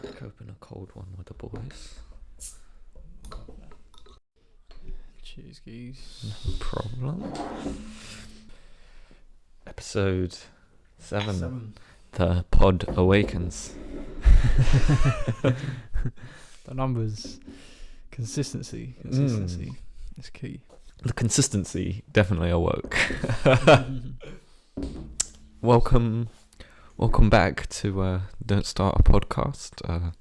Open a cold one with the boys. Cheers, geese. No problem. Episode 7. The pod awakens. The numbers. Consistency is key. The consistency definitely awoke. Welcome back to Don't Start a Podcast.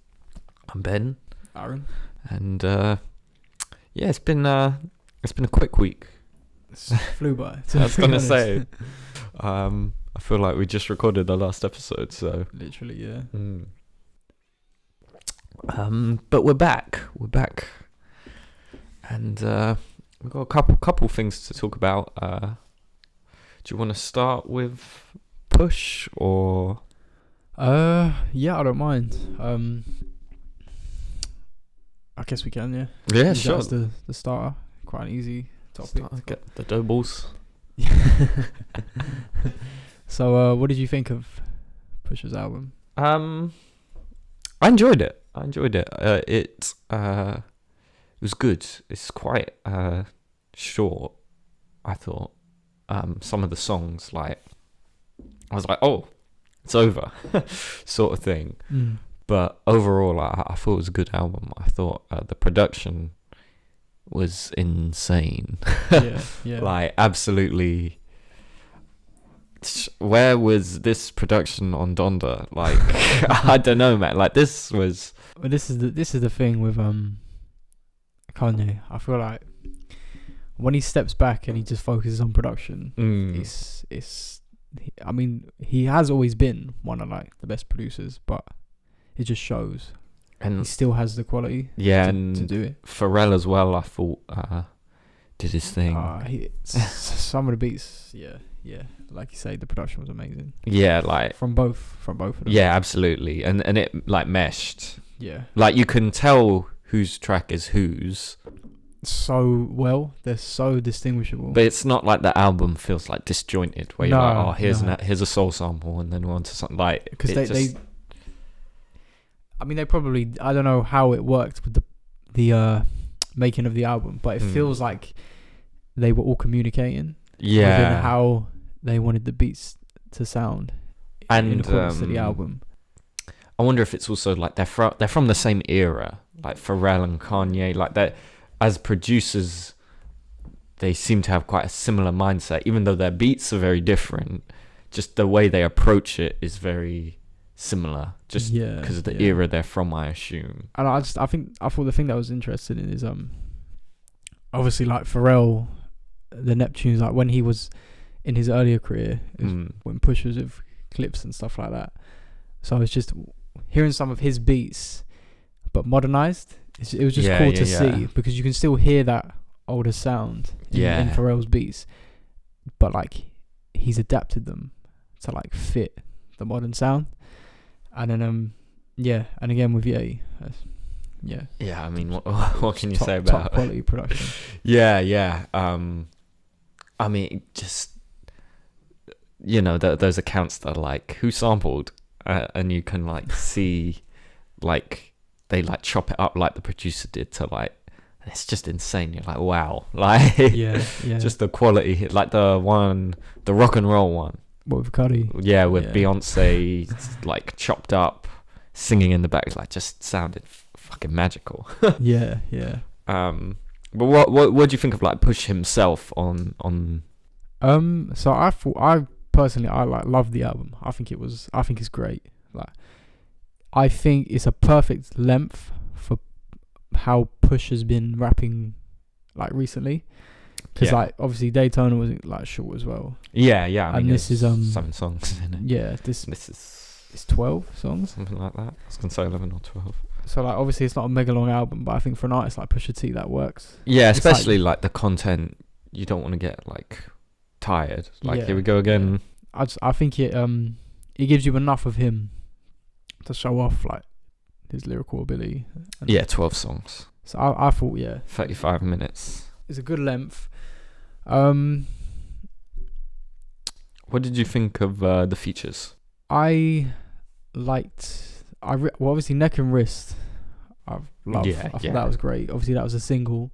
I'm Ben, Aron. and it's been a quick week. It flew by. I was gonna say, I feel like we just recorded the last episode, so Literally, yeah. But we're back, and we've got a couple things to talk about. Do you want to start with Push or? Yeah, I don't mind. I guess we can, yeah. Yeah, Use that sure. as the starter. Quite an easy topic. Get the dough balls. So, what did you think of Push's album? I enjoyed it. It was good. It's quite short, I thought. Some of the songs, like, I was like, oh, it's over, sort of thing. But overall, I thought it was a good album. I thought the production was insane. Yeah. Like, absolutely. Where was this production on Donda? Like, I don't know, man. Like, this was. Well, this is the thing with Kanye. I feel like when he steps back and he just focuses on production, I mean, he has always been one of like the best producers, but it just shows. And he still has the quality. and to do it. Pharrell as well, I thought, did his thing. Some of the beats, yeah. Like you say, the production was amazing. Yeah, like from both of them. Yeah, absolutely, and it like meshed. Yeah, like you can tell whose track is whose. So well, they're so distinguishable. But it's not like the album feels like disjointed, where you're like, oh, here's a soul sample, and then we're on to something like. Because they I mean, they probably, I don't know how it worked with the making of the album, but it feels like they were all communicating. Yeah. Within how they wanted the beats to sound, and in accordance to the album. I wonder if it's also like they're from the same era, like Pharrell and Kanye, like that. As producers, they seem to have quite a similar mindset, even though their beats are very different. Just the way they approach it is very similar, just because of the era they're from, I assume. And I thought the thing that I was interested in is obviously like Pharrell, the Neptunes, like when he was in his earlier career, when Push was with Clips and stuff like that. So I was just hearing some of his beats, but modernized. It was just cool to see, because you can still hear that older sound in Pharrell's beats, but like he's adapted them to like fit the modern sound. And then and again with Ye, I mean, what can you say about top quality production? I mean, just those accounts that are like who sampled, and you can like see like they like chop it up like the producer did to like, it's just insane. You're like, wow, like just the quality, like the rock and roll one. What with Cudi? Yeah, with Beyonce like chopped up, singing in the back, like just sounded fucking magical. Yeah. But what do you think of like Push himself on? So I personally like love the album. I think it's great. Like, I think it's a perfect length for how Push has been rapping like recently. Because like obviously Daytona was like short as well. Yeah. I mean, this is 7 songs in it. Yeah, this is it's 12 songs, something like that. I was gonna say 11 or 12. So like obviously it's not a mega long album, but I think for an artist like Pusha T that works. Yeah, especially like the content, you don't want to get like tired. Like here we go again. Yeah. I think it gives you enough of him to show off like his lyrical ability. 12 songs. So I thought 35 minutes. It's a good length. What did you think of the features? I liked well, obviously Neck and Wrist, I've loved. Yeah, I thought yeah. that was great. Obviously that was a single.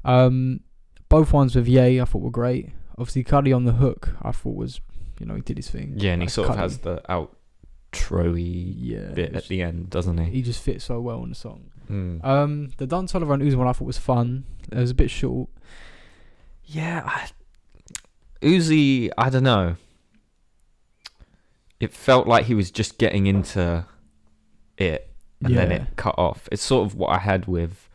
Both ones with Ye, I thought were great. Obviously Cuddy on the Hook, I thought was, he did his thing. Yeah, and he Like sort Cuddy. of has the outro-y bit at the end, doesn't he? He just fits so well in the song. Mm. The Don Toliver and Uzi one I thought was fun. It was a bit short. Yeah, Uzi, I don't know. It felt like he was just getting into it, and then it cut off. It's sort of what I had with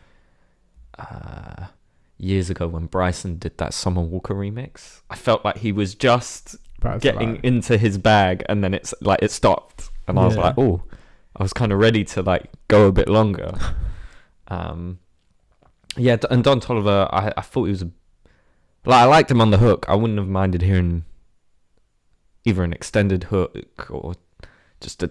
years ago when Bryson did that Summer Walker remix. I felt like he was just getting into his bag, and then it's like it stopped, and I was like, oh, I was kind of ready to like go a bit longer. Yeah, and Don Toliver, I thought he was I liked him on the hook. I wouldn't have minded hearing either an extended hook or just a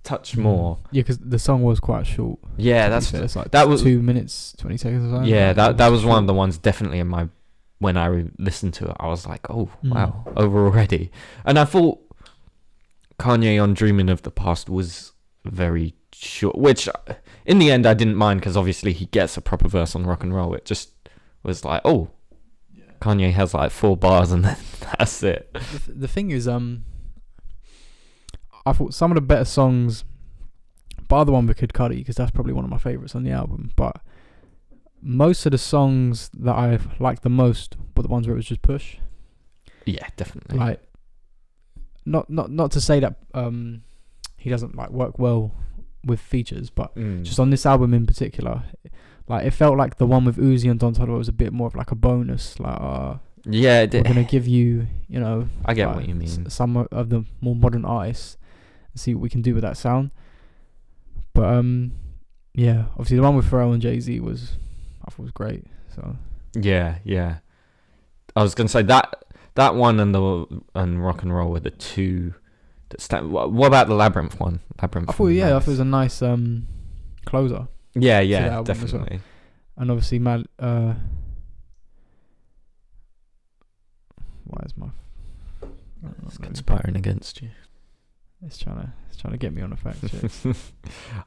touch more. Yeah, because the song was quite short. Yeah, it's like that was 2 minutes 20 seconds or something. Yeah, that was one of the ones definitely in my when I listened to it. I was like, oh wow, over already. And I thought Kanye on Dreaming of the Past was very short, which in the end I didn't mind because obviously he gets a proper verse on Rock and Roll. It just was like, oh, Kanye has like 4 bars and then that's it. The thing is, I thought some of the better songs, bar the one with Kid Cudi, because that's probably one of my favourites on the album, but most of the songs that I liked the most were the ones where it was just push. Yeah, definitely. Like, not to say that he doesn't like work well with features, but just on this album in particular, like it felt like the one with Uzi and Don Toliver was a bit more of like a bonus. Like, yeah, we're gonna give you, I get like, what you mean. Some of the more modern artists, and see what we can do with that sound. But yeah, obviously the one with Pharrell and Jay-Z I thought was great. So yeah, I was gonna say that one and Rock and Roll were the two that stand. What about the Labyrinth one? I thought it was a nice closer. Yeah, definitely. Well. And obviously, why is my? It's conspiring against you. It's trying to get me on a fact check.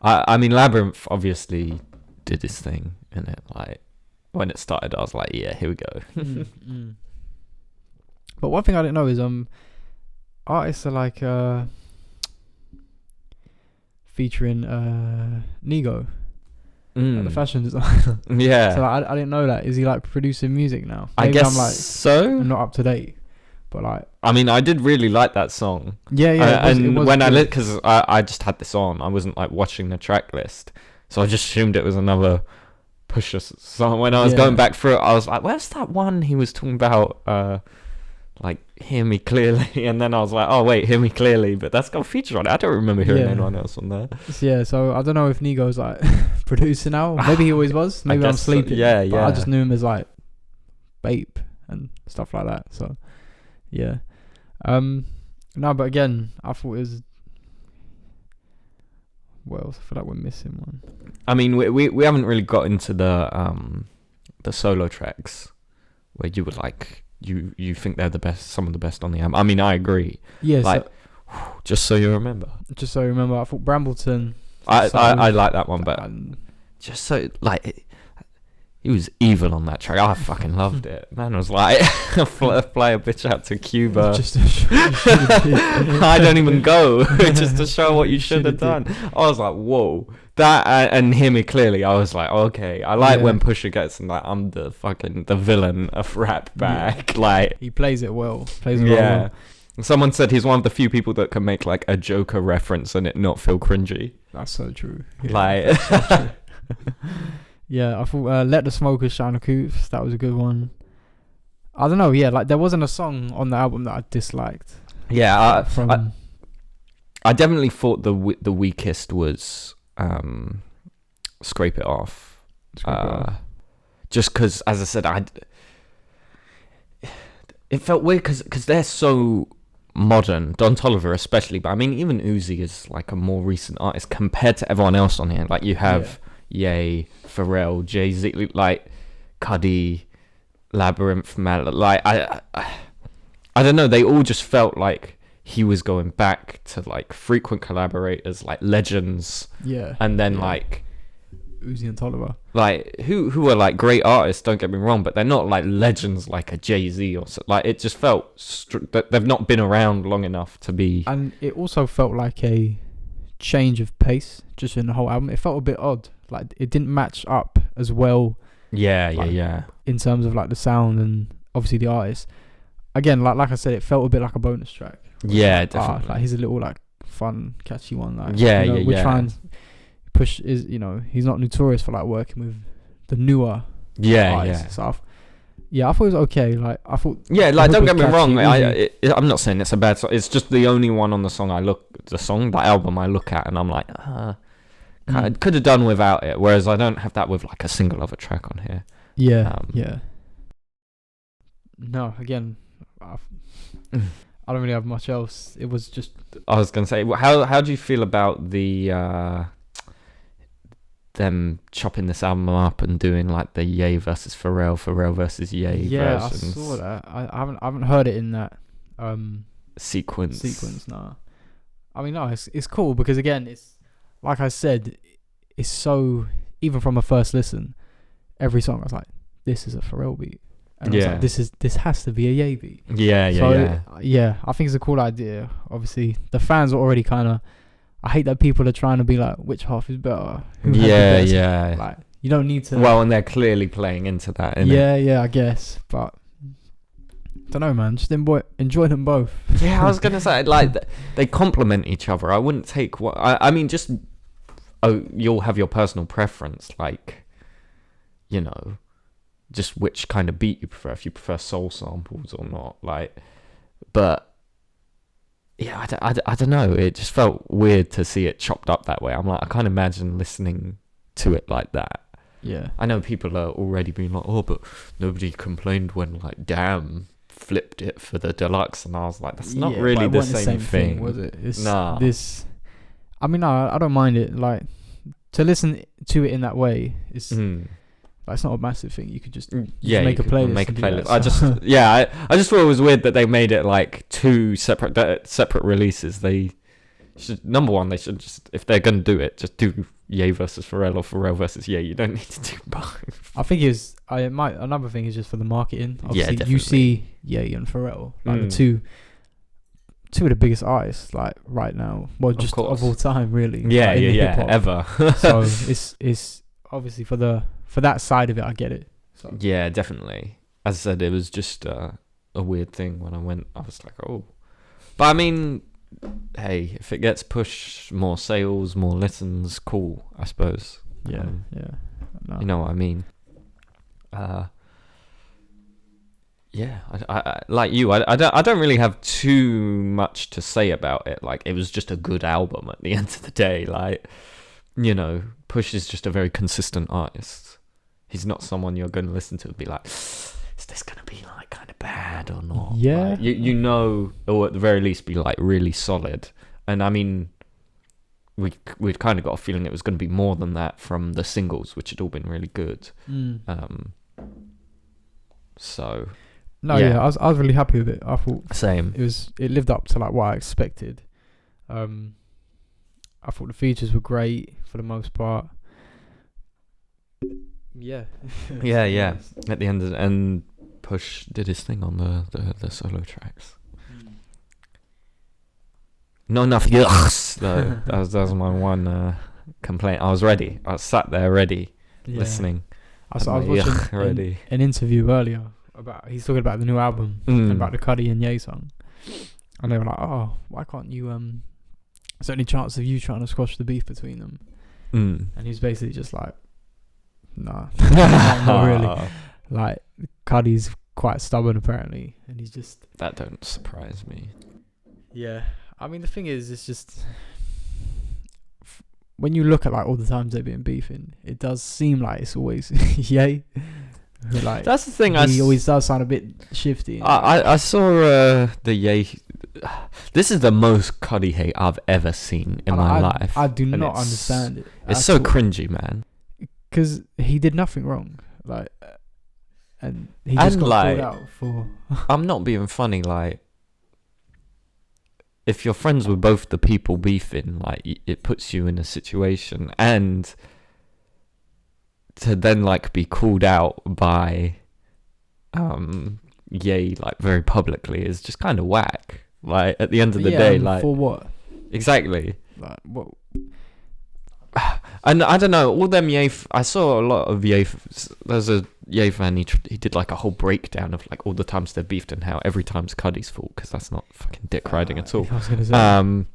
I mean, Labyrinth obviously did his thing, and it like when it started, I was like, yeah, here we go. But one thing I didn't know is artists are like featuring Nigo. Like the fashion designer. Yeah. So I didn't know that. Is he like producing music now? Maybe I guess I'm like so. I'm not up to date, but like. I mean, I did really like that song. Yeah. It was when good. Because I just had this on, I wasn't like watching the track list, so I just assumed it was another Pusha song. When I was going back through it, I was like, "Where's that one he was talking about?" Like Hear Me Clearly, and then I was like, oh wait, Hear Me Clearly, but that's got a feature on it. I don't remember hearing anyone else on there. Yeah, so I don't know if Nigo's like producing now. Maybe he always was. Maybe I'm sleeping. So. Yeah. I just knew him as like Bape and stuff like that. So yeah. No, but again, I thought it was. What else? I feel like we're missing one. I mean, we haven't really got into the solo tracks where you would like. You think they're the best, some of the best on the album. I mean, I agree. Yeah. Like, just so you remember. I thought Brambleton. I like that one, but just so like he was evil on that track. I fucking loved it. Man was like, fly a bitch out to Cuba. Just to show I don't even go. Just to show what you should have done. I was like, whoa. That and Hear Me Clearly, I was like, okay. I like when Pusha gets in, like, I'm the villain of rap back. Yeah. Like, he plays it well. Well. Someone said he's one of the few people that can make like a Joker reference and it not feel cringy. That's so true. Yeah, like, so true. Yeah, I thought Let the Smokers Shine a Coops. That was a good one. I don't know. Yeah, like there wasn't a song on the album that I disliked. Yeah, I definitely thought the weakest was Scrape It Off. Just because, as I said, it felt weird because they're so modern, Don Toliver especially, but I mean even Uzi is like a more recent artist compared to everyone else on here. Like you have Ye, Pharrell, Jay-Z, like Cudi, Labyrinth, like I don't know, they all just felt like he was going back to like frequent collaborators, like legends, Yeah. and then Yeah. like Uzi and Tolliver. like who are like great artists. Don't get me wrong, but they're not like legends like a Jay-Z or so. Like it just felt that they've not been around long enough to be. And it also felt like a change of pace just in the whole album. It felt a bit odd. Like it didn't match up as well. Yeah, like, yeah. In terms of like the sound and obviously the artist. Again, like I said, it felt a bit like a bonus track. Yeah, definitely. Like here's a little like fun, catchy one. Like Yeah. We're trying push is he's not notorious for like working with the newer artists. So I thought it was okay. Like I thought. Yeah, like don't get me wrong. Easy. I'm not saying it's a bad song. It's just the only one on the album I look at and I'm like, could have done without it. Whereas I don't have that with like a single other track on here. Yeah, yeah. No, again, I don't really have much else. It was just. I was gonna say, how do you feel about the them chopping this album up and doing like the Ye versus Pharrell versus Ye versions? I saw that. I haven't heard it in that sequence. No, I mean no, it's cool because again, it's like I said, it's so even from a first listen, every song I was like, this is a Pharrell beat. And I was like, this has to be a Ye beat. Yeah. I think it's a cool idea. Obviously, the fans are already kind of. I hate that people are trying to be like, which half is better? Yeah. Like, you don't need to. Well, and they're clearly playing into that. Yeah, I guess, but don't know, man. Just enjoy them both. Yeah, I was gonna say like they complement each other. I wouldn't take what I mean. Just you'll have your personal preference, like just which kind of beat you prefer, if you prefer soul samples or not, like, but yeah, I don't know, it just felt weird to see it chopped up that way. I'm like, I can't imagine listening to it like that. Yeah, I know people are already being like, oh, but nobody complained when like Damn flipped it for the deluxe, and I was like, that's not really the same thing, was it? Nah. I mean, no, I don't mind it, like, to listen to it in that way is like, it's not a massive thing. You could just make a playlist. I just thought it was weird that they made it like two separate releases. They should, number one, they should just, if they're gonna do it, just do Ye versus Pharrell or Pharrell versus Ye. You don't need to do both. I think another thing is just for the marketing. Obviously, definitely. You see Ye and Pharrell, like the two of the biggest artists, like right now. Well, just of all time, really. Yeah, like, yeah, ever. So it's obviously for that side of it, I get it. So. Yeah, definitely. As I said, it was just a weird thing when I went. I was like, oh, but I mean, hey, if it gets pushed, more sales, more listens, cool, I suppose. Yeah, yeah. No. You know what I mean? Yeah, I like you. I don't really have too much to say about it. Like, it was just a good album at the end of the day. Like, Push is just a very consistent artist. He's not someone you're going to listen to and be like, is this going to be like kind of bad or not? Yeah. Like, or at the very least be like really solid. And I mean, we'd kind of got a feeling it was going to be more than that from the singles, which had all been really good. So. No, yeah, I was really happy with it. I thought same. It lived up to like what I expected. I thought the features were great for the most part. Yeah. yeah. At the end and Push did his thing on the solo tracks. Not enough yucks though. that was my one complaint. I was ready. I was sat there ready, listening. I was watching an interview earlier about, he's talking about the new album and about the Cudi and Ye song, and they were like, oh, why can't you is there any chance of you trying to squash the beef between them? And he's basically just like, nah. Not really. Like, Cudi's quite stubborn apparently, and he's just, that don't surprise me. Yeah, I mean, the thing is, it's just, when you look at like all the times they've been beefing, it does seem like it's always Ye. Like, that's the thing. He always does sound a bit shifty. I saw the Ye. This is the most Cudi hate I've ever seen in my life. I do not understand it. It's so cringy, man. Because he did nothing wrong, like, and he just got called out for. I'm not being funny. Like, if you're friends with both the people beefing, like it puts you in a situation, and to then like be called out by Ye like very publicly is just kind of whack. Like at the end of the day, like for what? Exactly. Like what? And I don't know, all them Ye. I saw a lot of Ye. There's a Ye fan. He did like a whole breakdown of like all the times they're beefed and how every time's Cuddy's fault, because that's not fucking dick riding at all. I was gonna say.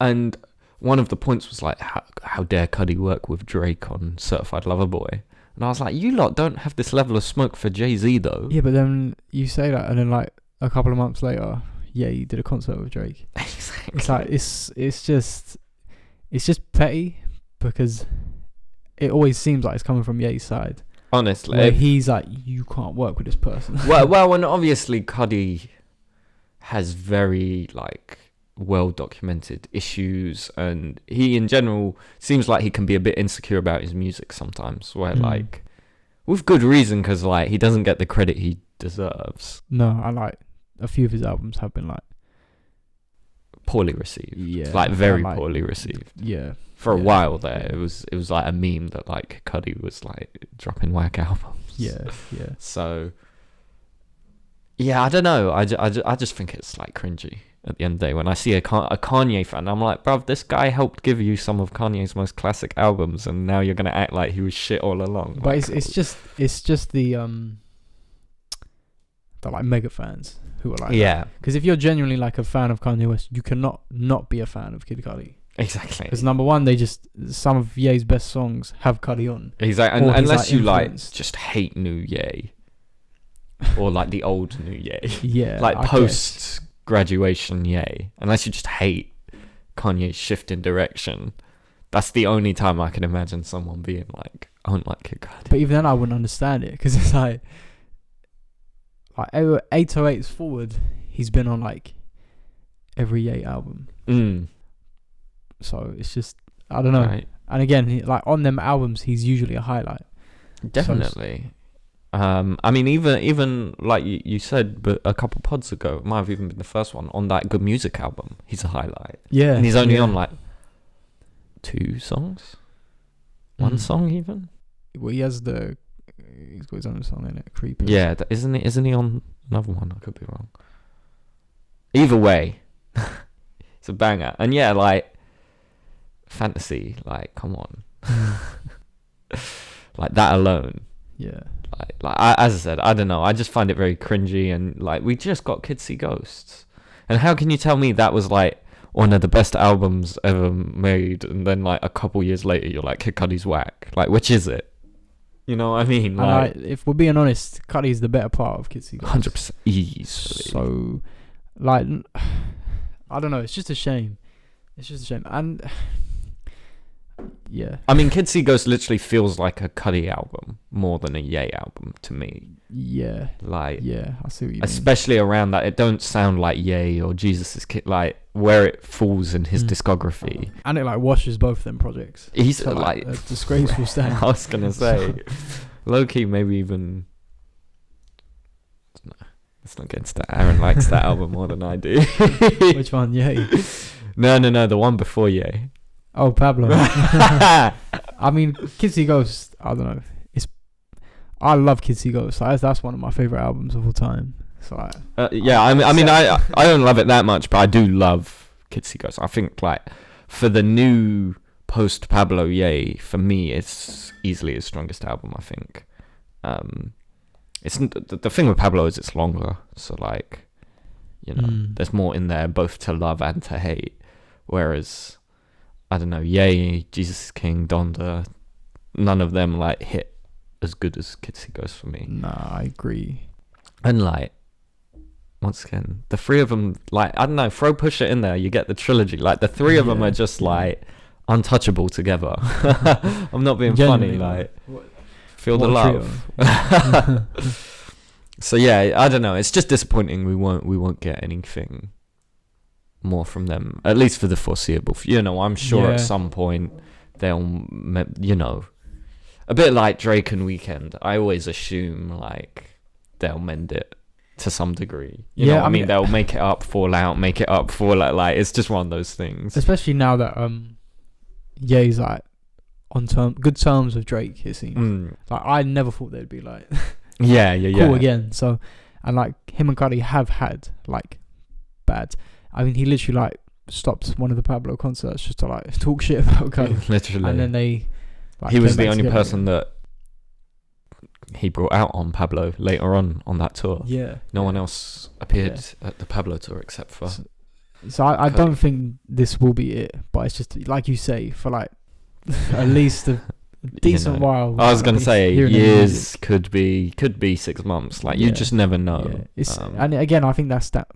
And one of the points was like, how dare Cuddy work with Drake on Certified Lover Boy? And I was like, you lot don't have this level of smoke for Jay-Z though. Yeah, but then you say that, and then like a couple of months later, you did a concert with Drake. Exactly. It's like it's just petty, because it always seems like it's coming from Ye's side. Honestly, where he's like, you can't work with this person. well, and obviously Cuddy has very like well documented issues, and he in general seems like he can be a bit insecure about his music sometimes, where like with good reason, because like he doesn't get the credit he deserves. No, I like a few of his albums have been like poorly received. Yeah, like very poorly received. Yeah, for a while there, it was like a meme that like Cuddy was like dropping whack albums. Yeah. So yeah, I don't know. I just think it's like cringy at the end of the day when I see a Kanye fan. I'm like, bruv, this guy helped give you some of Kanye's most classic albums, and now you're gonna act like he was shit all along. But like, it's just the like mega fans who are like, yeah, because if you're genuinely like a fan of Kanye West, you cannot not be a fan of Kid Cudi. Exactly. Because number one, some of Ye's best songs have Cudi on. Exactly. Unless you influenced. like just hate new Ye, or like the old new Ye. Yeah. Like post graduation Ye. Unless you just hate Kanye's shift in direction. That's the only time I can imagine someone being like, I don't like Kid Cudi. But even then, I wouldn't understand it, because it's like 808's Forward, he's been on like every Ye album. So it's just, I don't know. Right. And again, like on them albums, he's usually a highlight. Definitely. I mean, even like you said, but a couple pods ago, it might have even been the first one on that Good Music album. He's a highlight. Yeah. And he's only on like 2 songs, 1 song even. Well, he's got his own song in it, Creepers. Yeah, isn't he on another one? I could be wrong. Either way, it's a banger. And yeah, like Fantasy, like come on. Like that alone. Yeah. As I said, I don't know. I just find it very cringy, and like we just got Kids See Ghosts, and how can you tell me that was like one of the best albums ever made, and then like a couple years later you're like, Kid Cudi's whack? Like, which is it? You know what I mean? Like, if we're being honest, Cudi's the better part of Kids See Ghosts. 100% easily. So, like, I don't know. It's just a shame. And yeah. I mean, Kids See Ghosts literally feels like a Cudi album more than a Ye album to me. Yeah. Like, yeah, I see what you mean. Especially around that, it don't sound like Ye or Jesus' Kid, like where it falls in his discography. And it like washes both of them projects. He's so, like a disgraceful stand. I was gonna say, low key, maybe even. No, let's not get into that. Aaron likes that album more than I do. Which one? Ye? No, the one before Ye. Oh, Pablo. I mean, Kids See Ghosts, I don't know. I love Kids See Ghosts. That's one of my favorite albums of all time. So I don't love it that much, but I do love Kids See Ghosts. I think like for the new post Pablo Ye, for me, it's easily his strongest album. I think. It's the thing with Pablo is it's longer, so like, you know, there's more in there both to love and to hate. Whereas, I don't know, Ye, Jesus is King, Donda, none of them like hit as good as Kids See Ghosts for me. Nah, I agree. And like, once again, the 3 of them, like, I don't know, throw Pusha in there, you get the trilogy. Like, the 3 of them are just like untouchable together. I'm not being funny. Like, feel the love. So yeah, I don't know. It's just disappointing. We won't get anything more from them, at least for the foreseeable. You know, I'm sure at some point they'll, you know, a bit like Drake and Weeknd. I always assume like they'll mend it to some degree. You know what I mean? They'll make it up, fall out, make it up, fall out. Like, it's just one of those things. Especially now that Ye's like on good terms with Drake, it seems. Like, I never thought they'd be like cool again. So, and like him and Cardi have had like bad. I mean, he literally like stopped one of the Pablo concerts just to like talk shit about Cardi. Literally. And then they he was the only person that he brought out on Pablo later on that tour. Yeah. No one else appeared at the Pablo tour except for. So I don't think this will be it, but it's just like you say, for like at least a decent while. I was gonna say years, could be 6 months. Like, you just never know. Yeah. It's and again, I think that's that.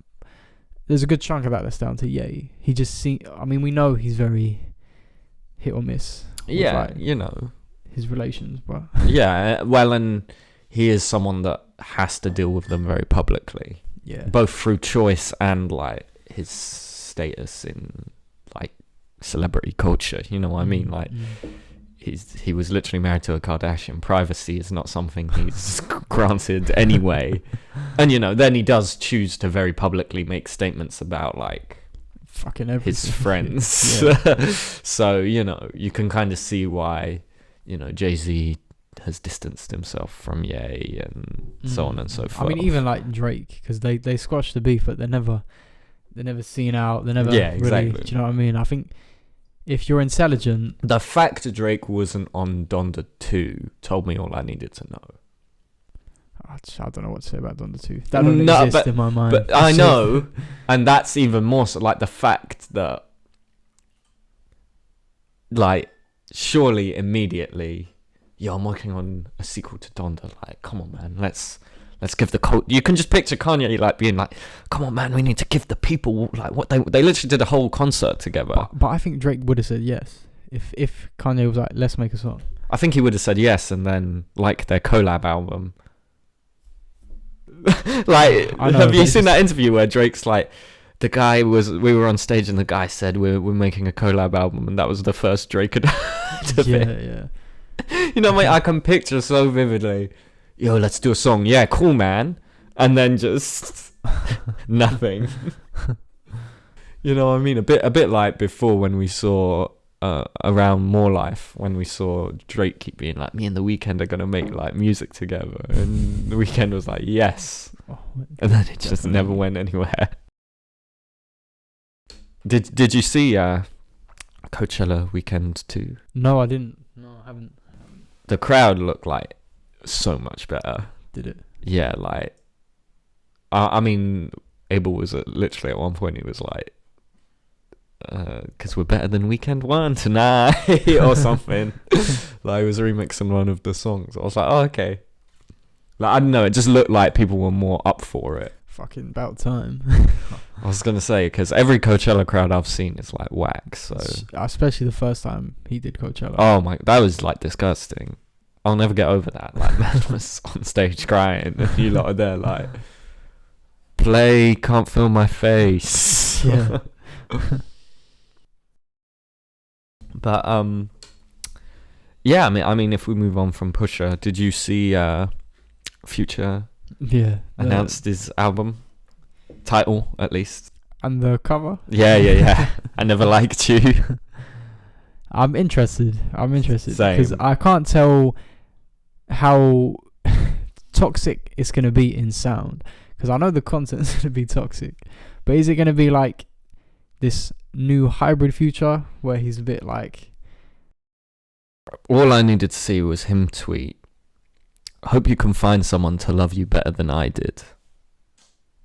There's a good chunk of that's down to Ye. He just we know he's very hit or miss. Yeah, like, his relations, but yeah, well, and he is someone that has to deal with them very publicly. Yeah, both through choice and like his status in like celebrity culture. You know what I mean? Like, he was literally married to a Kardashian. Privacy is not something he's granted anyway. And then he does choose to very publicly make statements about like fucking everything. His friends. So you can kind of see why Jay-Z has distanced himself from Ye and so on and so forth. I mean, even like Drake, because they squashed the beef, but they're never seen out. They're never really. Do you know what I mean? I think if you're intelligent, the fact Drake wasn't on Donda 2 told me all I needed to know. I don't know what to say about Donda 2. That don't exist in my mind. But I know, and that's even more so. Like, the fact that, like, surely immediately, I'm working on a sequel to Donda. Like, come on, man, let's give the you can just picture Kanye like being like, come on, man, we need to give the people like what they literally did a whole concert together. But I think Drake would have said yes if Kanye was like, let's make a song. I think he would have said yes, and then like their collab album. Like, have you seen that interview where Drake's like, we were on stage and the guy said we're making a collab album, and that was the first Drake had heard of it. Yeah. Mate, I can picture so vividly. Yo, let's do a song. Yeah, cool, man. And then just nothing. You know what I mean? A bit like before when we saw around More Life, when we saw Drake keep being like, me and The Weeknd are gonna make like music together, and The Weeknd was like, yes, and then it just never went anywhere. Did you see Coachella Weekend 2? No, I didn't. No, I haven't. The crowd looked like so much better. Did it? Yeah, like I mean, Abel was literally at one point he was like, because we're better than Weekend 1 tonight or something. Like, he was remixing one of the songs. I was like, oh, okay. Like, I don't know, it just looked like people were more up for it. Fucking about time. I was gonna say, because every Coachella crowd I've seen is like whack. So especially the first time he did Coachella. Oh my, that was like disgusting. I'll never get over that. Like, man was on stage crying, and you lot are there like, play, can't feel my face. Yeah. But yeah, I mean, if we move on from Pusha, did you see Future? Yeah. Announced his album title, at least. And the cover? Yeah. I Never Liked You. I'm interested. Same. Because I can't tell how toxic it's going to be in sound. Because I know the content's going to be toxic. But is it going to be like this new hybrid Future where he's a bit like... All I needed to see was him tweet, hope you can find someone to love you better than I did.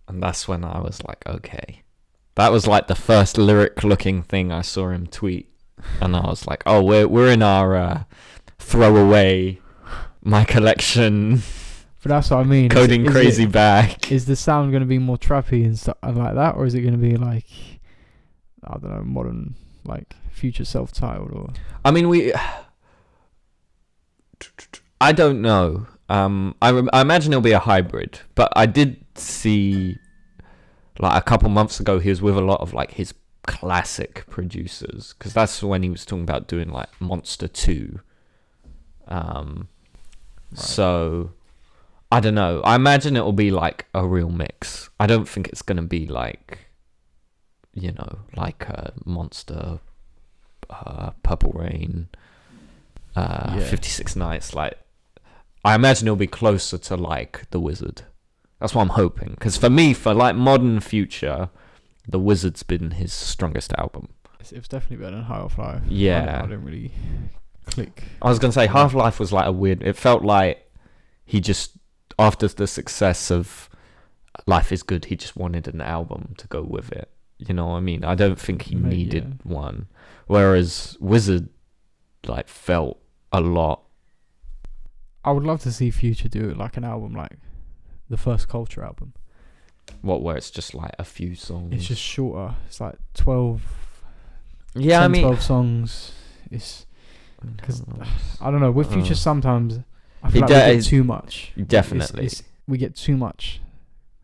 And that's when I was like, okay. That was like the first lyric looking thing I saw him tweet. And I was like, oh, we're in our throwaway my collection. But that's what I mean. Coding crazy bag. Is the sound going to be more trappy and stuff like that, or is it going to be like, I don't know, modern, like Future self-titled? Or I mean, I don't know. I imagine it'll be a hybrid, but I did see like a couple months ago he was with a lot of like his classic producers, because that's when he was talking about doing like Monster 2. Right. So I don't know. I imagine it'll be like a real mix. I don't think it's gonna be like, like Monster, Purple Rain, 56 Nights. Like, I imagine it'll be closer to like The Wizard. That's what I'm hoping. Because for me, for like modern Future, The Wizard's been his strongest album. It was definitely better than High Off Life. Yeah. I didn't really click. I was going to say, Half-Life was like a weird... It felt like he just, after the success of Life is Good, he just wanted an album to go with it. You know what I mean? I don't think he needed one. Whereas Wizard, like, felt a lot... I would love to see Future do like an album like the first Culture album. What, where it's just like a few songs? It's just shorter. It's like 12... Yeah, 12 songs. It's because I don't know. With Future, sometimes I feel like we get too much. Definitely, we get too much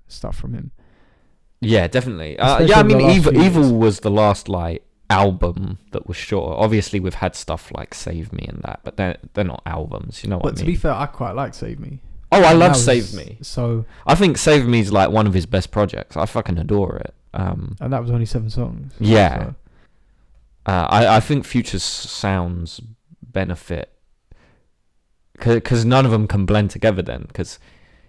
stuff from him. Yeah, definitely. I mean, Evil was the last like album that was shorter. Obviously, we've had stuff like Save Me and that, but they're not albums. You know what I mean? But to be fair, I quite like Save Me. Oh, I love Save Me. So I think Save Me is like one of his best projects. I fucking adore it. And that was only 7 songs. Yeah. So. I think Future's sounds benefit because none of them can blend together then, because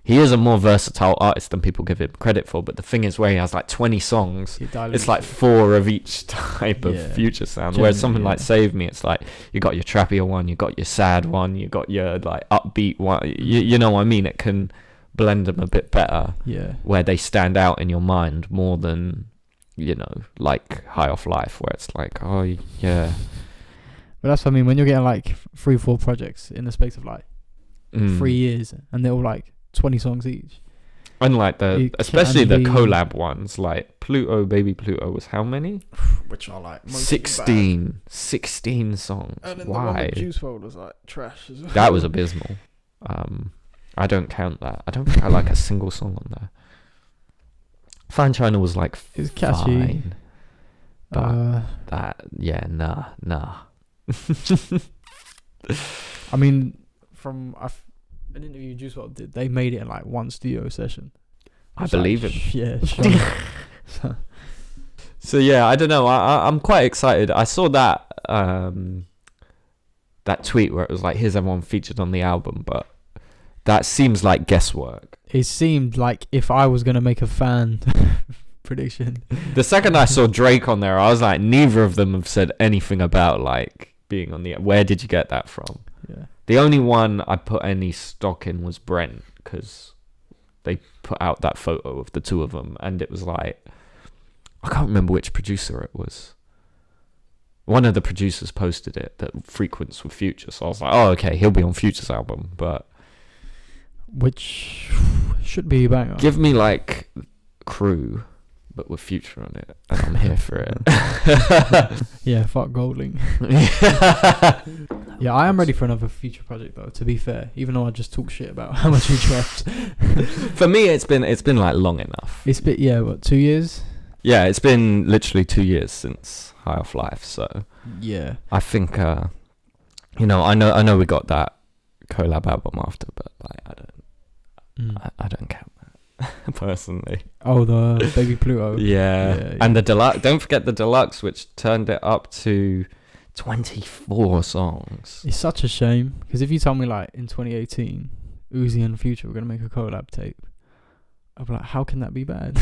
he is a more versatile artist than people give him credit for. But the thing is, where he has like 20 songs, it's like 4 of each type of Future sound. Whereas something like Save Me, it's like you got your trappier one, you got your sad one, you got your like upbeat one. You know what I mean? It can blend them a bit better. Yeah. Where they stand out in your mind more than, like High Off Life, where it's like, oh yeah. But that's what I mean, when you're getting like 3-4 projects in the space of like 3 years, and they're all like 20 songs each. Unlike especially the collab ones, like Pluto, Baby Pluto was how many? Which are like 16 songs. And then why? The one with Juice WRLD was like trash as well. That was abysmal. I don't count that. I don't think I like a single song on there. Fine China was like it's catchy, fine, but nah. I mean, from an interview Juice WRLD did, they made it in like one studio session. I believe it. Yeah. Sure. So yeah, I don't know. I'm quite excited. I saw that that tweet where it was like, here's everyone featured on the album, but that seems like guesswork. It seemed like if I was going to make a fan prediction. The second I saw Drake on there, I was like, neither of them have said anything about like being on the... Where did you get that from? Yeah. The only one I put any stock in was Brent, because they put out that photo of the two of them, and it was like... I can't remember which producer it was. One of the producers posted it that frequents with Future, so I was like, oh, okay, he'll be on Future's album, but... Which should be a banger. Give me like Crew, but with Future on it, and I'm here for it. Yeah, fuck Goldlink. Yeah, I am ready for another Future project though, to be fair, even though I just talk shit about how much he dropped. For me, it's been like long enough. It's been 2 years? Yeah, it's been literally 2 years since High Off Life, so yeah, I think I know we got that collab album after, but like I don't count that personally. Oh, the Baby Pluto. Yeah, and the deluxe. Don't forget the deluxe, which turned it up to 24 songs. It's such a shame, because if you tell me like in 2018 Uzi and Future were gonna make a collab tape, I'd be like, how can that be bad?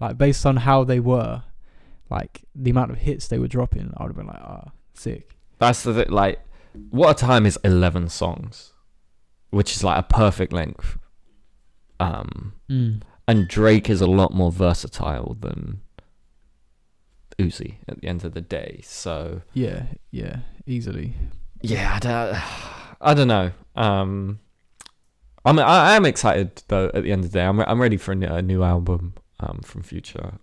Like, based on how they were, like the amount of hits they were dropping, I would have been like, sick. That's the thing, like, What a Time is 11 songs, which is like a perfect length. And Drake is a lot more versatile than Uzi at the end of the day, so yeah, easily. Yeah, I don't know. I am excited though. At the end of the day, I'm ready for a new album from Future.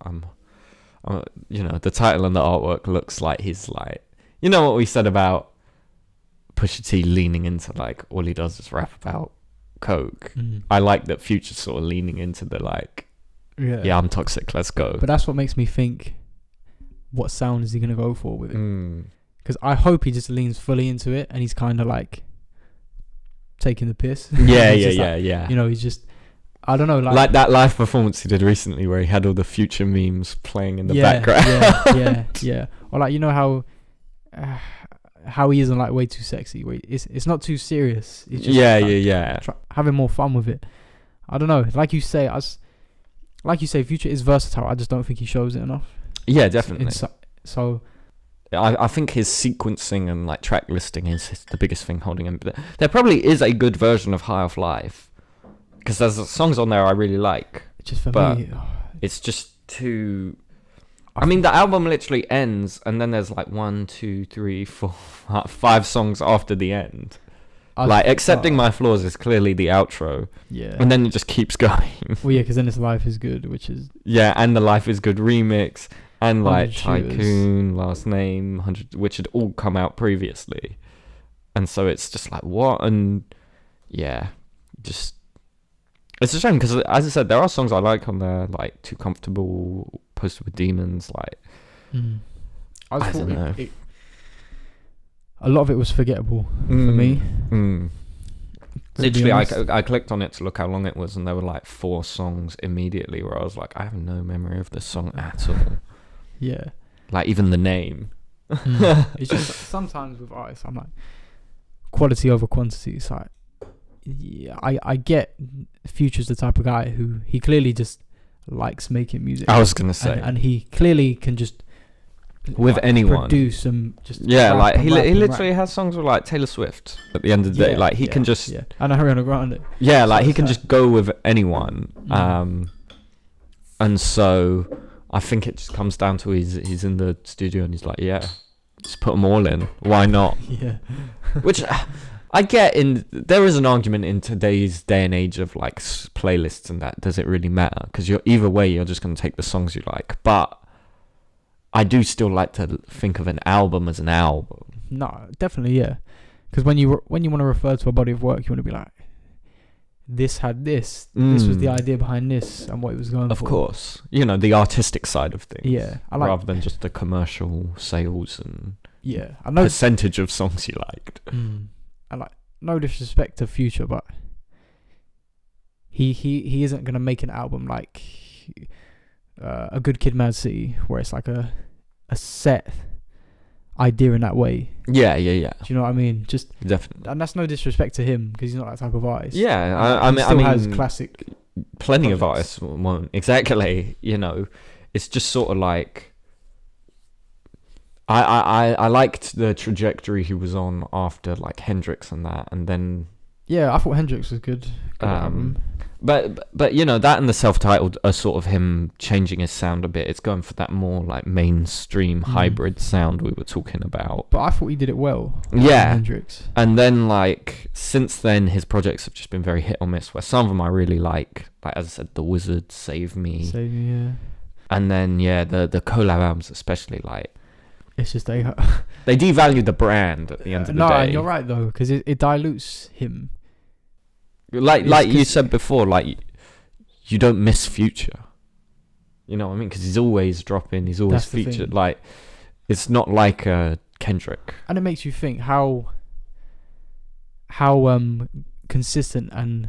The title and the artwork looks like he's like, you know what we said about Pusha T leaning into like all he does is rap about coke. I like that Future's sort of leaning into the like, yeah, I'm toxic, let's go. But that's what makes me think, what sound is he gonna go for with it? Because I hope he just leans fully into it, and he's kind of like taking the piss. Yeah, He's yeah, just yeah, like, yeah. You know, he's just, I don't know, Like that live performance he did recently where he had all the Future memes playing in the yeah, background. yeah. Or like, you know how he isn't like way too sexy. Where it's not too serious. It's just yeah. Having more fun with it. I don't know. Like you say, Future is versatile. I just don't think he shows it enough. Yeah, definitely. So I think his sequencing and like track listing is the biggest thing holding him. But there probably is a good version of High Off Life because there's songs on there I really like. Just for me, it's just too. I mean, the album literally ends, and then there's like 1, 2, 3, 4, 5 songs after the end. Like, Accepting My Flaws is clearly the outro. Yeah. And then it just keeps going. Well, yeah, because then it's Life Is Good, which is... Yeah, and the Life Is Good remix, and like Shooters. Tycoon, Last Name, 100, which had all come out previously. And so it's just like, what? And yeah, just... It's a shame, because as I said, there are songs I like on there, like Too Comfortable, Posted with Demons, like... I don't know. A lot of it was forgettable for me. Literally, I clicked on it to look how long it was, and there were like 4 songs immediately where I was like, I have no memory of this song at all. Yeah. Like, even the name. It's just sometimes with artists, I'm like, quality over quantity. It's like, yeah, I get Future's the type of guy who he clearly just likes making music. I was going to say. And he clearly can just... with like anyone produce some just like he literally has songs with like Taylor Swift at the end of the day, like he can just and Ariana Grande, like he can just go with anyone. And so I think it just comes down to he's in the studio and he's like, yeah, just put them all in, why not? Which I get. There is an argument in today's day and age of like playlists and that, does it really matter? Because you're either way, you're just going to take the songs you like. But I do still like to think of an album as an album. No, definitely, yeah. Because when you want to refer to a body of work, you want to be like, this had this. This was the idea behind this and what it was going for. Of course. You know, the artistic side of things. Yeah. Rather than just the commercial sales and I know percentage of songs you liked. And like, no disrespect to Future, but he isn't going to make an album like... A Good Kid, Mad City, where it's like a set idea in that way. Yeah. Do you know what I mean? Just definitely, and that's no disrespect to him because he's not that type of artist. Yeah, I mean, has classic. Plenty projects. of artists won't exactly. You know, it's just sort of like I liked the trajectory he was on after like Hendrix and that, and then I thought Hendrix was good. But you know, that and the self-titled are sort of him changing his sound a bit. It's going for that more like mainstream hybrid sound we were talking about. But I thought he did it well. Yeah. Hendrix. And then like since then his projects have just been very hit or miss, where some of them I really like as I said, The Wizard, Save Me, yeah. And then the collab albums especially, like it's just they devalue the brand at the end of the day. No, you're right though, because it dilutes him. Like you said before, like you don't miss Future. You know what I mean? Because he's always dropping, he's always featured. Like it's not like Kendrick. And it makes you think how consistent and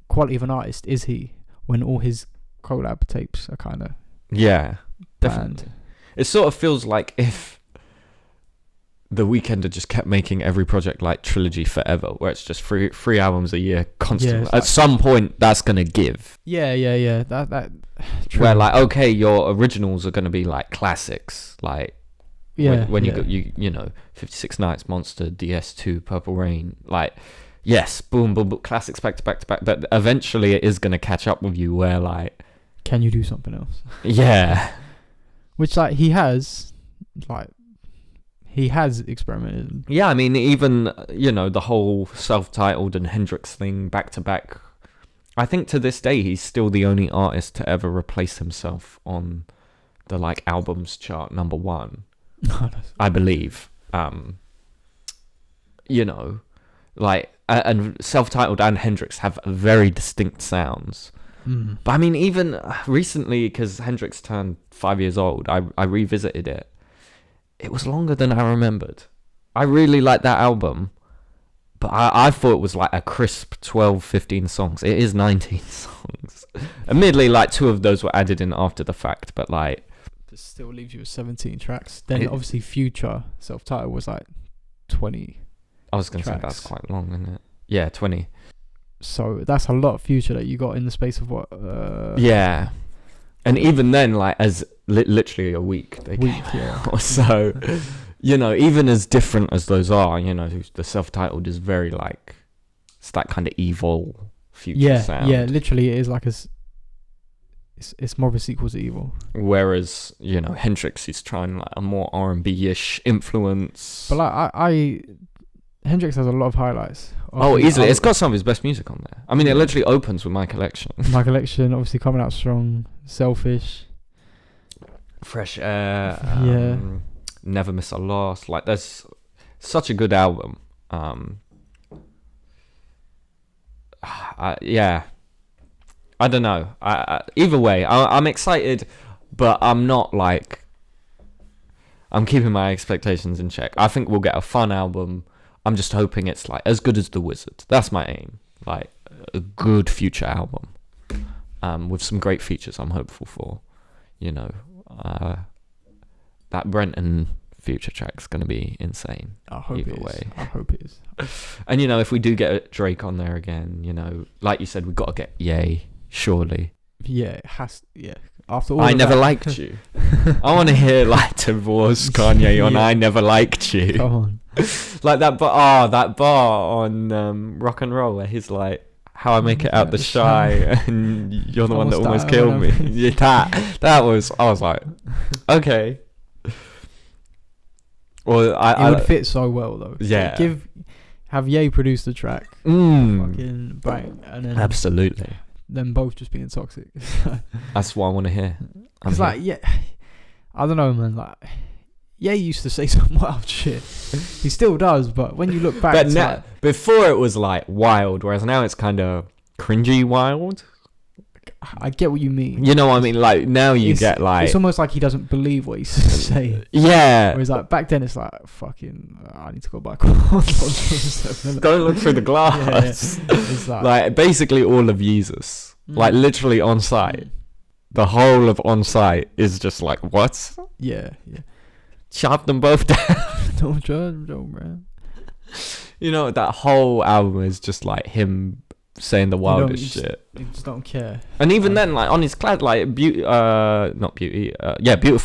quality of an artist is he when all his collab tapes are kind of definitely. It sort of feels like if The Weeknd had just kept making every project like trilogy forever, where it's just three albums a year constantly. At some point, that's gonna give. Yeah. That. True. Where like, okay, your originals are gonna be like classics, like when you know 56 Nights, Monster, DS2, Purple Rain, like yes, boom, classics back to back to back. But eventually, it is gonna catch up with you. Where like, can you do something else? Yeah. Which like he has, like. He has experimented. Yeah, I mean, even, you know, the whole self-titled and Hendrix thing back to back. I think to this day, he's still the only artist to ever replace himself on the, like, albums chart #1. I believe. You know, like, and self-titled and Hendrix have very distinct sounds. But I mean, even recently, because Hendrix turned 5 years old, I revisited it. It was longer than I remembered. I really liked that album, But I thought it was like a crisp 12, 15 songs. It is 19 songs. Admittedly, like 2 of those were added in after the fact, but like... It still leaves you with 17 tracks. Then obviously Future self-titled was like 20 I was going to say that's quite long, isn't it? Yeah, 20. So that's a lot of Future that you got in the space of what? Yeah. And even then, like, as literally a week they came out. So, you know, even as different as those are, you know, the self-titled is very, like, it's that kind of evil Future sound. Yeah, literally it is like it's more of a sequel to Evil. Whereas, you know, Hendrix is trying, like, a more R&B-ish influence. But, like, Hendrix has a lot of highlights. Easily. It's got some of his best music on there. I mean, it literally opens with My Collection. My Collection, obviously coming out strong. Selfish. Fresh Air. Never Miss a Loss. Like, there's such a good album. Yeah. I don't know. Either way, I'm excited, but I'm not like... I'm keeping my expectations in check. I think we'll get a fun album. I'm just hoping it's like as good as The Wizard. That's my aim. Like a good Future album with some great features. I'm hopeful for. You know, that Brent and Future track's gonna be insane. I hope either it is. way. I hope it is. And you know, if we do get Drake on there again, you know, like you said, we've got to get Ye. Surely. Yeah, it has. Yeah. After all, I Never Liked You. I want to hear like Divorce Kanye on I Never Liked You. Come on. Like that bar on Rock and Roll where he's like, how I make it out the shy and you're the one that almost killed me. Yeah, that was, I was like, okay. Well, it would fit so well though. Yeah. Have Ye produce the track. Fucking bang. And then absolutely. Them both just being toxic. That's what I want to hear. It's like, yeah, I don't know, man. Like, Ye used to say some wild shit. He still does, but when you look back, but now, before it was like wild, whereas now it's kind of cringy wild. I get what you mean. You know what I mean? Like now you get like it's almost like he doesn't believe what he's saying. Yeah. Whereas like back then it's like fucking I need to go back. Don't look through the glass. Yeah. It's like basically all of Jesus. Like literally on site. The whole of On Site is just like what? Yeah. Chop them both down. Don't judge, man. You know that whole album is just like him saying the wildest shit. You just don't care. And even then, like on his clad, like Beautiful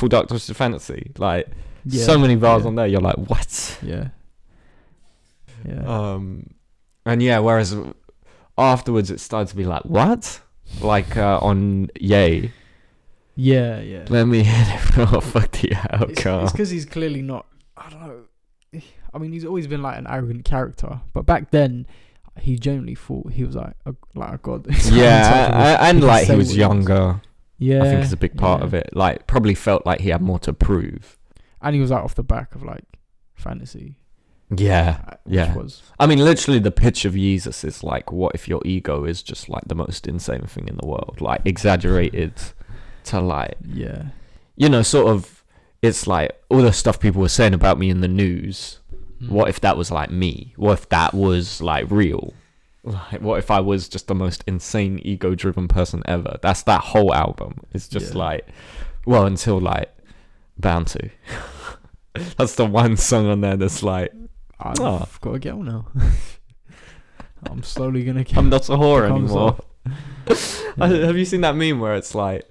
Dark Twisted Fantasy, like so many bars on there. You're like, what? Yeah. And yeah, whereas afterwards it started to be like, what? Like on Ye. Yeah. Let me hit it. Oh, fuck the outcome. It's because he's clearly not. I don't know. I mean, he's always been like an arrogant character, but back then, he genuinely thought he was like a god. Yeah, and like he was younger. Yeah, I think it's a big part of it. Like, probably felt like he had more to prove. And he was like off the back of like fantasy. Yeah. Was, I mean, literally, the pitch of Jesus is like, what if your ego is just like the most insane thing in the world, like exaggerated to like, you know, sort of. It's like all the stuff people were saying about me in the news. What if that was like me? What if that was like real? Like, what if I was just the most insane ego-driven person ever? That's that whole album. It's just like, well, until like Bound to. That's the one song on there that's like, I've got to get on now. I'm slowly gonna. I'm not a whore anymore. Have you seen that meme where it's like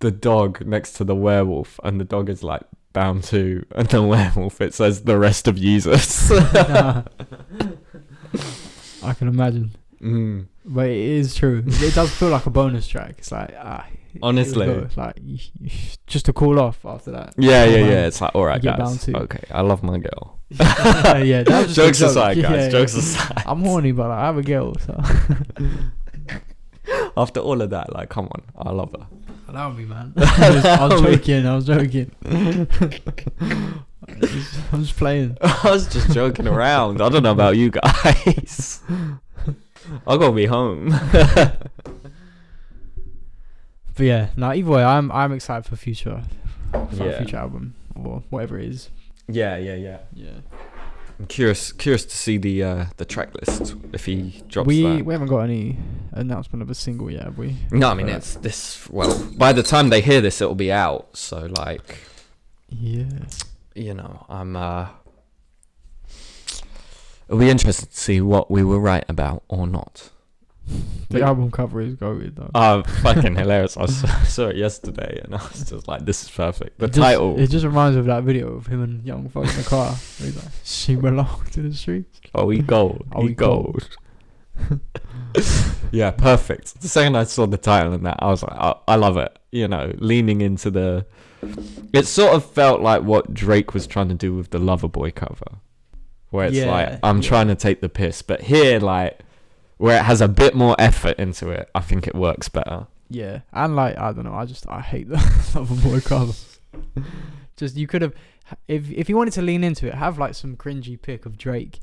the dog next to the werewolf, and the dog is like bound to, and the werewolf it says the rest of Jesus. I can imagine. But it is true. It does feel like a bonus track. It's like honestly, like just to cool off after that. Yeah. It's like, all right, guys. Bound to. Okay, I love my girl. Yeah, that was just jokes aside, guys. Jokes aside. I'm horny, but I have a girl. So after all of that, like, come on, I love her. Allow me, man. I was joking. I'm just playing. I was just joking around. I don't know about you guys. I gotta be home. But yeah, either way, I'm excited for future album or whatever it is. Yeah. I'm curious to see the track list if he drops We that. haven't got any announcement of a single yet, have we? No, I mean it's this. Well, by the time they hear this, it'll be out. So like, yeah, you know, it'll be interesting to see what we were right about or not. the album cover is goated though. Fucking hilarious! I saw it yesterday, and I was just like, "This is perfect." The It title. It just reminds me of that video of him and Young Thug in the car. Where he's like, "She belongs to the streets." Oh, he gold. Oh, he gold. Yeah, perfect. The second I saw the title and that, I was like, I love it. You know, leaning into the. It sort of felt like what Drake was trying to do with the Loverboy cover, where it's like I'm trying to take the piss, but here, like, where it has a bit more effort into it, I think it works better. Yeah, and like I don't know, I hate the Loverboy cover. Just you could have, if you wanted to lean into it, have like some cringy pic of Drake,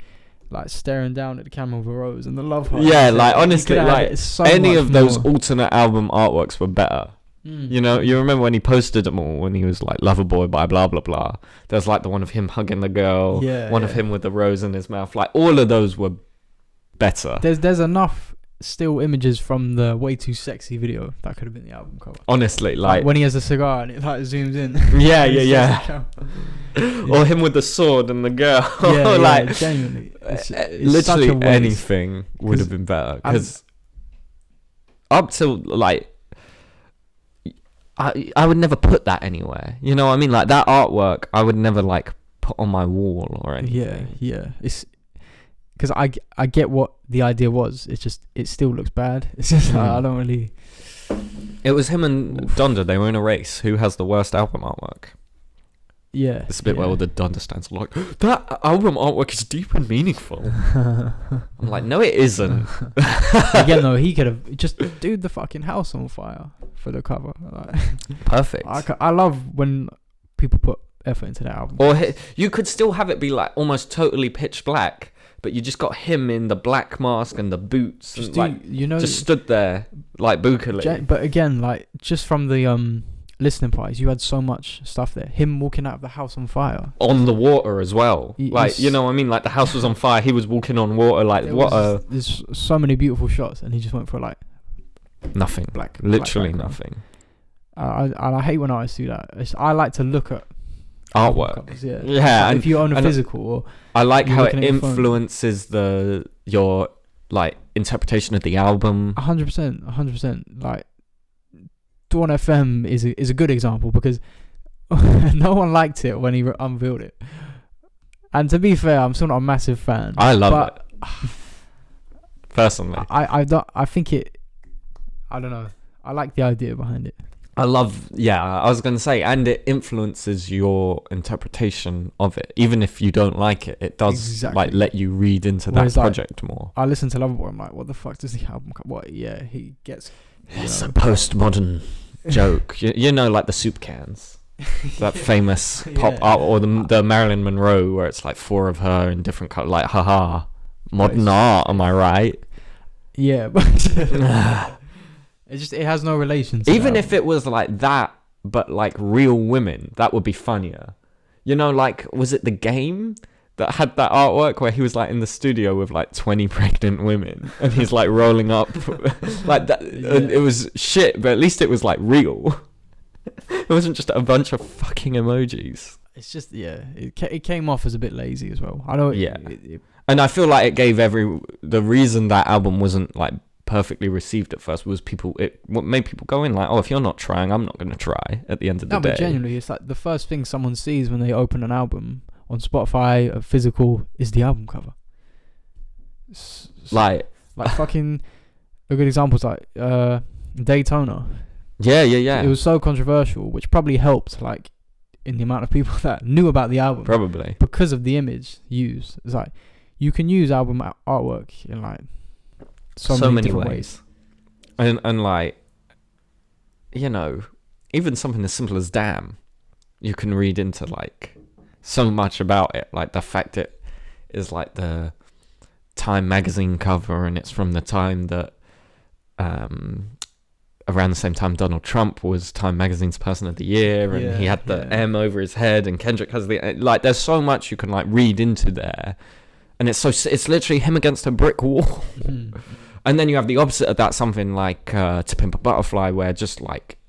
like staring down at the camera with a rose and the love heart. Yeah, like honestly, like so any of those more. alternate album artworks were better. You know, you remember when he posted them all when he was like Loverboy by blah blah blah. There's like the one of him hugging the girl, one of him with the rose in his mouth. Like all of those were better. There's enough still images from the Way Too Sexy video that could have been the album cover. Honestly, like when he has a cigar and it like zooms in. Yeah. Or him with the sword and the girl. Like genuinely, it's literally anything would have been better. Because up till like. I would never put that anywhere. You know what I mean? Like that artwork, I would never like put on my wall or anything. Yeah. It's because I get what the idea was. It's just it still looks bad. It's just I don't really. It was him and Donda. They were in a race. Who has the worst album artwork? Yeah. It's a bit where all the Donda stands like that album artwork is deep and meaningful. I'm like, no, it isn't. Again, though, he could have just dude the fucking house on fire for the cover. Like, perfect. I love when people put effort into that album. Or you could still have it be like almost totally pitch black, but you just got him in the black mask and the boots, just and like you know, just stood there like bookily. But again, like just from the listening parties, you had so much stuff there. Him walking out of the house on fire, on the water as well. Like you know what I mean? Like the house was on fire. He was walking on water. Like there's so many beautiful shots, and he just went for like nothing. Literally nothing. I hate when artists do that. I like to look at artwork. Covers, yeah. Like if you own a physical, or I like how it influences your like interpretation of the album. 100%. Like Dawn FM is a good example because no one liked it when he unveiled it. And to be fair, I'm still not a massive fan. I love it. Personally. I think it, I don't know. I like the idea behind it. I was going to say, and it influences your interpretation of it. Even if you don't like it, it does like let you read into that project more. I listen to Loverboy, I'm like, what the fuck does the album come? What? Yeah, he gets... It's a postmodern joke. You know, like the soup cans. That famous pop art, or the Marilyn Monroe, where it's like four of her in different colors. Like, haha, modern art, am I right? Yeah, but... it has no relation to even if it was like that, but like real women, that would be funnier. You know, like, was it The Game that had that artwork where he was like in the studio with like 20 pregnant women and he's like rolling up like that? It was shit, but at least it was like real. It wasn't just a bunch of fucking emojis. It's just it came off as a bit lazy as well. I know. And I feel like it gave the reason that album wasn't like perfectly received at first was what made people go in like, oh, if you're not trying, I'm not going to try at the end of the day. But genuinely, it's like the first thing someone sees when they open an album on Spotify, a physical, is the album cover. Like fucking a good example is like Daytona. Yeah. It was so controversial, which probably helped like in the amount of people that knew about the album. Probably. Because of the image used. It's like you can use album artwork in like so many ways. And like, you know, even something as simple as damn, you can read into like so much about it. Like the fact it is like the Time magazine cover and it's from the time that around the same time Donald Trump was Time Magazine's Person of the Year, and he had the M over his head, and Kendrick has the, like, there's so much you can like read into there, and it's literally him against a brick wall. And then you have the opposite of that, something like To Pimp a Butterfly, where just like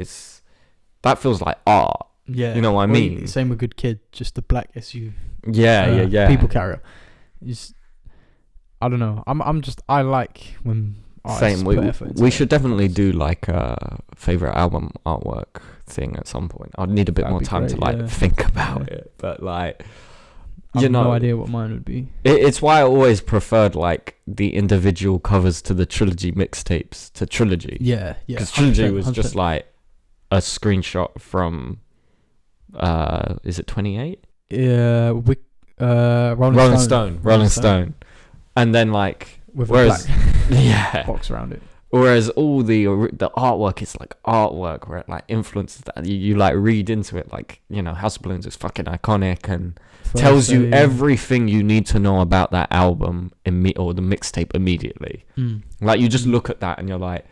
that feels like art. Yeah, you know what I mean. Same with Good Kid, just the black SU. Yeah. People carrier. I don't know. I like when artists put effort into we it. should definitely do like a favorite album artwork thing at some point. I'd need a bit That'd more be time great, to like think about it, but like, I have no idea what mine would be. It's why I always preferred like the individual covers to the trilogy mixtapes to Trilogy. Yeah. Because Trilogy was 100%. just like a screenshot from, is it 28? Yeah, Rolling Stone. And then like, with a whereas, black box around it. Whereas all the artwork is like artwork where it like influences that. You like read into it, like, you know, House of Balloons is fucking iconic and tells you everything you need to know about that album or the mixtape immediately. Like you just look at that and you're like,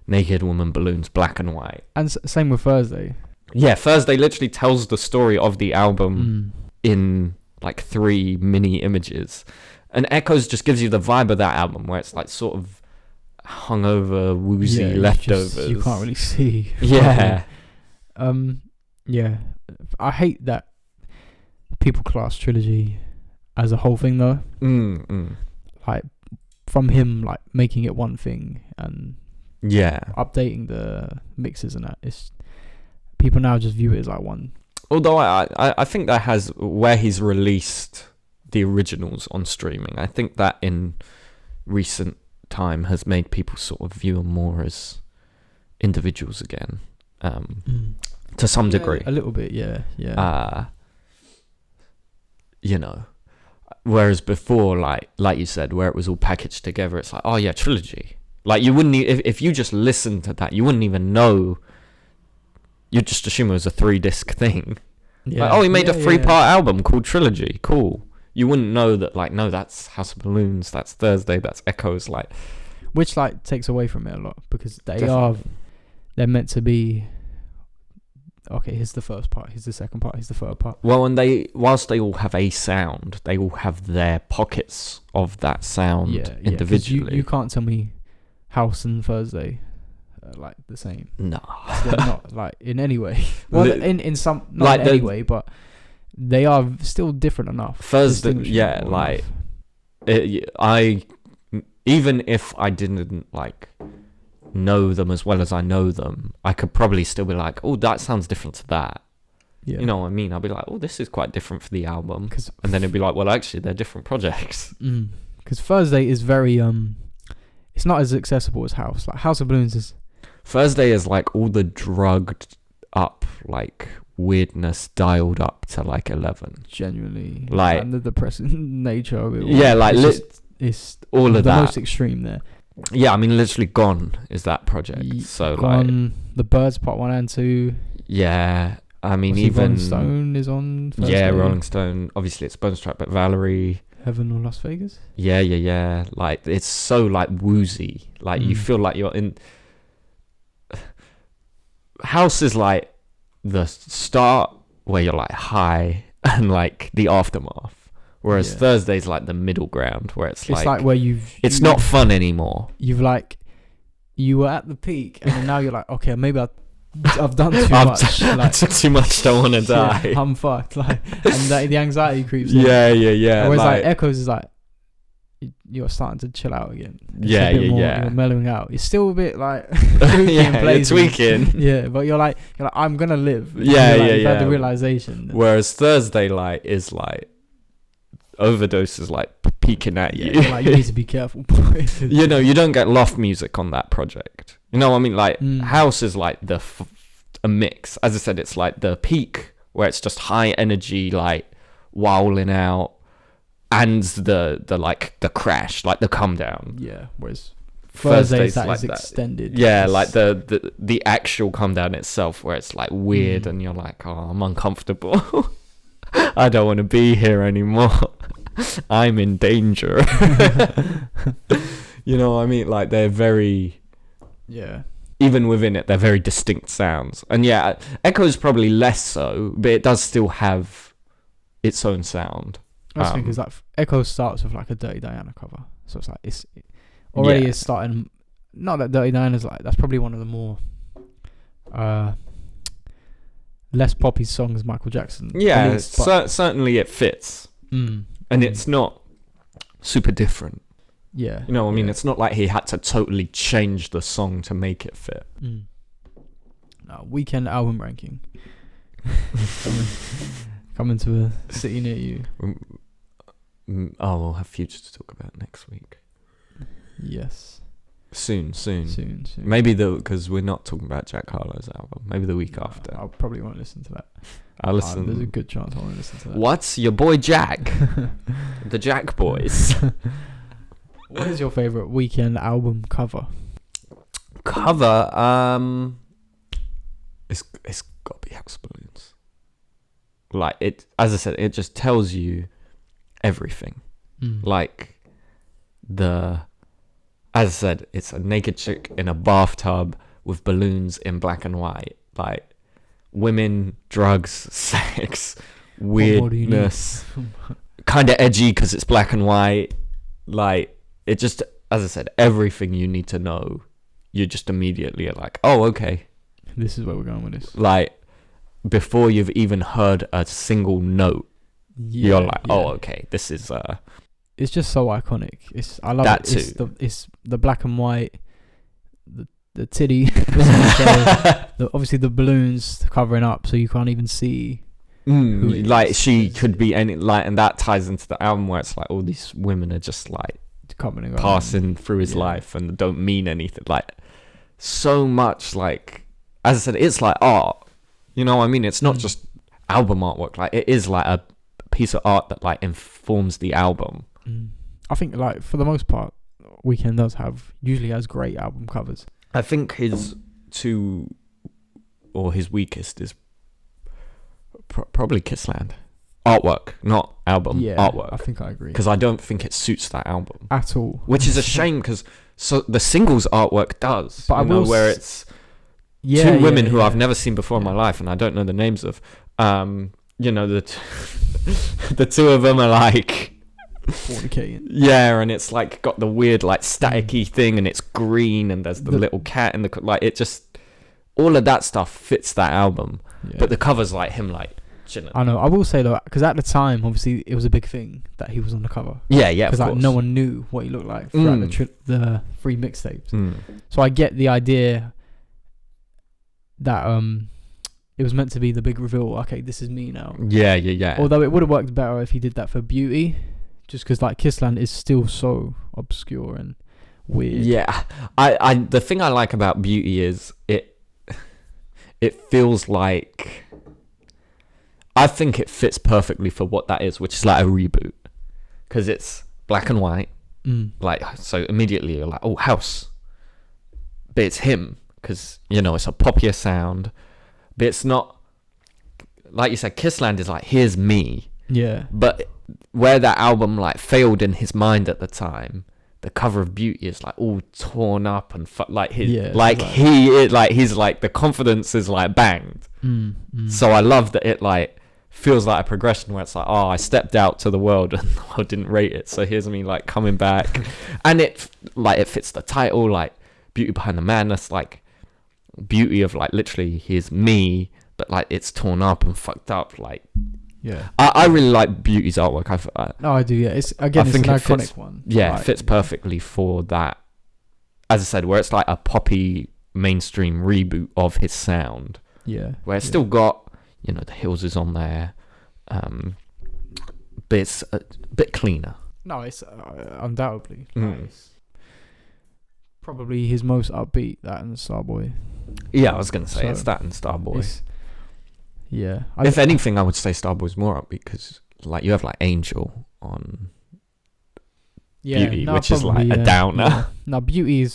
naked woman, balloons, black and white. And same with Thursday. Yeah, Thursday literally tells the story of the album in like 3 mini images. And Echoes just gives you the vibe of that album where it's like sort of hungover, woozy leftovers. You can't really see. Yeah. Yeah. I hate that people class Trilogy as a whole thing though. Like from him like making it one thing and updating the mixes and that, it's people now just view it as like one. Although I think that has where he's released the originals on streaming, I think that in recent time has made people sort of view them more as individuals again, to some degree. A little bit, yeah. You know, whereas before, like you said, where it was all packaged together, it's like, oh yeah, Trilogy. Like you wouldn't if you just listened to that, you wouldn't even know. You'd just assume it was a 3-disc thing. Yeah. Like, oh, he made a 3-part album called Trilogy. Cool. You wouldn't know that, like, no, that's House of Balloons, that's Thursday, that's Echoes, like, which like takes away from it a lot because they're meant to be. Okay, here's the first part. Here's the second part. Here's the third part. Well, and whilst they all have a sound, they all have their pockets of that sound individually. You can't tell me House and Thursday are like the same. No, they're not like in any way. Well, in some not like in any way, but they are still different enough. Thursday, like even if I didn't like know them as well as I know them, I could probably still be like, oh, that sounds different to that. Yeah. You know what I mean? I'll be like, oh, this is quite different for the album. And then it'd be like, well, actually, they're different projects. Because Thursday is very, it's not as accessible as House. Like House of Balloons is... Thursday is like all the drugged up, like, weirdness dialed up to like 11. Genuinely. Like... And the depressing nature of it all. Yeah, like... It's all of the that. most extreme there. Yeah, I mean, literally Gone is that project. So Gone, like... The Birds Part 1 and 2. Yeah, I mean, obviously even... Rolling Stone is on Thursday. Yeah, Rolling Stone. Obviously, it's Bonus Track, but Valerie... Heaven or Las Vegas? Yeah. Like, it's so, like, woozy. Like, you feel like you're in... House is, like, the start where you're, like, high and, like, the aftermath. Whereas Thursday's, like, the middle ground where it's like where you've... It's not fun anymore. You've, like... You were at the peak, and then now you're like, okay, maybe I've done too much. I took too much, don't want to die. Yeah, I'm fucked. Like, and the anxiety creeps in. Yeah. Whereas like Echoes is like, you're starting to chill out again. It's You're mellowing out. It's still a bit like you're tweaking. Yeah, but you're like, I'm gonna live. You've had the realization. Whereas Thursday, like, is like overdoses, like peeking at you. Like, you need to be careful. You know, you don't get loft music on that project. You know what I mean? Like, House is like a mix. As I said, it's like the peak where it's just high energy, like wowling out, and the like the crash, like the come down. Yeah. Whereas Thursday's that like is extended. Yeah, like the actual come down itself, where it's like weird, and you're like, oh, I'm uncomfortable. I don't want to be here anymore. I'm in danger. You know what I mean? Like, they're very... Yeah. even within it, they're very distinct sounds. And yeah, Echo's probably less so, but it does still have its own sound. That's because like Echo starts with like a Dirty Diana cover, so it's like it's already is starting. Not that Dirty Diana's like, that's probably one of the more less poppy songs Michael Jackson. Yeah, released, certainly it fits, and it's not super different. Yeah, you know what I mean. It's not like he had to totally change the song to make it fit. No, weekend album ranking. Coming to a city near you. We'll have Future to talk about next week. Yes. Soon. Soon. Maybe because we're not talking about Jack Harlow's album. Maybe the week after. I probably won't listen to that. I'll listen. There's a good chance I won't listen to that. What's your boy Jack? The Jack Boys. What is your favourite weekend album cover? It's got to be House Balloons. Like it, as I said, it just tells you everything. Like as I said, it's a naked chick in a bathtub with balloons in black and white. Like women, drugs, sex, weirdness, kind of edgy because it's black and white. Like it just, as I said, everything you need to know. You just immediately are like, oh, okay. This is where we're going with this. Like before you've even heard a single note, you're like, oh, okay, this is. It's just so iconic. I love that it. too. It's the black and white, the titty, obviously the balloons covering up, so you can't even see. Like she could be any like, and that ties into the album where it's like all these women are just like coming and passing through his life and don't mean anything. Like so much. Like as I said, it's like art. You know what I mean? It's not just album artwork. Like it is like a piece of art that like informs the album. I think like for the most part, Weeknd usually has great album covers. I think his weakest is probably Kissland. Artwork, not album. Artwork. I think I agree. Because I don't think it suits that album at all. Which is a shame because the singles artwork does. But where it's two women who I've never seen before in my life and I don't know the names of. The two of them are like fornicating. Yeah, and it's like got the weird like staticky thing, and it's green, and there's the little cat and the like. It just all of that stuff fits that album, but the cover's like him like chilling. I know. I will say though, because at the time, obviously, it was a big thing that he was on the cover. Yeah, because like no one knew what he looked like throughout the three mixtapes. So I get the idea that it was meant to be the big reveal. Okay, this is me now. Yeah. Although it would have worked better if he did that for Beauty. Just because like Kissland is still so obscure and weird. Yeah, I the thing I like about Beauty is it feels like, I think it fits perfectly for what that is, which is like a reboot, because it's black and white. Like so immediately you're like, oh, house, but it's him because it's a poppier sound, but it's not like you said. Kissland is like, here's me. Yeah, but where that album like failed in his mind at the time, the cover of Beauty is like all torn up and he's like the confidence is like banged. So I love that it like feels like a progression where it's like, oh, I stepped out to the world and the world didn't rate it, so here's me like coming back. And it fits the title, like Beauty Behind the Madness, like beauty of like literally here's me, but like it's torn up and fucked up. Like I really like Beauty's artwork. I do. Yeah, it's an iconic one. Yeah, it fits perfectly for that. As I said, where it's like a poppy mainstream reboot of his sound. Yeah, where it's still got the Hills is on there, but it's a bit cleaner. No, it's undoubtedly probably his most upbeat. That and Starboy. Yeah, I was gonna say it's that and Starboy. Yeah. If anything, I would say Starboy's more upbeat because, like, you have like Angel on Beauty, which is like a downer. Yeah. No, Beauty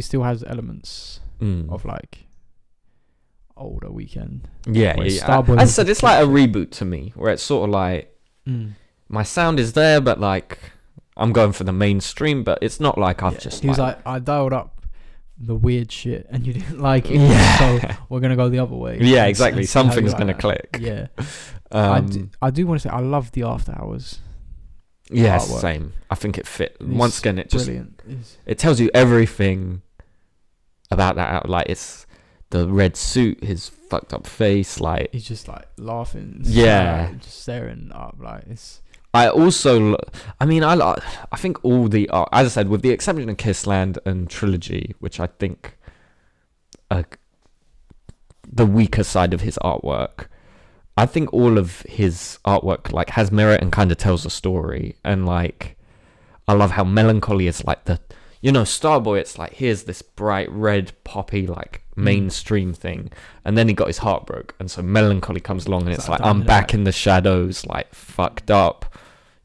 still has elements of like older Weeknd. Yeah. As I said, it's like a reboot to me, where it's sort of like my sound is there, but like I'm going for the mainstream, but it's not like I've just. He was like, I dialed up the weird shit and you didn't like it. Yeah. So we're gonna go the other way. Yeah, exactly. and see how you Something's like gonna that. click. Yeah. I do want to say I love the After Hours. Yeah, artwork. same. I think it fit. It's Once again, it just brilliant. it tells you everything about that. Like, it's the red suit, his fucked up face, like He's just like laughing. Yeah. Just staring up. Like it's. I also, I mean, I think all the art, as I said, with the exception of Kissland and Trilogy, which I think are the weaker side of his artwork, I think all of his artwork like has merit and kind of tells a story. And like, I love how Melancholy is like the, you know, Starboy, it's like, here's this bright red poppy like mainstream thing, and then he got his heart broke, and so Melancholy comes along and it's like, I'm back in the shadows, like fucked up.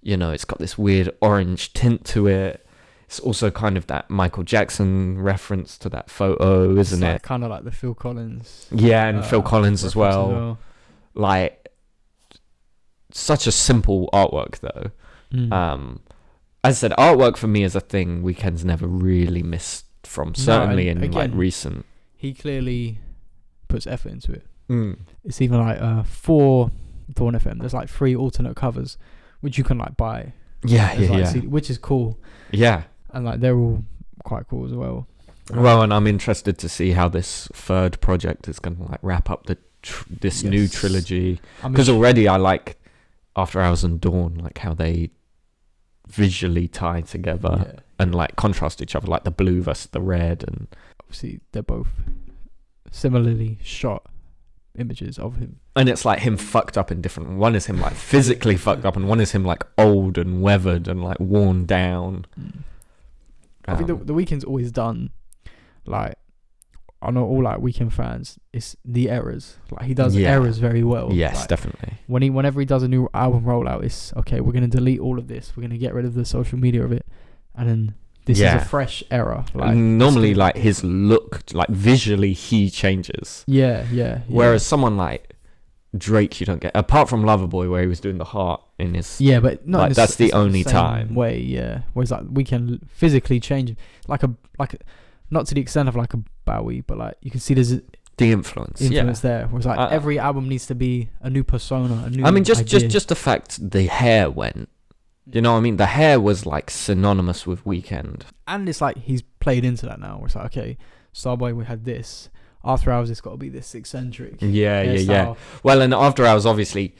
You know, it's got this weird orange tint to it. It's also kind of that Michael Jackson reference to that photo, isn't it? Kind of like the Phil Collins. Yeah, and Phil Collins as reference well. Like, such a simple artwork though. As I said, artwork for me is a thing Weeknd's never really missed from, certainly in again, like recent. He clearly puts effort into it. It's even like for Dawn FM, there's like 3 alternate covers which you can like buy. Yeah, which is cool. Yeah. And like they're all quite cool as well. Well, and I'm interested to see how this third project is going to like wrap up this new trilogy, because already I like After Hours and Dawn, like how they visually tie together and like contrast each other, like the blue versus the red, and obviously they're both similarly shot images of him, and it's like him fucked up in different. One is him like physically fucked up, and one is him like old and weathered and like worn down. I think the Weeknd's always done, like, I know all like Weeknd fans, it's the errors. Like he does errors very well. Yes, like, definitely. Whenever he does a new album rollout, it's okay. We're gonna delete all of this. We're gonna get rid of the social media of it, and then this is a fresh era. Like normally, like his look, like visually, he changes. Yeah. Whereas someone like Drake, you don't get, apart from Loverboy, where he was doing the heart in his. Yeah, but not like, that's the only time. Way, yeah. Whereas like Weeknd physically change, like a not to the extent of like a Bowie, but like you can see there's the influence there. Whereas like every album needs to be a new persona, a new. I mean, just idea. the fact the hair went. You know what I mean? The hair was like synonymous with Weeknd. And it's like he's played into that now. Where it's like, okay, Starboy, we had this. After Hours, it's got to be this eccentric. Yeah. Well, and After Hours, obviously,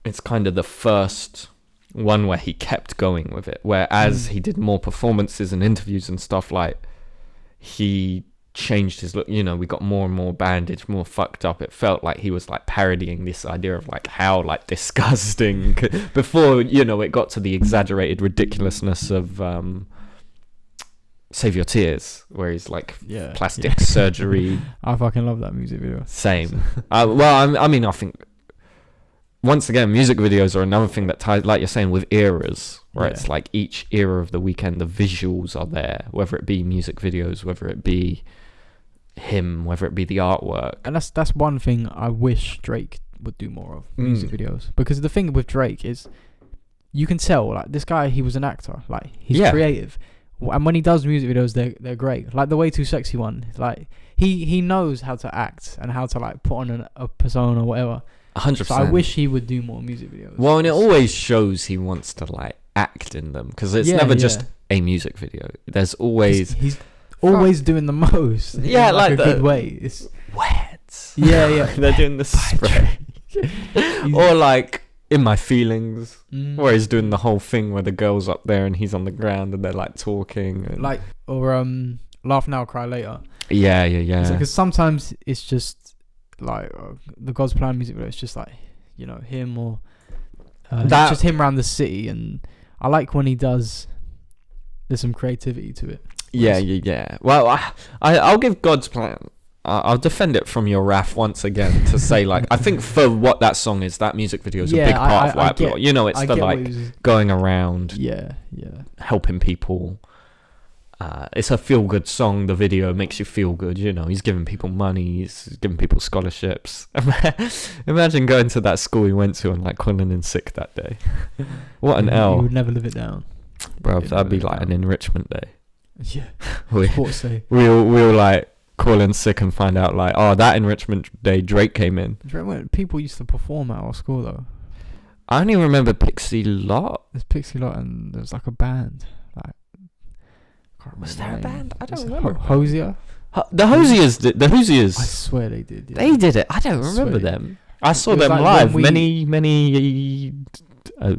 it's kind of the first one where he kept going with it. Whereas he did more performances and interviews and stuff, like, he changed his look. You know, we got more and more bandaged, more fucked up. It felt like he was like parodying this idea of like how like disgusting before, you know, it got to the exaggerated ridiculousness of Save Your Tears, where he's like plastic surgery. I fucking love that music video. Same. Well, I mean, I think once again, music videos are another thing that ties, like you're saying, with eras, where it's like each era of the Weeknd, the visuals are there, whether it be music videos, whether it be him, whether it be the artwork. And that's one thing I wish Drake would do more of, music videos. Because the thing with Drake is, you can tell, like, this guy, he was an actor. Like, he's creative. And when he does music videos, they're great. Like the Way Too Sexy one, like he knows how to act and how to like put on a persona or whatever. 100%. So I wish he would do more music videos. Well, and it always shows he wants to like act in them, because it's never just a music video. There's always he's always doing the most. Yeah, in like a good way. It's wet. Yeah. They're doing the spray. Or like In My Feelings, where he's doing the whole thing where the girl's up there and he's on the ground and they're like talking, and like, or Laugh Now Cry Later. Yeah. Because sometimes it's just like the God's Plan music video. It's just like, you know, him or just him around the city, and I like when he does. There's some creativity to it. Yeah. Well, I'll give God's Plan. I'll defend it from your wrath once again to say, like, I think for what that song is, that music video is a big part of White Block. You know, it's the like going around, helping people. It's a feel-good song. The video makes you feel good. You know, he's giving people money. He's giving people scholarships. Imagine going to that school he went to and like calling in sick that day. What an L! You would never live it down, bro. That'd be like an enrichment day. Yeah. we Sports day. we were like calling sick and find out like, oh, that enrichment day Drake came in. Do you remember when people used to perform at our school though? I only remember Pixie Lot. There's Pixie Lot and there's like a band. Like, can't Was remember there a the name. band? I don't It's remember. Hosier. The Hosiers did. The I Hosiers. swear they did. Yeah. They did it. I don't I remember swear. them. I saw It was them like live when we- many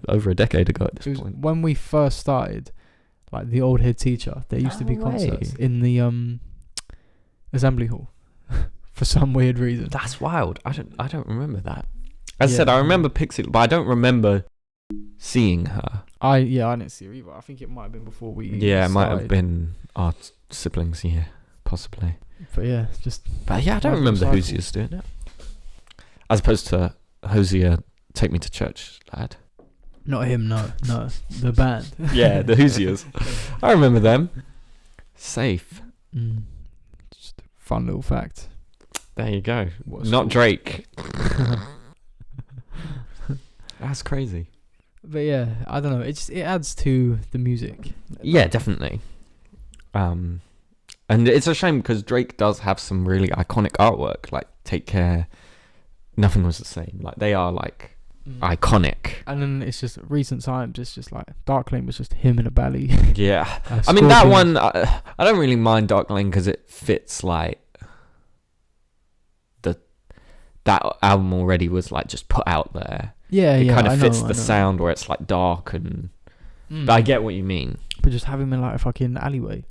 over a decade ago at It this was point. when we first started, like the old head teacher. There used to be No way. concerts in the assembly hall for some weird reason. That's wild. I don't remember that. As I Yeah. said, I remember Pixie, but I don't remember seeing her. I didn't see her either. I think it might have been before we. Yeah, it might have started. been our siblings. Yeah, possibly. But yeah, just But yeah, I don't Random remember the cycle. Hosiers doing it. As opposed to Hosier, Take Me to Church, lad. not him. No, the band. Yeah, the Hosiers. I remember them. Safe. Just a fun little fact. There you go. What Not school? Drake. That's crazy. But yeah, I don't know. It adds to the music. Yeah, definitely. And it's a shame because Drake does have some really iconic artwork, like Take Care, Nothing Was the Same. Like they are like iconic. And then it's just recent times. It's just like Dark Lane was just him in a belly. Yeah. I mean that Scorpions. one. I don't really mind Dark Lane because it fits like that album already was like just put out there. Yeah, It yeah. kind I of know, fits I the know. sound where it's like dark and. Mm. But I get what you mean. But just have him in like a fucking alleyway,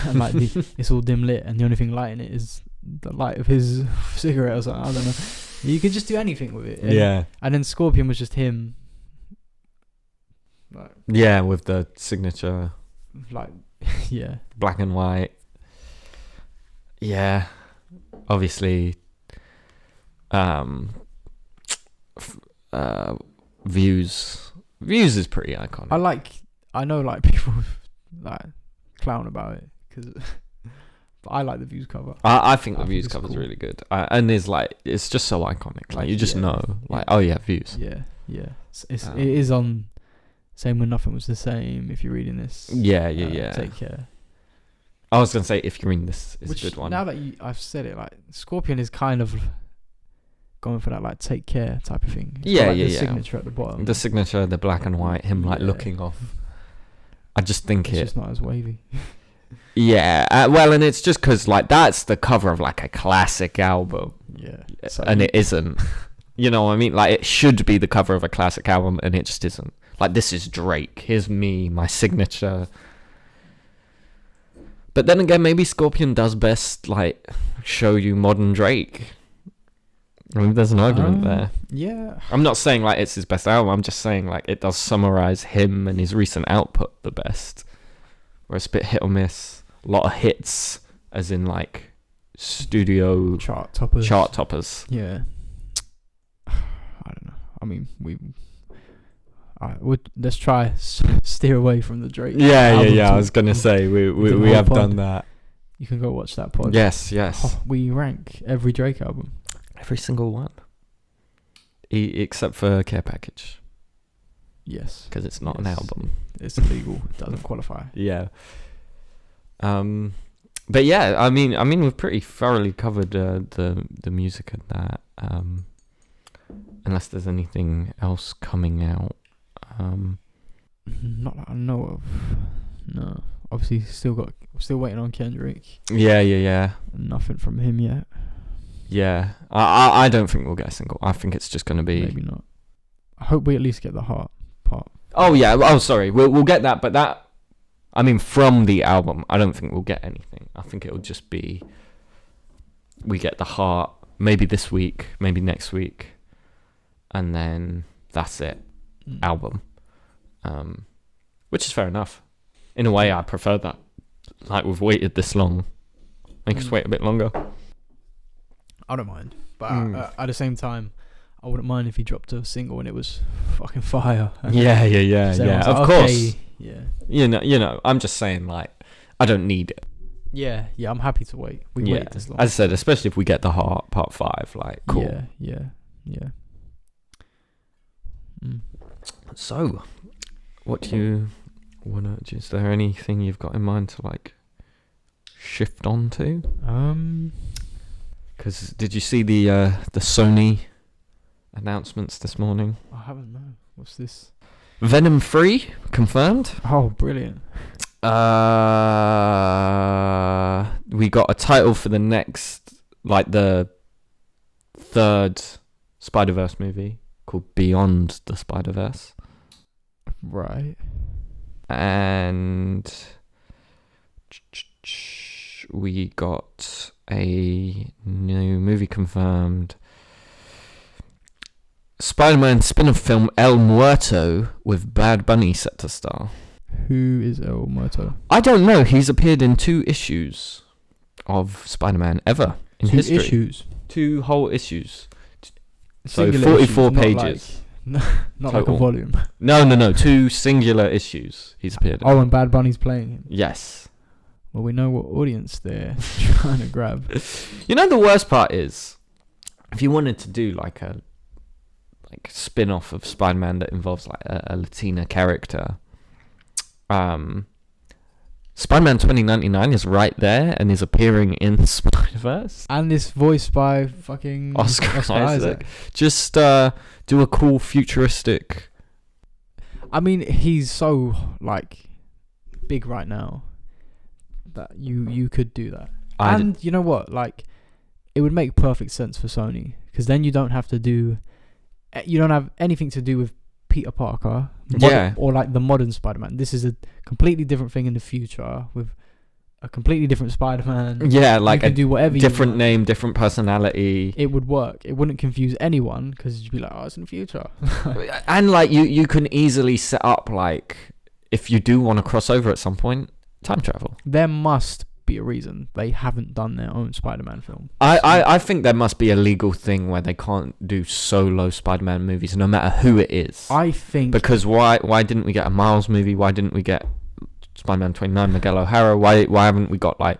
and like it's all dim lit, and the only thing lighting it is the light of his cigarette or something. I don't know. You could just do anything with it. And, Yeah. And then Scorpion was just him. Yeah, with the signature Like, yeah. black and white. Yeah. Obviously. Views is pretty iconic. I know like people like clown about it because I like the Views cover. I think the I think Views it's cover's cool. really good. And there's like it's just so iconic. Like you just Yeah. know, like oh yeah, Views. Yeah. It is on. Same when Nothing Was the Same. If you're reading this, Yeah. Take Care. I was gonna say if you're reading this, it's Which a good one. now that I've said it, like Scorpion is kind of going for that like Take Care type of thing. It's got, Yeah, like, yeah, the yeah. signature at the bottom. The signature, the black and white, him like Yeah. looking off. I just think It's it. just not as wavy. Yeah, well, and it's just because like that's the cover of like a classic album, Yeah. and it isn't. You know what I mean? Like it should be the cover of a classic album, and it just isn't. Like this is Drake. Here's me, my signature. But then again, maybe Scorpion does best like show you modern Drake. I mean, there's an argument there. Yeah. I'm not saying like it's his best album. I'm just saying like it does summarize him and his recent output the best. Where it's a bit hit or miss. A lot of hits, as in like studio Chart toppers. Yeah. I don't know. I mean, let's try steer away from the Drake. album I talk. was gonna say we the have whole done pod. that. You can go watch that pod. Yes. Oh, we rank every Drake album. Every single one. Except for Care Package. Yes. Because it's not an Yes. album. It's illegal. It doesn't qualify. Yeah. But yeah, I mean we've pretty thoroughly covered the music of that. Unless there's anything else coming out. Not that I know of. No. Obviously, still waiting on Kendrick. Yeah. Nothing from him yet. Yeah. I don't think we'll get a single. I think it's just gonna be. Maybe not. I hope we at least get the heart part. Oh yeah. Oh sorry. We'll get that, but that. I mean, from the album, I don't think we'll get anything. I think it'll just be. We get the heart maybe this week, maybe next week, and then that's it. Album. Which is fair enough. In a way, I prefer that. Like we've waited this long, make us wait a bit longer. I don't mind, but at the same time, I wouldn't mind if he dropped a single and it was fucking fire. Yeah. So everyone's Of like, course. okay, yeah. You know. I'm just saying, like, I don't need it. Yeah. I'm happy to wait. We Yeah. waited this long. As I said, especially if we get the heart part 5, like, cool. Yeah. So, what do you wanna? Is there anything you've got in mind to like shift on to? Um, Because did you see the Sony announcements this morning? I haven't. No. What's this? Venom 3 confirmed. Oh, brilliant. We got a title for the next, like the third Spider-Verse movie called Beyond the Spider-Verse. Right. And we got a new movie confirmed. Spider-Man spin-off film El Muerto with Bad Bunny set to star. Who is El Muerto? I don't know. He's appeared in 2 issues of Spider-Man ever in history. 2 issues. 2 whole issues. So Singular 44 issues, pages. Not like a Total. volume. No. 2 singular issues he's appeared in. Oh, and Bad Bunny's playing him. Yes. Well, we know what audience they're trying to grab. You know, the worst part is, if you wanted to do like a spin-off of Spider-Man that involves like a Latina character, Spider-Man 2099 is right there and is appearing in Spider-Verse. And it's voiced by fucking Oscar Isaac. Just do a cool futuristic. I mean, he's so like big right now that you could do that. And you know what? Like, it would make perfect sense for Sony, because then you don't have anything to do with Peter Parker, or like the modern Spider-Man. This is a completely different thing in the future with a completely different Spider-Man. Yeah, like you can do whatever different you want. name, different personality. It would work. It wouldn't confuse anyone, because you'd be like, oh, it's in the future. And like you can easily set up, like, if you do want to cross over at some point, time travel. There must be a reason they haven't done their own Spider-Man film. I think there must be a legal thing where they can't do solo Spider-Man movies, no matter who it is. I think, because why didn't we get a Miles movie? Why didn't we get Spider-Man 29, Miguel O'Hara? Why haven't we got like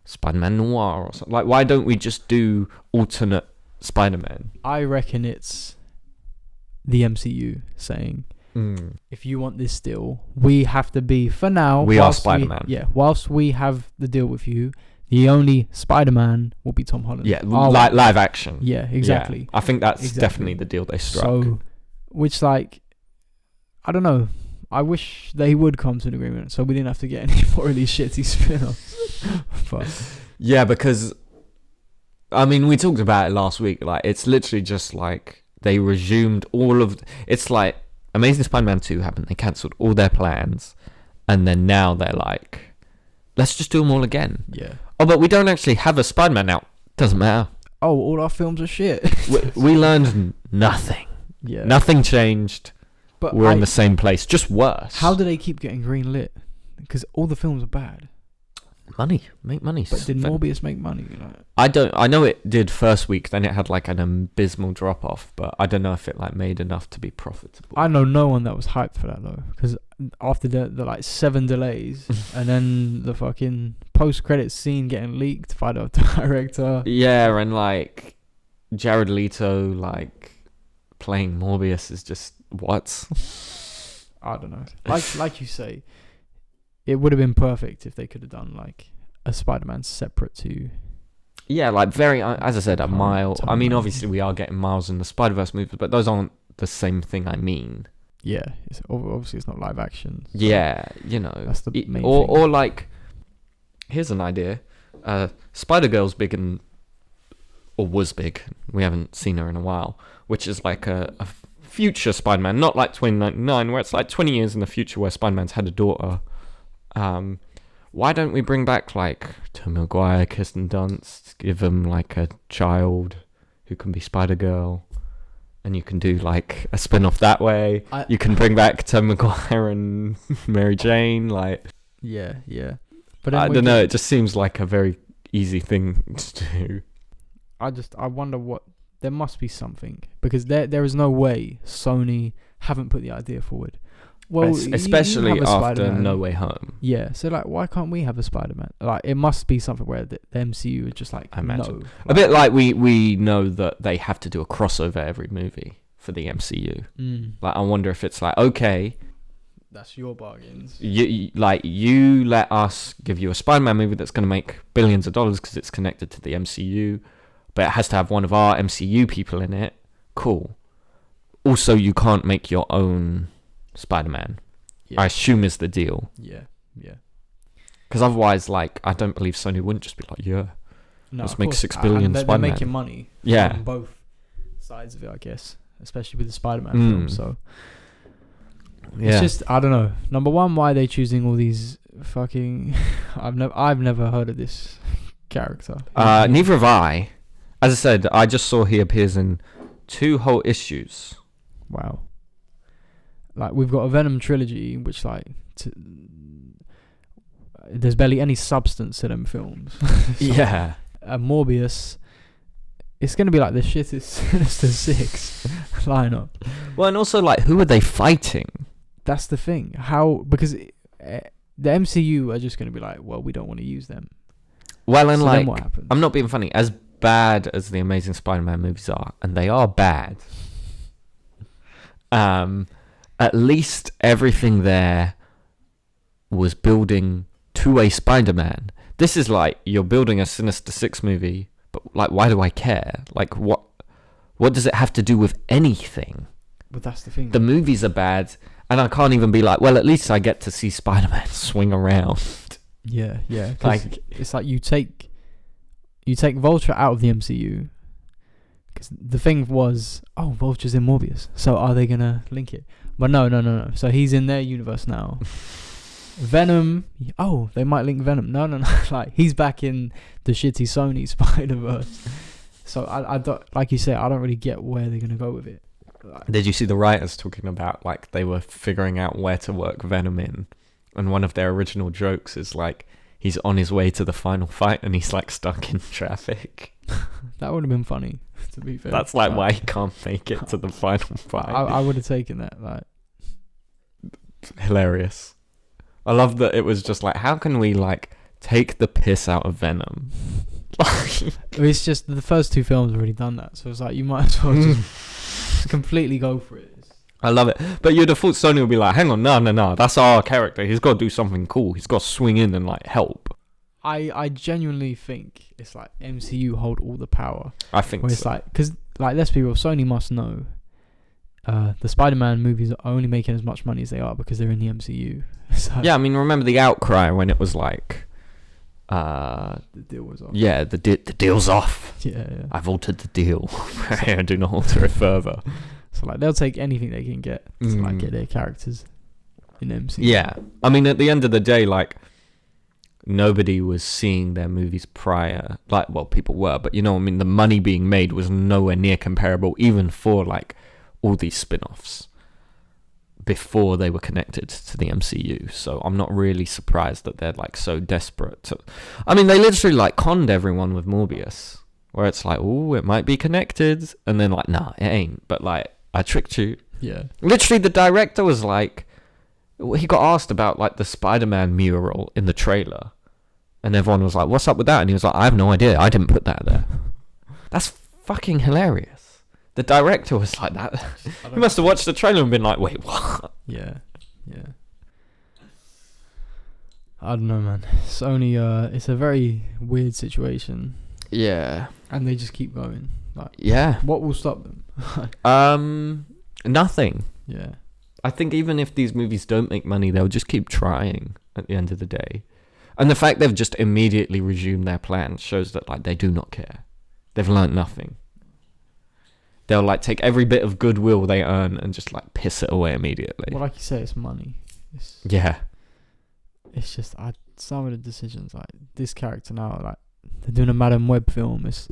Spider-Man Noir or something? Like, why don't we just do alternate Spider-Man? I reckon it's the MCU saying, if you want this deal, we have to be, for now, we are Spider-Man. Whilst we have the deal with you, the only Spider-Man will be Tom Holland. Yeah, like live action. Yeah, exactly. Yeah, I think that's definitely the deal they struck. So, which, like, I don't know. I wish they would come to an agreement so we didn't have to get any more of these shitty spin-offs. But yeah, because, I mean, we talked about it last week. Like, it's literally just like they resumed all of... It's like Amazing Spider-Man 2 happened. They cancelled all their plans. And then now they're like, let's just do them all again. Yeah. Oh, but we don't actually have a Spider-Man now. Doesn't matter. Oh, all our films are shit. we learned nothing. Yeah. Nothing changed. But we're in the same place. Just worse. How do they keep getting greenlit? Because all the films are bad. Money. Make money. But did Morbius make money? Like, I know it did first week, then it had like an abysmal drop off, but I don't know if it like made enough to be profitable. I know no one that was hyped for that though, because after the like 7 delays and then the fucking post credits scene getting leaked by the director. Yeah, and like Jared Leto like playing Morbius is just what? I don't know. Like you say, it would have been perfect if they could have done like a Spider-Man separate to. Yeah, like very, as I said, a Miles. I mean, timeline. obviously we are getting Miles in the Spider-Verse movies, but those aren't the same thing. I mean. Yeah, obviously it's not live action. So yeah, you know, that's the main thing. Or like, here's an idea: Spider-Girl's big or was big. We haven't seen her in a while, which is like a future Spider-Man, not like 2099, where it's like 20 years in the future where Spider-Man's had a daughter. Why don't we bring back like Tom Maguire, Kirsten Dunst, give them like a child who can be Spider-Girl, and you can do like a spin-off that way. You can bring back Tom Maguire and Mary Jane, like. Yeah. But I don't know. It just seems like a very easy thing to do. I wonder what. There must be something, because there is no way Sony haven't put the idea forward. Well, especially you have a after Spider-Man. No Way Home. Yeah, so like, why can't we have a Spider-Man? Like, it must be something where the MCU is just like, I imagine. no. A bit like we know that they have to do a crossover every movie for the MCU. Like, I wonder if it's like, okay, That's your bargains. You let us give you a Spider-Man movie that's going to make billions of dollars because it's connected to the MCU, but it has to have one of our MCU people in it. Cool. Also, you can't make your own Spider-Man. Yeah. I assume is the deal. Yeah. Because otherwise, like, I don't believe Sony wouldn't just be like, yeah, let's make 6 billion Spider-Man. They're making money. Yeah. On both sides of it, I guess, especially with the Spider-Man film. So. Yeah. It's just, I don't know. Number one, why are they choosing all these fucking... I've never heard of this character. Neither have I. As I said, I just saw he appears in 2 whole issues. Wow. Like, we've got a Venom trilogy, which, like... there's barely any substance to them films. Yeah. Morbius... It's going to be like the shittest Sinister Six lineup. Well, and also, like, who are they fighting? That's the thing. Because the MCU are just going to be like, well, we don't want to use them. Well, and so like, then what happens? I'm not being funny. As bad as the Amazing Spider-Man movies are, and they are bad, at least everything there was building to a Spider-Man. This is like, you're building a Sinister Six movie, but like, why do I care? Like, what does it have to do with anything? But that's the thing. The movies are bad, and I can't even be like, well, at least I get to see Spider-Man swing around. Yeah. Like, it's like you take Vulture out of the MCU, because the thing was, Vulture's in Morbius, so are they gonna link it? But no. So he's in their universe now. Venom. They might link Venom. No. Like, he's back in the shitty Sony Spider-Verse. So I don't, like you said, I don't really get where they're gonna go with it. Did you see the writers talking about, like, they were figuring out where to work Venom in, and one of their original jokes is like, he's on his way to the final fight and he's like stuck in traffic. That would have been funny, to be fair. That's like why he can't make it to the final fight. I would have taken that. Like, hilarious. I love that it was just like, how can we like take the piss out of Venom? It's just the first 2 films have already done that, so it's like you might as well just completely go for it. I love it. But you'd have thought Sony would be like, hang on, no, that's our character. He's got to do something cool. He's got to swing in and like help. I genuinely think it's like MCU hold all the power. I think it's like, because like, let's be real, Sony must know the Spider-Man movies are only making as much money as they are because they're in the MCU. So, yeah, I mean, remember the outcry when it was like, the deal was off. Yeah, the deal's off. Yeah. I've altered the deal. I do not alter it further. So like, they'll take anything they can get to like get their characters in MCU. Yeah, I mean, at the end of the day, like, nobody was seeing their movies prior. Like, well, people were, but you know, I mean, the money being made was nowhere near comparable, even for like all these spin-offs before they were connected to the MCU. So I'm not really surprised that they're like so desperate to... I mean, they literally like conned everyone with Morbius, where it's like, oh, it might be connected, and then like, nah, it ain't, but like, I tricked you. Yeah. Literally, the director was like, he got asked about like the Spider-Man mural in the trailer, and everyone was like, what's up with that? And he was like, I have no idea, I didn't put that there. That's fucking hilarious. The director was like that. He must have watched the trailer and been like, wait, what? Yeah. I don't know, man. Sony, it's a very weird situation. Yeah. And they just keep going. Like, yeah. What will stop them? Nothing. Yeah. I think even if these movies don't make money, they'll just keep trying at the end of the day. And the fact they've just immediately resumed their plans shows that like they do not care. They've learnt nothing. They'll like take every bit of goodwill they earn and just like piss it away immediately. Well, like you say, it's money. Yeah. It's just some of the decisions, like this character now, like they're doing a Madam Web film. It's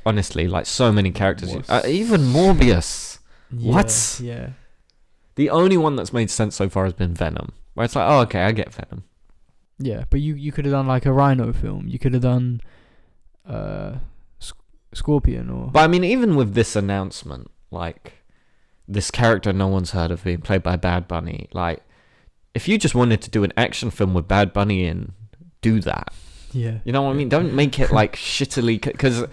honestly like so many characters. Even Morbius. Yeah, what? Yeah. The only one that's made sense so far has been Venom, where it's like, oh, okay, I get Venom. Yeah, but you could have done like a Rhino film. You could have done Scorpion or... But I mean, even with this announcement, like, this character no one's heard of being played by Bad Bunny, like, if you just wanted to do an action film with Bad Bunny in, do that. Yeah. You know what I mean? Don't make it, like, shittily... Because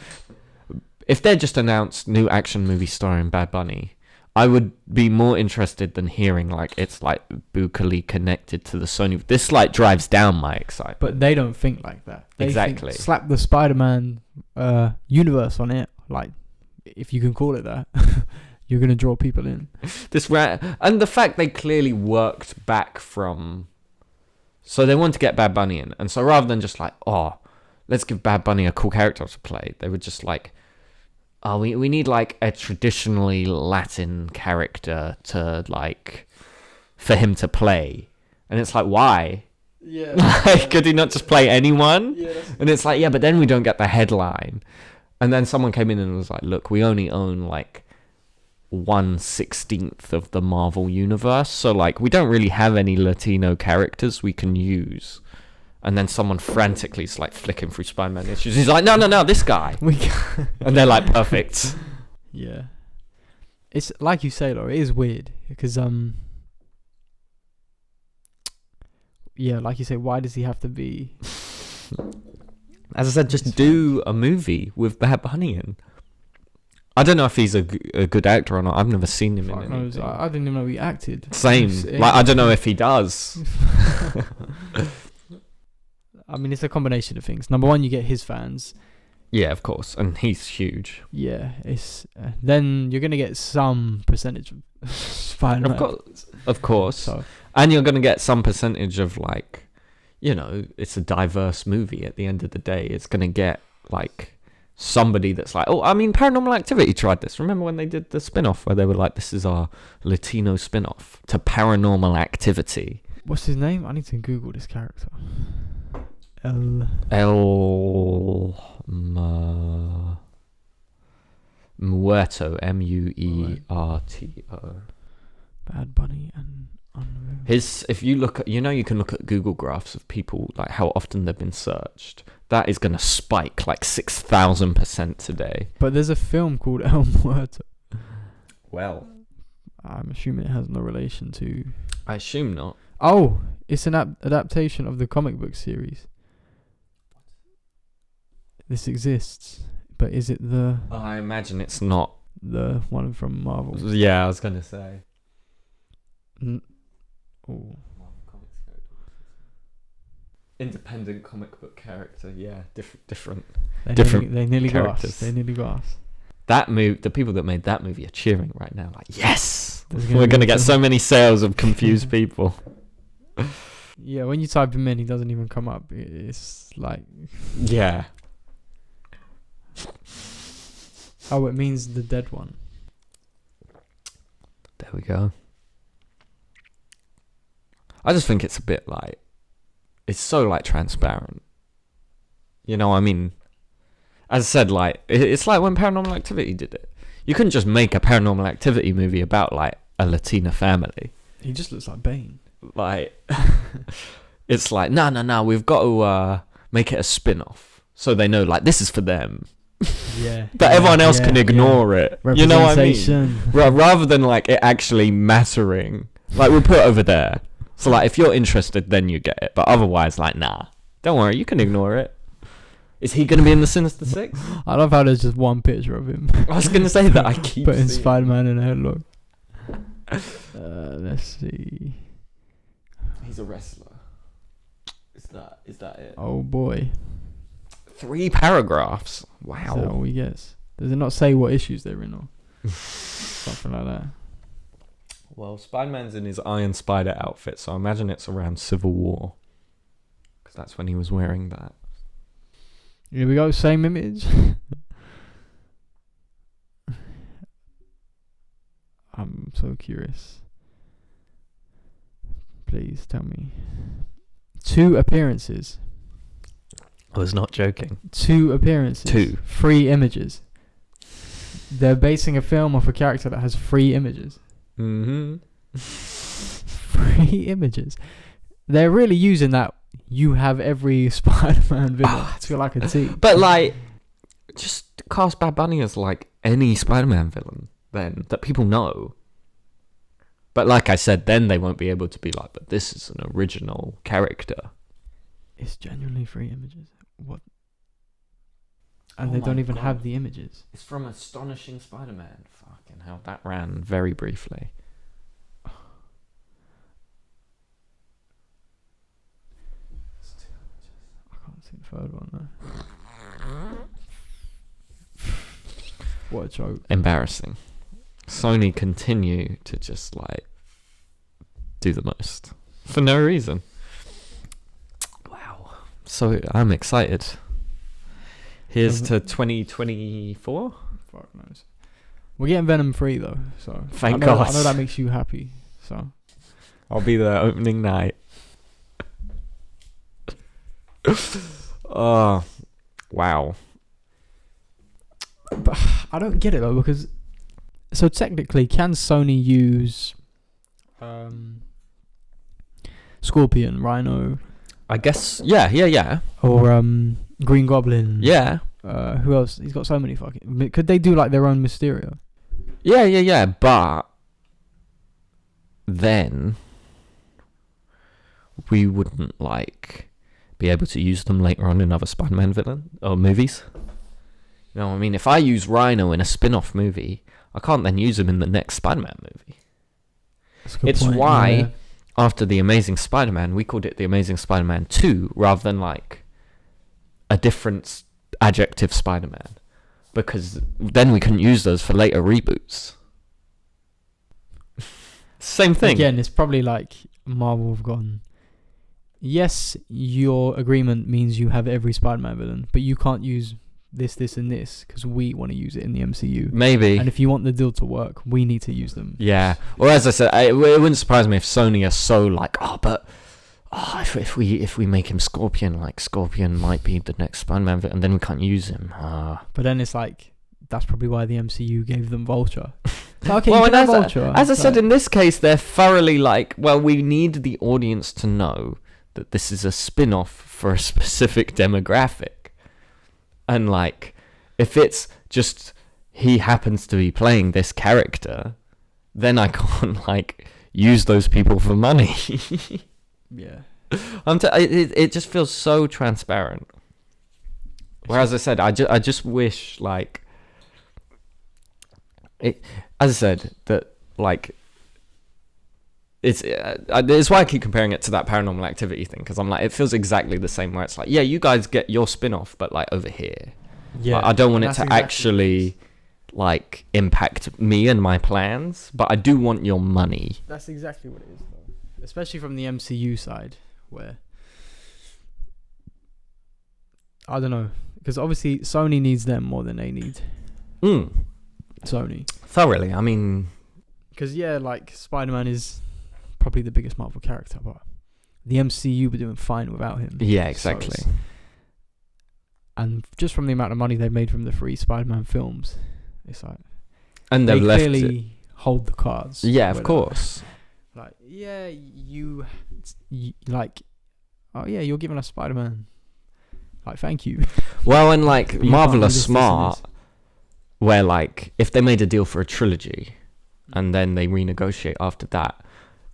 if they just announced new action movie starring Bad Bunny, I would be more interested than hearing like it's like bookily connected to the Sony. This like drives down my excitement. But they don't think like that. They Exactly. think, slap the Spider-Man universe on it, like, if you can call it that. You're gonna draw people in. And the fact they clearly worked back from. So they wanted to get Bad Bunny in, and so rather than just like, oh, let's give Bad Bunny a cool character to play, they were just like, oh, we need like a traditionally Latin character to like for him to play, and it's like, why? Yeah. Like, could he not just play anyone? Yeah, and it's like, yeah, but then we don't get the headline. And then someone came in and was like, look, we only own like 1/16 of the Marvel universe, so like we don't really have any Latino characters we can use. And then someone frantically is like flicking through Spider-Man issues. He's like, no, this guy. And they're like, perfect. Yeah. It's like you say, Laura, it is weird because yeah, like you say, why does he have to be? As I said, just do a movie with Bad Bunny in. I don't know if he's a good actor or not. I've never seen him in anything. I didn't even know he acted. Same. Like, I don't know if he does. I mean, it's a combination of things. Number one, you get his fans. Yeah, of course, and he's huge. Yeah, it's then you're gonna get some percentage of Spider-Man. Of course. So, and you're gonna get some percentage of like, you know, it's a diverse movie. At the end of the day, it's gonna get like somebody that's like, oh, I mean, Paranormal Activity tried this. Remember when they did the spin-off where they were like, this is our Latino spin-off to Paranormal Activity. What's his name? I need to Google this character. Muerto, Muerto. Bad Bunny and Unreal. If you look at, you know, you can look at Google graphs of people, like how often they've been searched. That is going to spike like 6,000% today. But there's a film called El Muerto. Well, I'm assuming it has no relation to. I assume not. Oh, it's an adaptation of the comic book series. This exists, but is it the? I imagine it's not the one from Marvel. Yeah, I was gonna say. Oh. Independent comic book character, yeah, different. They nearly characters. got us. They nearly got us. That the people that made that movie are cheering right now, like, yes, we're gonna get so many sales of confused people. Yeah, when you type him in, he doesn't even come up. It's like, yeah. Oh, it means the dead one. There we go. I just think it's a bit like, it's so like transparent. You know what I mean? As I said, like, it's like when Paranormal Activity did it. You couldn't just make a Paranormal Activity movie about like a Latina family. He just looks like Bane. Like, it's like, no, we've got to make it a spin-off. So they know, like, this is for them. Yeah. But everyone else can ignore it. You know what I mean? Rather than, like, it actually mattering. Like, we'll put it over there. So, like, if you're interested, then you get it. But otherwise, like, nah. Don't worry, you can ignore it. Is he going to be in the Sinister Six? I love how there's just one picture of him. I was going to say that. I keep putting seeing Spider-Man in a headlock. Let's see. He's a wrestler. Is that it? Oh boy. 3 paragraphs. Wow. Is that all we get? Does it not say what issues they're in or something like that? Well, Spider-Man's in his Iron Spider outfit, so I imagine it's around Civil War. Because that's when he was wearing that. Here we go, same image. I'm so curious. Please tell me. 2 appearances. I was not joking. 2 appearances. 2. 3 images. They're basing a film off a character that has 3 images. Mm-hmm. 3 images. They're really using that. You have every Spider-Man villain to like a T. But like, just cast Bad Bunny as like any Spider-Man villain then that people know. But like I said, then they won't be able to be like, but this is an original character. It's genuinely 3 images. What? and Oh they don't my even God. have the images. It's from Astonishing Spider-Man. Fucking hell, that ran very briefly. I can't see the third one though. What a joke. Embarrassing. Sony continue to just like do the most for no reason. Wow. So I'm excited. Here's to 2024. Fuck knows. We're getting Venom 3 though, so Thank I know, God. I know that makes you happy. So I'll be there opening night. Oh, wow. but I don't get it though, because so technically, can Sony use Scorpion, Rhino, I guess, yeah. or Green Goblin? Yeah. Who else? He's got so many fucking. Could they do like their own Mysterio? Yeah. But then we wouldn't like be able to use them later on in other Spider-Man villain or movies. You know what I mean? If I use Rhino in a spin-off movie, I can't then use him in the next Spider-Man movie. That's a good It's point, why yeah. after The Amazing Spider-Man, we called it The Amazing Spider-Man 2 rather than like a different adjective Spider-Man, because then we couldn't use those for later reboots. Same thing. Again, it's probably like Marvel have gone, yes, your agreement means you have every Spider-Man villain, but you can't use this, and this because we want to use it in the MCU. Maybe. And if you want the deal to work, we need to use them. Yeah. Or as I said, it wouldn't surprise me if Sony are so like, if we make him Scorpion, like Scorpion might be the next Spider-Man villain, and then we can't use him. But then it's like, that's probably why the MCU gave them Vulture. Okay, well, you and can have Vulture. as I said, but in this case, they're thoroughly like, well, we need the audience to know that this is a spin-off for a specific demographic. And like, if it's just he happens to be playing this character, then I can't like use those people for money. yeah. It just feels so transparent. Whereas I said, I just wish like it. As I said, that like it's why I keep comparing it to that Paranormal Activity thing, because I'm like, it feels exactly the same. Where it's like, yeah, you guys get your spin-off, but like over here, Yeah. like, I don't want it to exactly actually like impact me and my plans, but I do want your money. That's exactly what it is, though. Especially from the MCU side, where I don't know, because obviously Sony needs them more than they need Sony. Thoroughly. I mean, Because yeah, like Spider-Man is probably the biggest Marvel character, but the MCU were doing fine without him. yeah, So exactly. it's- and just from the amount of money they've made from the 3 Spider-Man films, it's like And they they've left clearly it. hold the cards. Yeah, of where they're course. Like, yeah, you like, oh yeah, you're giving us Spider-Man. Like, thank you. Well, and like But you Marvel can't are do this, smart, this, where like if they made a deal for a trilogy and then they renegotiate after that,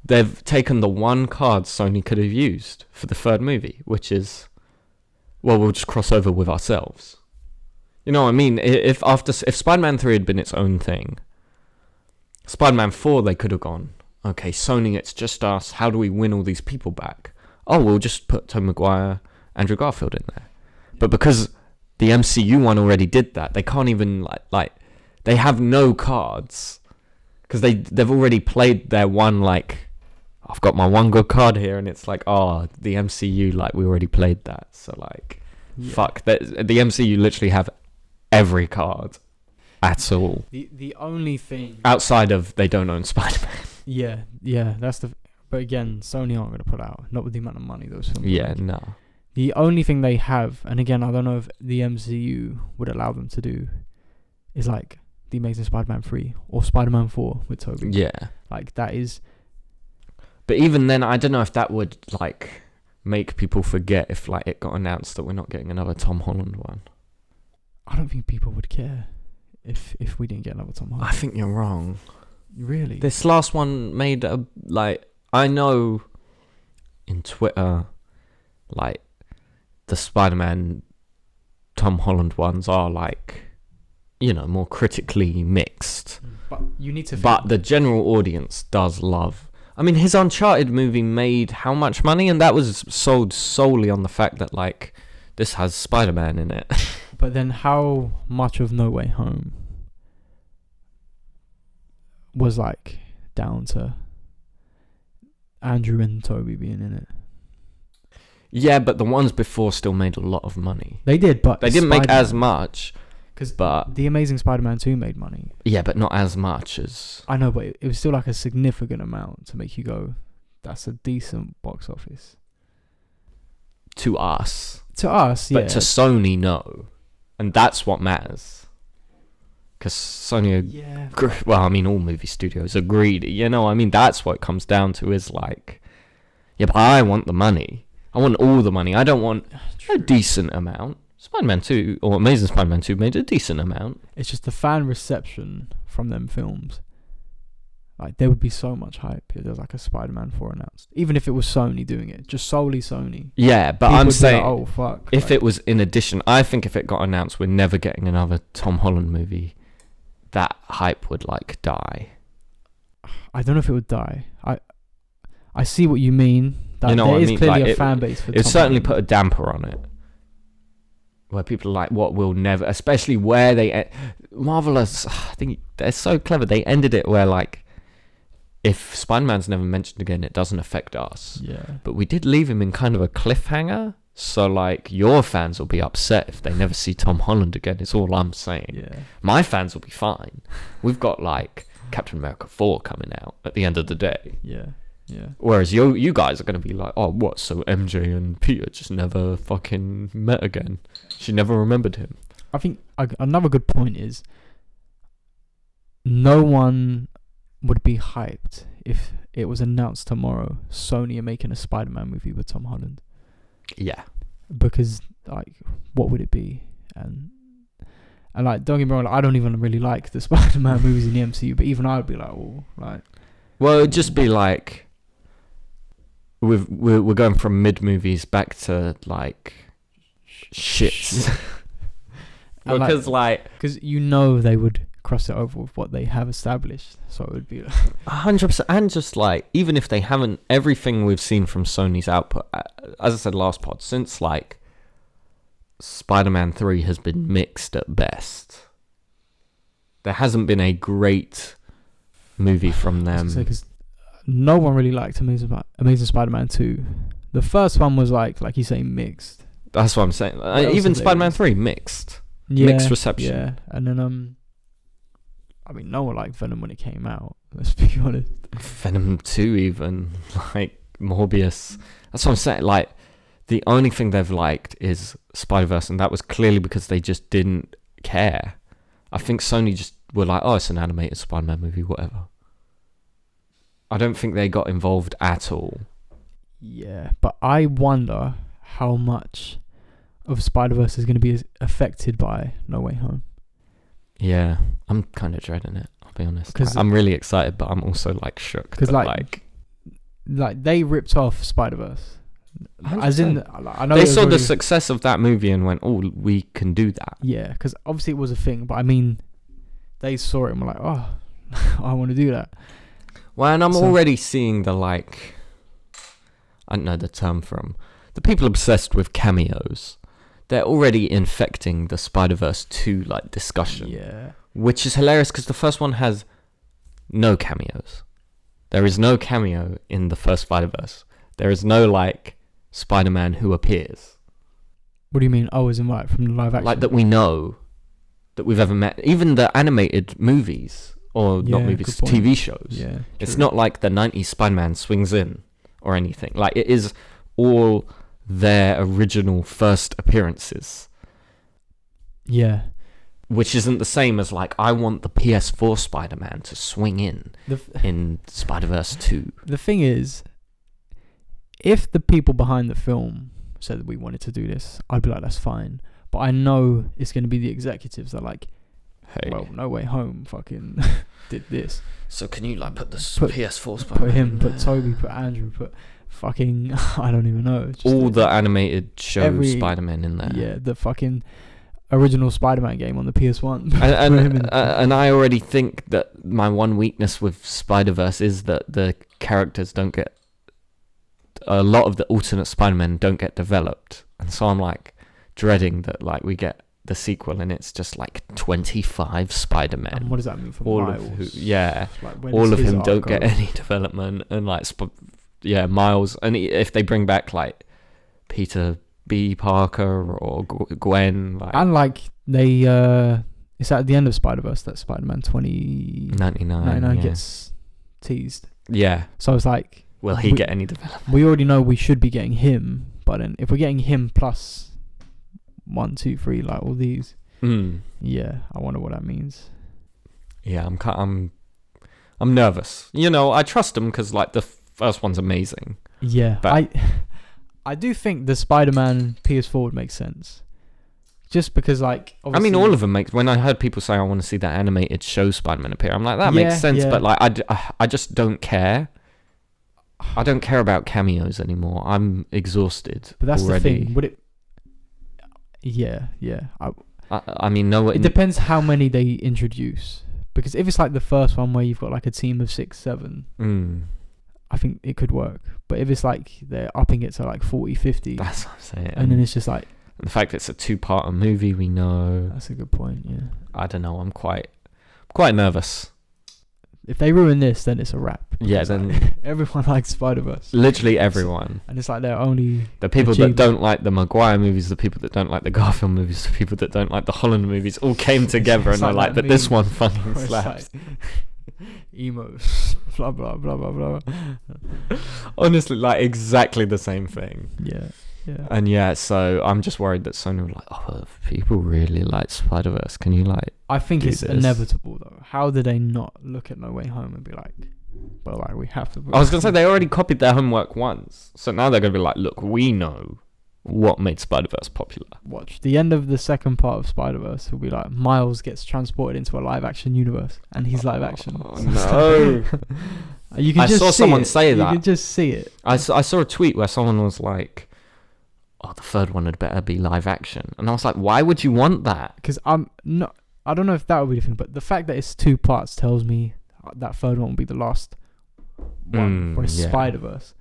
they've taken the one card Sony could have used for the third movie, which is, well, we'll just cross over with ourselves. You know what I mean? If Spider-Man 3 had been its own thing, Spider-Man 4 they could have gone, okay, Sony, it's just us. How do we win all these people back? Oh, we'll just put Tobey Maguire, Andrew Garfield in there. But because the MCU one already did that, they can't even like they have no cards because they've already played their one, like, I've got my one good card here, and it's like, oh, the MCU, like, we already played that, so like, Yeah. fuck. The MCU literally have every card at all The only thing, outside of they don't own Spider-Man. yeah, that's the. But again, Sony aren't going to put out, not with the amount of money those films. Yeah, make. no. The only thing they have, and again, I don't know if the MCU would allow them to do, is like the Amazing Spider-Man 3 or Spider-Man 4 with Tobey. Yeah. Like, that is. But even then, I don't know if that would like make people forget if like it got announced that we're not getting another Tom Holland one. I don't think people would care if we didn't get another Tom Holland. I think you're wrong. Really? This last one made a, like, I know in Twitter, like, the Spider-Man Tom Holland ones are like, you know, more critically mixed. But you need to. But the general audience does love. I mean, his Uncharted movie made how much money, and that was sold solely on the fact that like this has Spider-Man in it. But then, how much of No Way Home was like down to Andrew and Toby being in it? Yeah, but the ones before still made a lot of money. They did, but they didn't make as much. But The Amazing Spider-Man 2 made money. Yeah, but not as much as... I know, but it was still like a significant amount to make you go, that's a decent box office. To us. To us, yeah. But to Sony, no. And that's what matters. Because Sony... Yeah. Well, I mean, all movie studios are greedy. You know, I mean, that's what it comes down to is like... Yeah, but I want the money. I want all the money. I don't want a decent amount. Spider-Man 2 or Amazing Spider-Man 2 made a decent amount. It's just the fan reception from them films. Like, there would be so much hype if there was like a Spider-Man 4 announced. Even if it was Sony doing it, just solely Sony. Yeah, but People I'm would be saying, like, oh fuck. if like, it was in addition, I think if it got announced, we're never getting another Tom Holland movie. That hype would like die. I don't know if it would die. I see what you mean. That You know there what I is mean? clearly Like, a fan base for It Tom certainly Holland. put a damper on it. Where people are like, what will never, especially where they, Marvelous, I think they're so clever. They ended it where like, if Spider-Man's never mentioned again, it doesn't affect us. Yeah. But we did leave him in kind of a cliffhanger. So like, your fans will be upset if they never see Tom Holland again, is all I'm saying. Yeah. My fans will be fine. We've got like Captain America 4 coming out at the end of the day. Yeah. Yeah. Whereas you guys are going to be like, oh, what? So MJ and Peter just never fucking met again. She never remembered him. I think another good point is no one would be hyped if it was announced tomorrow Sony are making a Spider-Man movie with Tom Holland. Yeah. Because like, what would it be? And like, don't get me wrong, like, I don't even really like the Spider-Man movies in the MCU, but even I would be like, oh, like. Well, it'd just be like, we're going from mid movies back to like shits. Because because you know they would cross it over with what they have established, so it would be 100%. And just like, even if they haven't, everything we've seen from Sony's output, as I said last pod, since like Spider-Man 3 has been mixed at best. There hasn't been a great movie from them. Because no one really liked Amazing Spider-Man 2. The first one was like you say, mixed. That's what I'm saying. Even Spider-Man 3 mixed. Yeah, mixed reception. Yeah, and then I mean, no one liked Venom when it came out. Let's be honest. Venom 2 even, like Morbius. That's what I'm saying. Like, the only thing they've liked is Spider-Verse, and that was clearly because they just didn't care. I think Sony just were like, oh, it's an animated Spider-Man movie, whatever. I don't think they got involved at all. Yeah, but I wonder how much of Spider-Verse is going to be affected by No Way Home. Yeah, I'm kind of dreading it, I'll be honest. I'm really excited, but I'm also like shook. Because like they ripped off Spider-Verse. 100%. As in, I know they saw the success of that movie and went, oh, we can do that. Yeah, because obviously it was a thing, but I mean, they saw it and were like, oh, I want to do that. Well, and I'm already seeing the like, I don't know the term from, the people obsessed with cameos. They're already infecting the Spider-Verse 2 like discussion. Yeah. Which is hilarious because the first one has no cameos. There is no cameo in the first Spider-Verse. There is no like Spider-Man who appears. What do you mean? Oh, as in like from the live action? Like that we know that we've ever met. Even the animated movies, or not movies, TV shows. Yeah. It's not like the 90s Spider-Man swings in or anything. Like, it is all their original first appearances. Yeah. Which isn't the same as like, I want the PS4 Spider-Man to swing in Spider-Verse 2. The thing is, if the people behind the film said that we wanted to do this, I'd be like, that's fine. But I know it's going to be the executives that are like, hey, well, No Way Home fucking did this. So can you like put the PS4 Spider-Man put him, put Toby, put Andrew, put fucking, I don't even know. All the animated show Spider-Man in there. Yeah, the fucking original Spider-Man game on the PS1. And I already think that my one weakness with Spider-Verse is that the characters don't get, a lot of the alternate Spider-Men don't get developed, and so I'm like dreading that like we get the sequel and it's just like 25 Spider-Men. And what does that mean for all Miles? of who, yeah, Like, all of him don't get any development, and like Miles, and if they bring back like Peter B. Parker or Gwen, like, and like they it's at the end of Spider-Verse that Spider-Man 2099 gets teased. Yeah, so it's like, will he get any development? We already know we should be getting him, but then if we're getting him plus 1, 2, 3, like all these, yeah, I wonder what that means. Yeah, I'm nervous. You know, I trust him because like the first one's amazing. Yeah, but I do think the Spider-Man PS4 would make sense, just because like, I mean, all of them make. When I heard people say I want to see that animated show Spider-Man appear, I'm like, that makes sense. Yeah. But like, I just don't care. I don't care about cameos anymore. I'm exhausted. But that's already. the thing. Would it? Yeah. I mean, no. It depends how many they introduce. Because if it's like the first one where you've got like a team of 6, 7, I think it could work. But if it's like they're upping it to like 40, 50, that's what I'm saying. And then it's just like, the fact it's a 2-part movie, we know. That's a good point. Yeah. I don't know. I'm quite nervous. If they ruin this, then it's a wrap. Yeah, then like, everyone likes Spider-Verse. Literally everyone. And it's like they're only the people that don't like the Maguire movies, the people that don't like the Garfield movies, the people that don't like the Holland movies, all came together and are like, but this one fucking slaps. Like, emo, blah blah blah blah blah. Honestly, like exactly the same thing. Yeah. And yeah, so I'm just worried that Sony were like, oh, people really like Spider-Verse. Can you like? I think it's inevitable though. How did they not look at No Way Home and be like, well, like we have to. I was gonna say they already copied their homework once, so now they're gonna be like, look, we know what made Spider-Verse popular. Watch the end of the second part of Spider-Verse will be like Miles gets transported into a live-action universe and he's live-action. Oh no! You can just saw someone say that. You can just see it. I saw a tweet where someone was like, oh, the third one had better be live action. And I was like, why would you want that? Because I don't know if that would be the thing, but the fact that it's 2 parts tells me that third one will be the last one for Spider-Verse.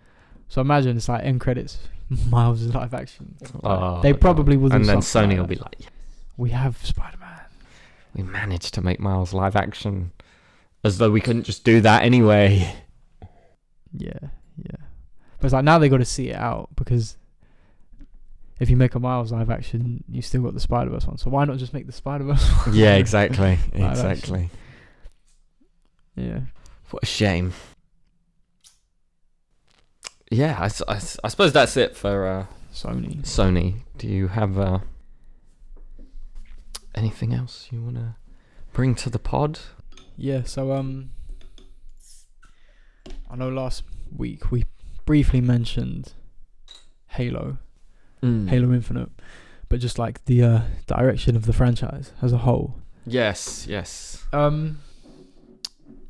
So imagine it's like end credits, Miles is live action. They probably will do. And then Sony will be like, yes, we have Spider-Man. We managed to make Miles live action. As though we couldn't just do that anyway. Yeah. But it's like now they got to see it out, because if you make a Miles live action, you still got the Spider-Verse one. So why not just make the Spider-Verse one? Yeah, exactly. Exactly. Yeah. What a shame. Yeah, I suppose that's it for Sony. Do you have anything else you want to bring to the pod? Yeah, so I know last week we briefly mentioned Halo Infinite, but just like the direction of the franchise as a whole. Yes.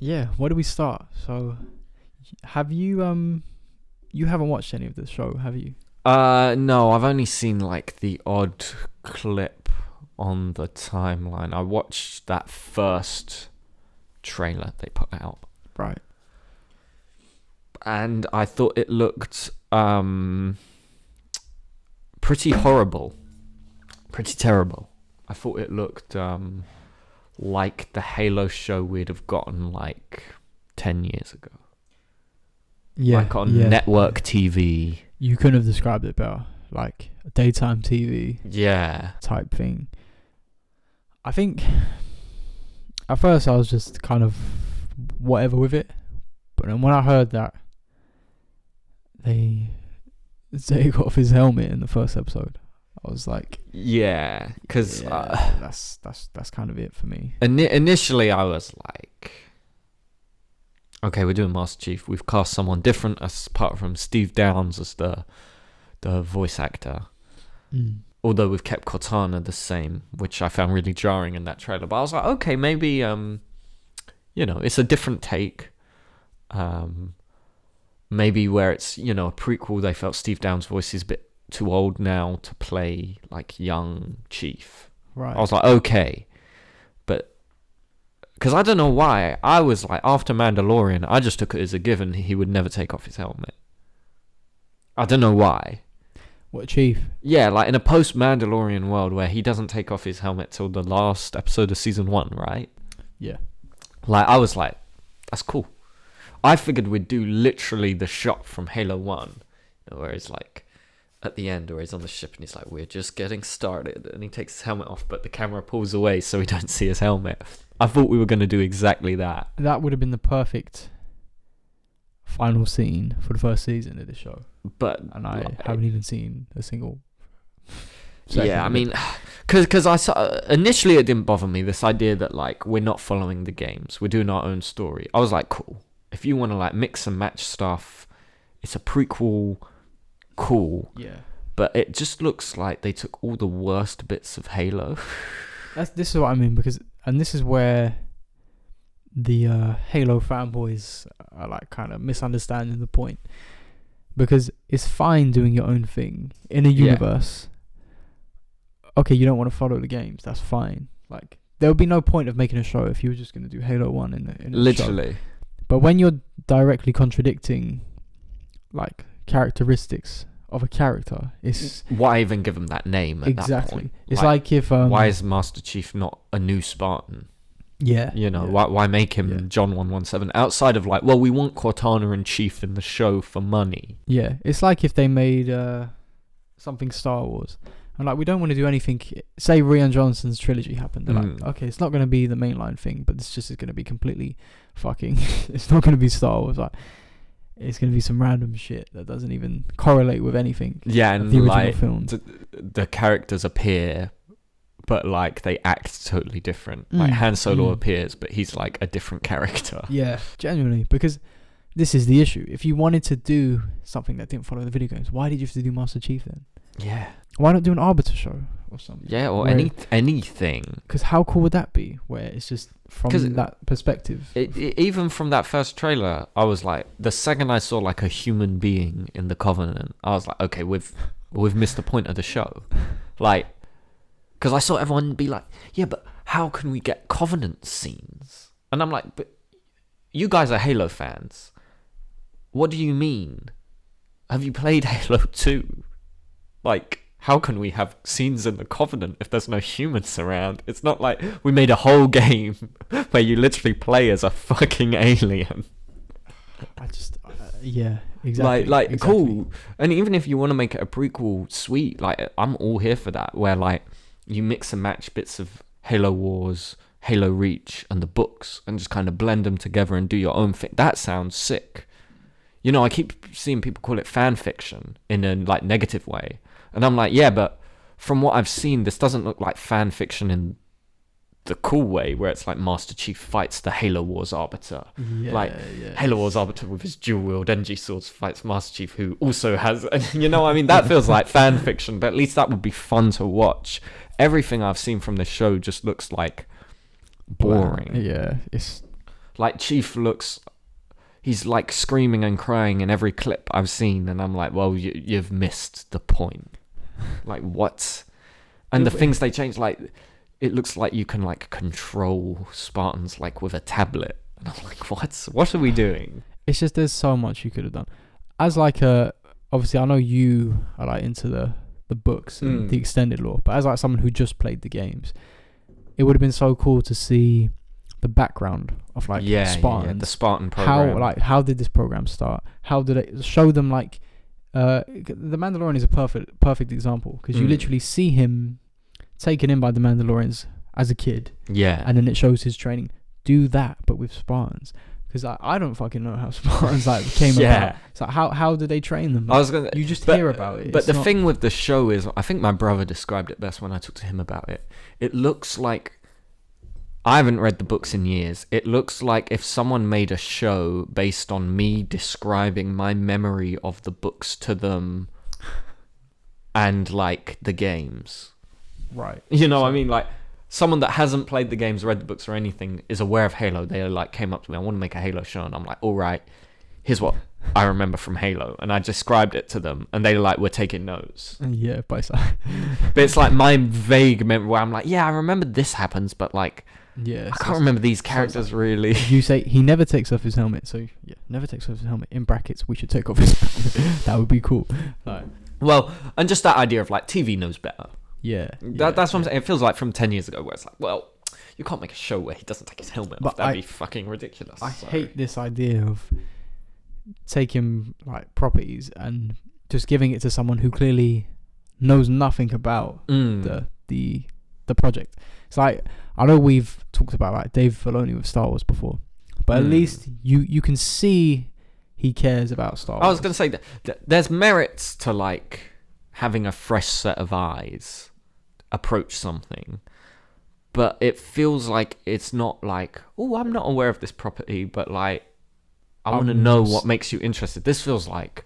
Yeah, where do we start? So, have you you haven't watched any of this show, have you? No, I've only seen like the odd clip on the timeline. I watched that first trailer they put out. Right. And I thought it looked pretty horrible. Pretty terrible. I thought it looked like the Halo show we'd have gotten like 10 years ago. Yeah. Like on network TV. You couldn't have described it better. Like a daytime TV. Yeah. Type thing. I think at first I was just kind of whatever with it. But then when I heard that they got off his helmet in the first episode, I was like, yeah, because that's kind of it for me. Initially, I was like, okay, we're doing Master Chief. We've cast someone different, apart from Steve Downes as the voice actor. Although we've kept Cortana the same, which I found really jarring in that trailer. But I was like, okay, maybe it's a different take. Maybe where it's, a prequel, they felt Steve Downes' voice is a bit too old now to play like young Chief. Right. I was like, okay. But because I don't know why, I was like, after Mandalorian, I just took it as a given he would never take off his helmet. I don't know why. What, Chief? Yeah, like in a post-Mandalorian world where he doesn't take off his helmet till the last episode of season 1, right? Yeah. Like, I was like, that's cool. I figured we'd do literally the shot from Halo 1, where he's like, at the end, where he's on the ship and he's like, we're just getting started. And he takes his helmet off, but the camera pulls away so we don't see his helmet. I thought we were going to do exactly that. That would have been the perfect final scene for the first season of the show. And I haven't even seen a single second. Yeah, I mean, because I saw, initially it didn't bother me, this idea that like we're not following the games, we're doing our own story. I was like, cool. If you want to like mix and match stuff, it's a prequel, cool. Yeah. But it just looks like they took all the worst bits of Halo. This is what I mean, and this is where the Halo fanboys are like kind of misunderstanding the point. Because it's fine doing your own thing in a universe. Okay, you don't want to follow the games. That's fine. Like, there would be no point of making a show if you were just going to do Halo 1 in a Literally. show. But when you're directly contradicting, like, characteristics of a character, it's... Why even give him that name at that point? It's like if... why is Master Chief not a new Spartan? Yeah. You know, why make him John 117? Outside of like, well, we want Cortana and Chief in the show for money. Yeah, it's like if they made something Star Wars. And like, we don't want to do anything... Say Rian Johnson's trilogy happened. They're like, okay, it's not going to be the mainline thing, but it's just going to be completely fucking... It's not going to be Star Wars. Like, it's going to be some random shit that doesn't even correlate with anything. Yeah, and the original like, films. The characters appear... but like they act totally different. Like Han Solo appears, but he's like a different character. Yeah, genuinely, because this is the issue. If you wanted to do something that didn't follow the video games, why did you have to do Master Chief then? Yeah. Why not do an Arbiter show or something? Yeah, or anything. Because how cool would that be? Where it's just from that perspective. Even from that first trailer, I was like, the second I saw like a human being in the Covenant, I was like, okay, we've missed the point of the show. Like. Because I saw everyone be like, yeah, but how can we get Covenant scenes? And I'm like, but you guys are Halo fans. What do you mean? Have you played Halo 2? Like, how can we have scenes in the Covenant if there's no humans around? It's not like we made a whole game where you literally play as a fucking alien. Yeah, exactly. Like exactly. Cool. And even if you want to make it a prequel, sweet. Like, I'm all here for that. Where, like, you mix and match bits of Halo Wars, Halo Reach, and the books, and just kind of blend them together and do your own thing. That sounds sick. You know, I keep seeing people call it fan fiction in a like negative way, and I'm like, yeah, but from what I've seen, this doesn't look like fan fiction in the cool way, where it's like Master Chief fights the Halo Wars Arbiter. Halo Wars Arbiter with his dual wield energy swords fights Master Chief, who also has, you know, I mean, that feels like fan fiction, but at least that would be fun to watch. Everything I've seen from this show just looks like boring. Yeah, it's like Chief looks, he's like screaming and crying in every clip I've seen, and I'm like, well, you've missed the point. Like, what? And the things they changed, like, it looks like you can like control Spartans like with a tablet, and I'm like, what are we doing? It's just there's so much you could have done. As like obviously I know you are like into the books and the extended lore, but as like someone who just played the games, it would have been so cool to see the background of like Spartans, the Spartan program. How did this program start? How did it show them like the Mandalorian is a perfect example, because you literally see him taken in by the Mandalorians as a kid, and then it shows his training. Do that, but with Spartans. Because I don't fucking know how Spartans like came about. It's like, how did they train them? You just hear about it. But the thing with the show is, I think my brother described it best when I talked to him about it. It looks like, I haven't read the books in years. It looks like if someone made a show based on me describing my memory of the books to them and like the games. Right. You know what I mean? Like, someone that hasn't played the games, read the books or anything, is aware of Halo. They like came up to me, I want to make a Halo show, and I'm like, all right, here's what I remember from Halo, and I described it to them, and they were taking notes. Yeah, but it's like my vague memory where I'm like, yeah, I remember this happens, but like, yeah, I can't remember these characters really. You say he never takes off his helmet, so yeah, never takes off his helmet. In brackets, we should take off his helmet. That would be cool. Like, well, and just that idea of like TV knows better. Yeah, that's what I'm saying. It feels like from 10 years ago where it's like, well, you can't make a show where he doesn't take his helmet off. That'd be fucking ridiculous. I hate this idea of taking like properties and just giving it to someone who clearly knows nothing about the project. It's like, I know we've talked about like Dave Filoni with Star Wars before, but at least you can see he cares about Star Wars. I was going to say that there's merits to like having a fresh set of eyes approach something, but it feels like it's not like, oh, I'm not aware of this property, but like I want to know what makes you interested. This feels like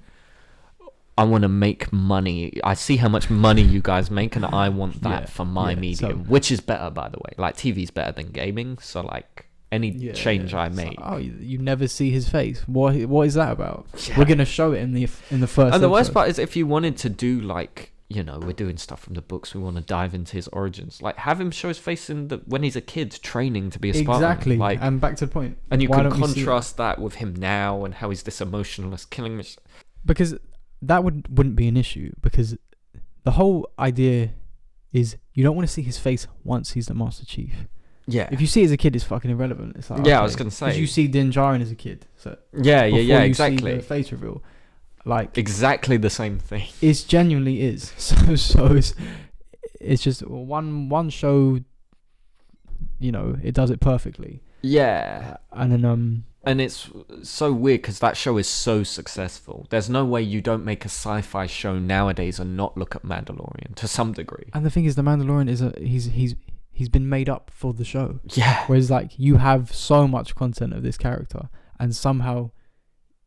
I want to make money. I see how much money you guys make, and I want that for my medium, which is better, by the way. Like, TV's better than gaming, so like any change I make. Oh, you never see his face. What is that about? Yeah. We're gonna show it in the first. And the worst part is, if you wanted to do like, you know, we're doing stuff from the books, we want to dive into his origins. Like, have him show his face when he's a kid training to be a Spartan. Exactly. Like, and back to the point. And you can contrast that with him now and how he's this emotionless killing machine. Because that wouldn't be an issue, because the whole idea is you don't want to see his face once he's the Master Chief. Yeah. If you see it as a kid, it's fucking irrelevant. It's like, yeah, I was gonna say, because you see Din Djarin as a kid. So yeah, exactly. See the face reveal, like exactly the same thing. It genuinely is. So it's just one show. You know, it does it perfectly. Yeah. And then and it's so weird because that show is so successful. There's no way you don't make a sci-fi show nowadays and not look at Mandalorian to some degree. And the thing is, the Mandalorian is he's been made up for the show. Yeah. Whereas like you have so much content of this character, and somehow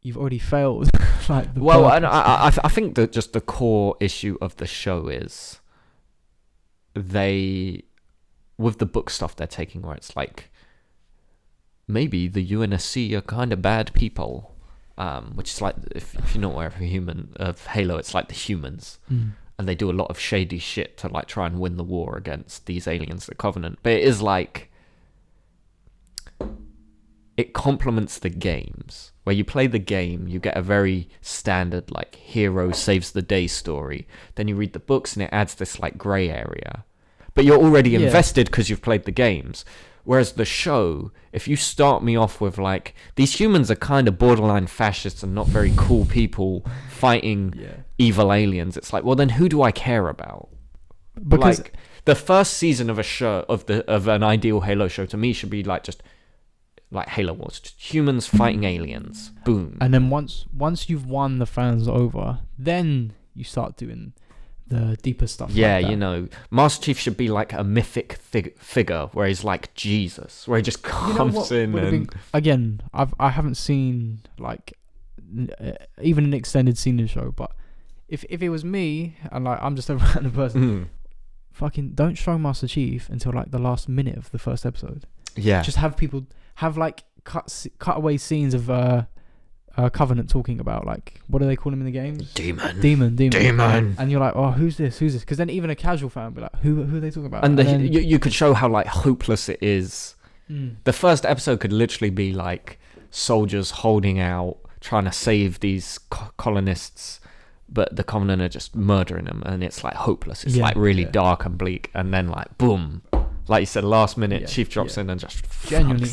you've already failed. Like and I think that just the core issue of the show is with the book stuff they're taking, where it's like, maybe the UNSC are kind of bad people, which is like, if you're not aware of Halo, it's like the humans, and they do a lot of shady shit to like try and win the war against these aliens, the Covenant. But it is like, it complements the games. Where you play the game, you get a very standard like hero saves the day story. Then you read the books and it adds this like grey area. But you're already invested because you've played the games. Whereas the show, if you start me off with like, these humans are kind of borderline fascists and not very cool people fighting evil aliens, it's like, well then who do I care about? Because like, the first season of a show of an ideal Halo show to me should be like just like Halo was, just humans fighting aliens. Boom. And then once you've won the fans over, then you start doing the deeper stuff. Yeah, like you know, Master Chief should be like a mythic figure where he's like Jesus, where he just comes in and again, I haven't seen like even an extended scene in the show, but if it was me and like I'm just a random person, fucking don't show Master Chief until like the last minute of the first episode. Yeah, just have people have like cutaway scenes of Covenant talking about like, what do they call him in the games? Demon. And you're like, oh, who's this? Because then even a casual fan would be like, who are they talking about? And then you could show how like hopeless it is. The first episode could literally be like soldiers holding out, trying to save these colonists, but the Covenant are just murdering them, and it's like hopeless. It's like really dark and bleak, and then like boom, like you said, last minute Chief drops in and just genuinely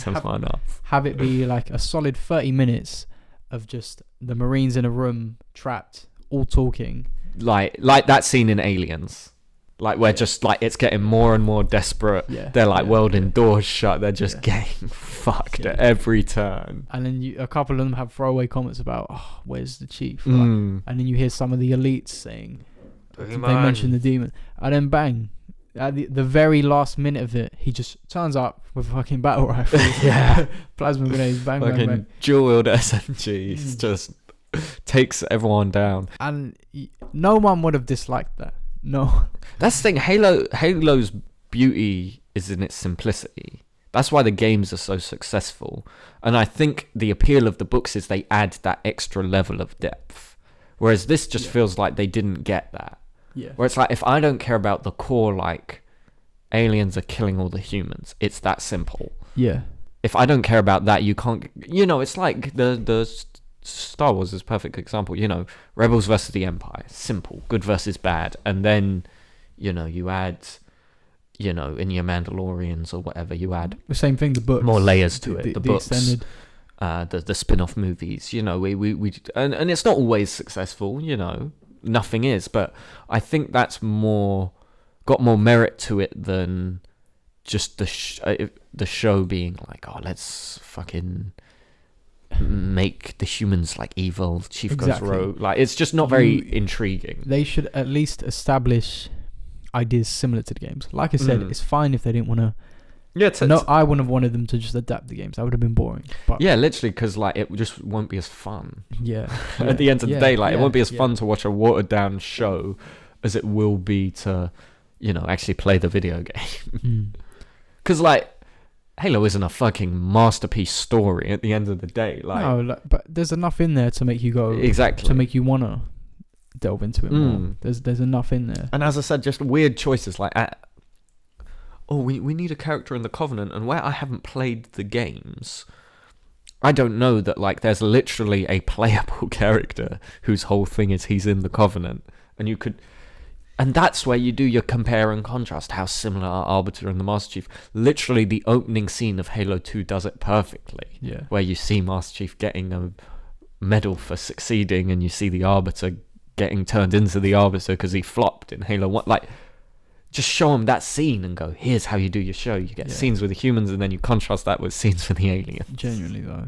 have it be like a solid 30 minutes of just the Marines in a room trapped, all talking, like that scene in Aliens, like where just like it's getting more and more desperate. They're like welding doors shut. They're just getting fucked at every turn. And then a couple of them have throwaway comments about, oh, where's the Chief? Like, and then you hear some of the elites saying, they mention the demon, and then bang. At the very last minute of it, he just turns up with a fucking battle rifle, plasma grenades, bang, bang, bang. Dual-wield SMGs, just takes everyone down. And no one would have disliked that. No. That's the thing. Halo's beauty is in its simplicity. That's why the games are so successful. And I think the appeal of the books is they add that extra level of depth. Whereas this just feels like they didn't get that. Yeah. Where it's like, if I don't care about the core, like, aliens are killing all the humans, it's that simple. Yeah. If I don't care about that, you can't... You know, it's like the Star Wars is a perfect example. You know, Rebels versus the Empire. Simple. Good versus bad. And then, you know, you add... You know, in your Mandalorians or whatever, you add the same thing. The books, more layers to it. The books, extended. The spin-off movies. You know, we and it's not always successful. You know, nothing is, but I think that's got more merit to it than just the show being like, oh, let's fucking make the humans like evil. Chief goes rogue. Like, it's just not very intriguing. They should at least establish ideas similar to the games. Like I said, it's fine if they didn't want to. Yeah, I wouldn't have wanted them to just adapt the games. That would have been boring. But yeah, literally, because like it just won't be as fun. Yeah. At the end of the day, like it won't be as fun to watch a watered down show as it will be to, you know, actually play the video game. Because like Halo isn't a fucking masterpiece story at the end of the day. Like, no, but there's enough in there to make you go to make you wanna delve into it more. There's enough in there. And as I said, just weird choices like, we need a character in the Covenant, and where I haven't played the games, I don't know that like there's literally a playable character whose whole thing is he's in the Covenant, and that's where you do your compare and contrast. How similar are Arbiter and the Master Chief? Literally, the opening scene of Halo 2 does it perfectly. Yeah, where you see Master Chief getting a medal for succeeding, and you see the Arbiter getting turned into the Arbiter because he flopped in Halo 1. Like, just show them that scene and go, here's how you do your show. You get scenes with the humans, and then you contrast that with scenes with the aliens. Genuinely though,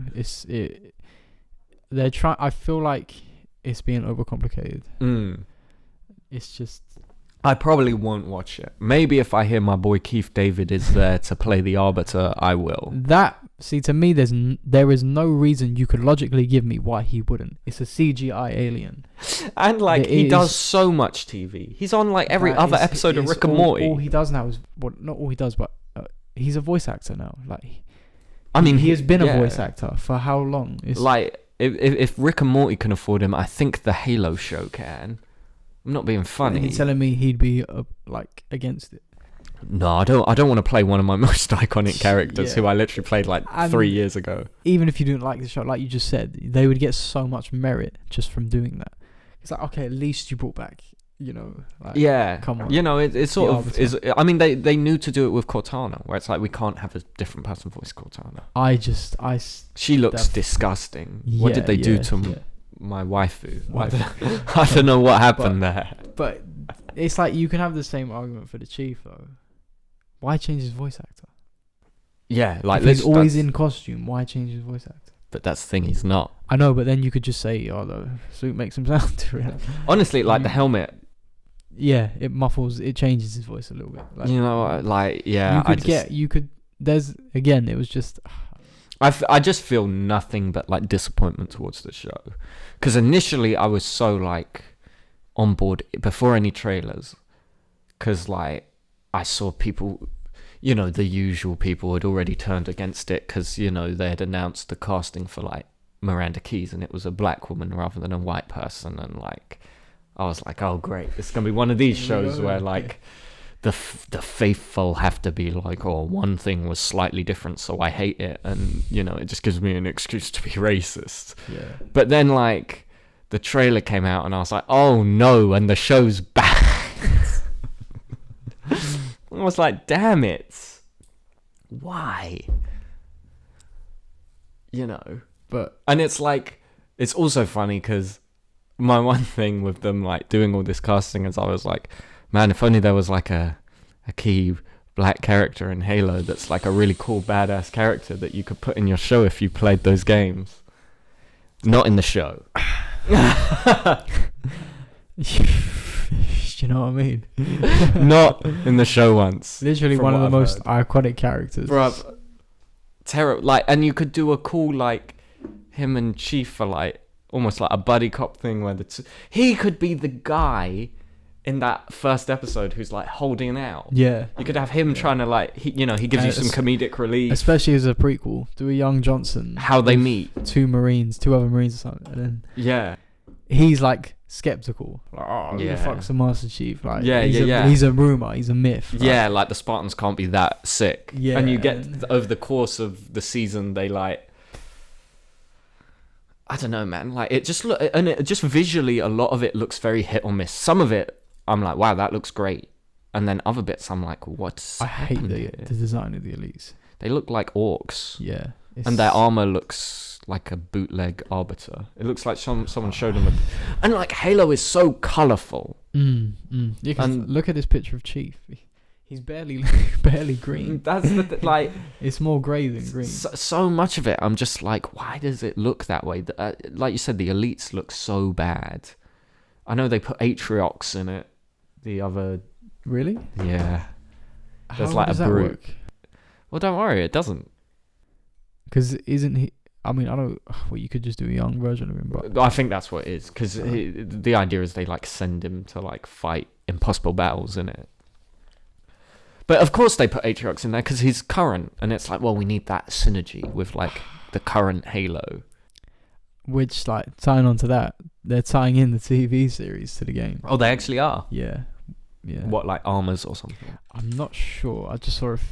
they're trying. I feel like it's being overcomplicated. It's just, I probably won't watch it. Maybe if I hear my boy Keith David is there to play the Arbiter, I will. To me, there is no reason you could logically give me why he wouldn't. It's a CGI alien. And like, he does so much TV. He's on like every other episode of Rick and Morty. All he does now is, not all he does, but he's a voice actor now. Like, I mean, he has been a voice actor for how long? It's like, if Rick and Morty can afford him, I think the Halo show can. I'm not being funny. Are you telling me he'd be like against it? No, I don't want to play one of my most iconic characters who I literally played like 3 years ago. Even if you didn't like the show, like you just said, they would get so much merit just from doing that. It's like, okay, at least you brought back, you know. Like, come on. You know, it sort of is. I mean, they knew to do it with Cortana, where it's like, we can't have a different person voice Cortana. She looks disgusting. What did they do to my waifu? I don't know what happened there. But it's like, you can have the same argument for the Chief though. Why change his voice actor? Yeah, like, if he's always in costume, why change his voice actor? But that's the thing, he's not. I know, but then you could just say, oh, the suit makes him sound different. Honestly, like, the helmet. Yeah, it changes his voice a little bit. Like, you know, like, yeah. It was just... I just feel nothing but, like, disappointment towards the show. Because initially I was so, like, on board before any trailers. Because, like, I saw people, you know, the usual people had already turned against it because, you know, they had announced the casting for, like, Miranda Keyes, and it was a black woman rather than a white person. And, like, I was like, oh, great. It's going to be one of these shows where, like, the faithful have to be like, oh, one thing was slightly different, so I hate it. And, you know, it just gives me an excuse to be racist. Yeah. But then, like, the trailer came out, and I was like, oh, no, and the show's bad. I was like, damn it. Why? You know. And it's like, it's also funny because my one thing with them like doing all this casting is I was like, man, if only there was like a key black character in Halo that's like a really cool badass character that you could put in your show if you played those games. Not in the show. You know what I mean? Not in the show once. Literally one of the most iconic characters. Bruh. Like, and you could do a cool, like, him and Chief for, like, almost like a buddy cop thing where he could be the guy in that first episode who's like holding out. Yeah. You could have him trying to like, he gives you some comedic relief. Especially as a prequel. Do a young Johnson. How they meet. Two other Marines or something. And then he's like skeptical. Like, who the fuck's the Master Chief? Like, he's a rumor. He's a myth. Like, like the Spartans can't be that sick. Yeah. And you get, over the course of the season, they like, I don't know, man. Like, it just visually, a lot of it looks very hit or miss. Some of it, I'm like, wow, that looks great. And then other bits, I'm like, what's I hate the design of the elites. They look like orcs. Yeah. And their armor looks like a bootleg Arbiter. It looks like someone showed them. And like, Halo is so colourful. You can look at this picture of Chief. He's barely green. That's like it's more grey than green. So much of it, I'm just like, why does it look that way? Like you said, the elites look so bad. I know they put Atriox in it. The other, really? Yeah. There's How like does a that brute. work? Well, don't worry, it doesn't. Because isn't he? I mean, I don't. Well, you could just do a young version of him, but I think that's what it is. Because the idea is they like send him to like fight impossible battles in it. But of course they put Atriox in there because he's current, and it's like, well, we need that synergy with like the current Halo. Which, like, tying on to that, they're tying in the TV series to the game. Oh, they actually are? Yeah. What, like armors or something? I'm not sure. I just sort of...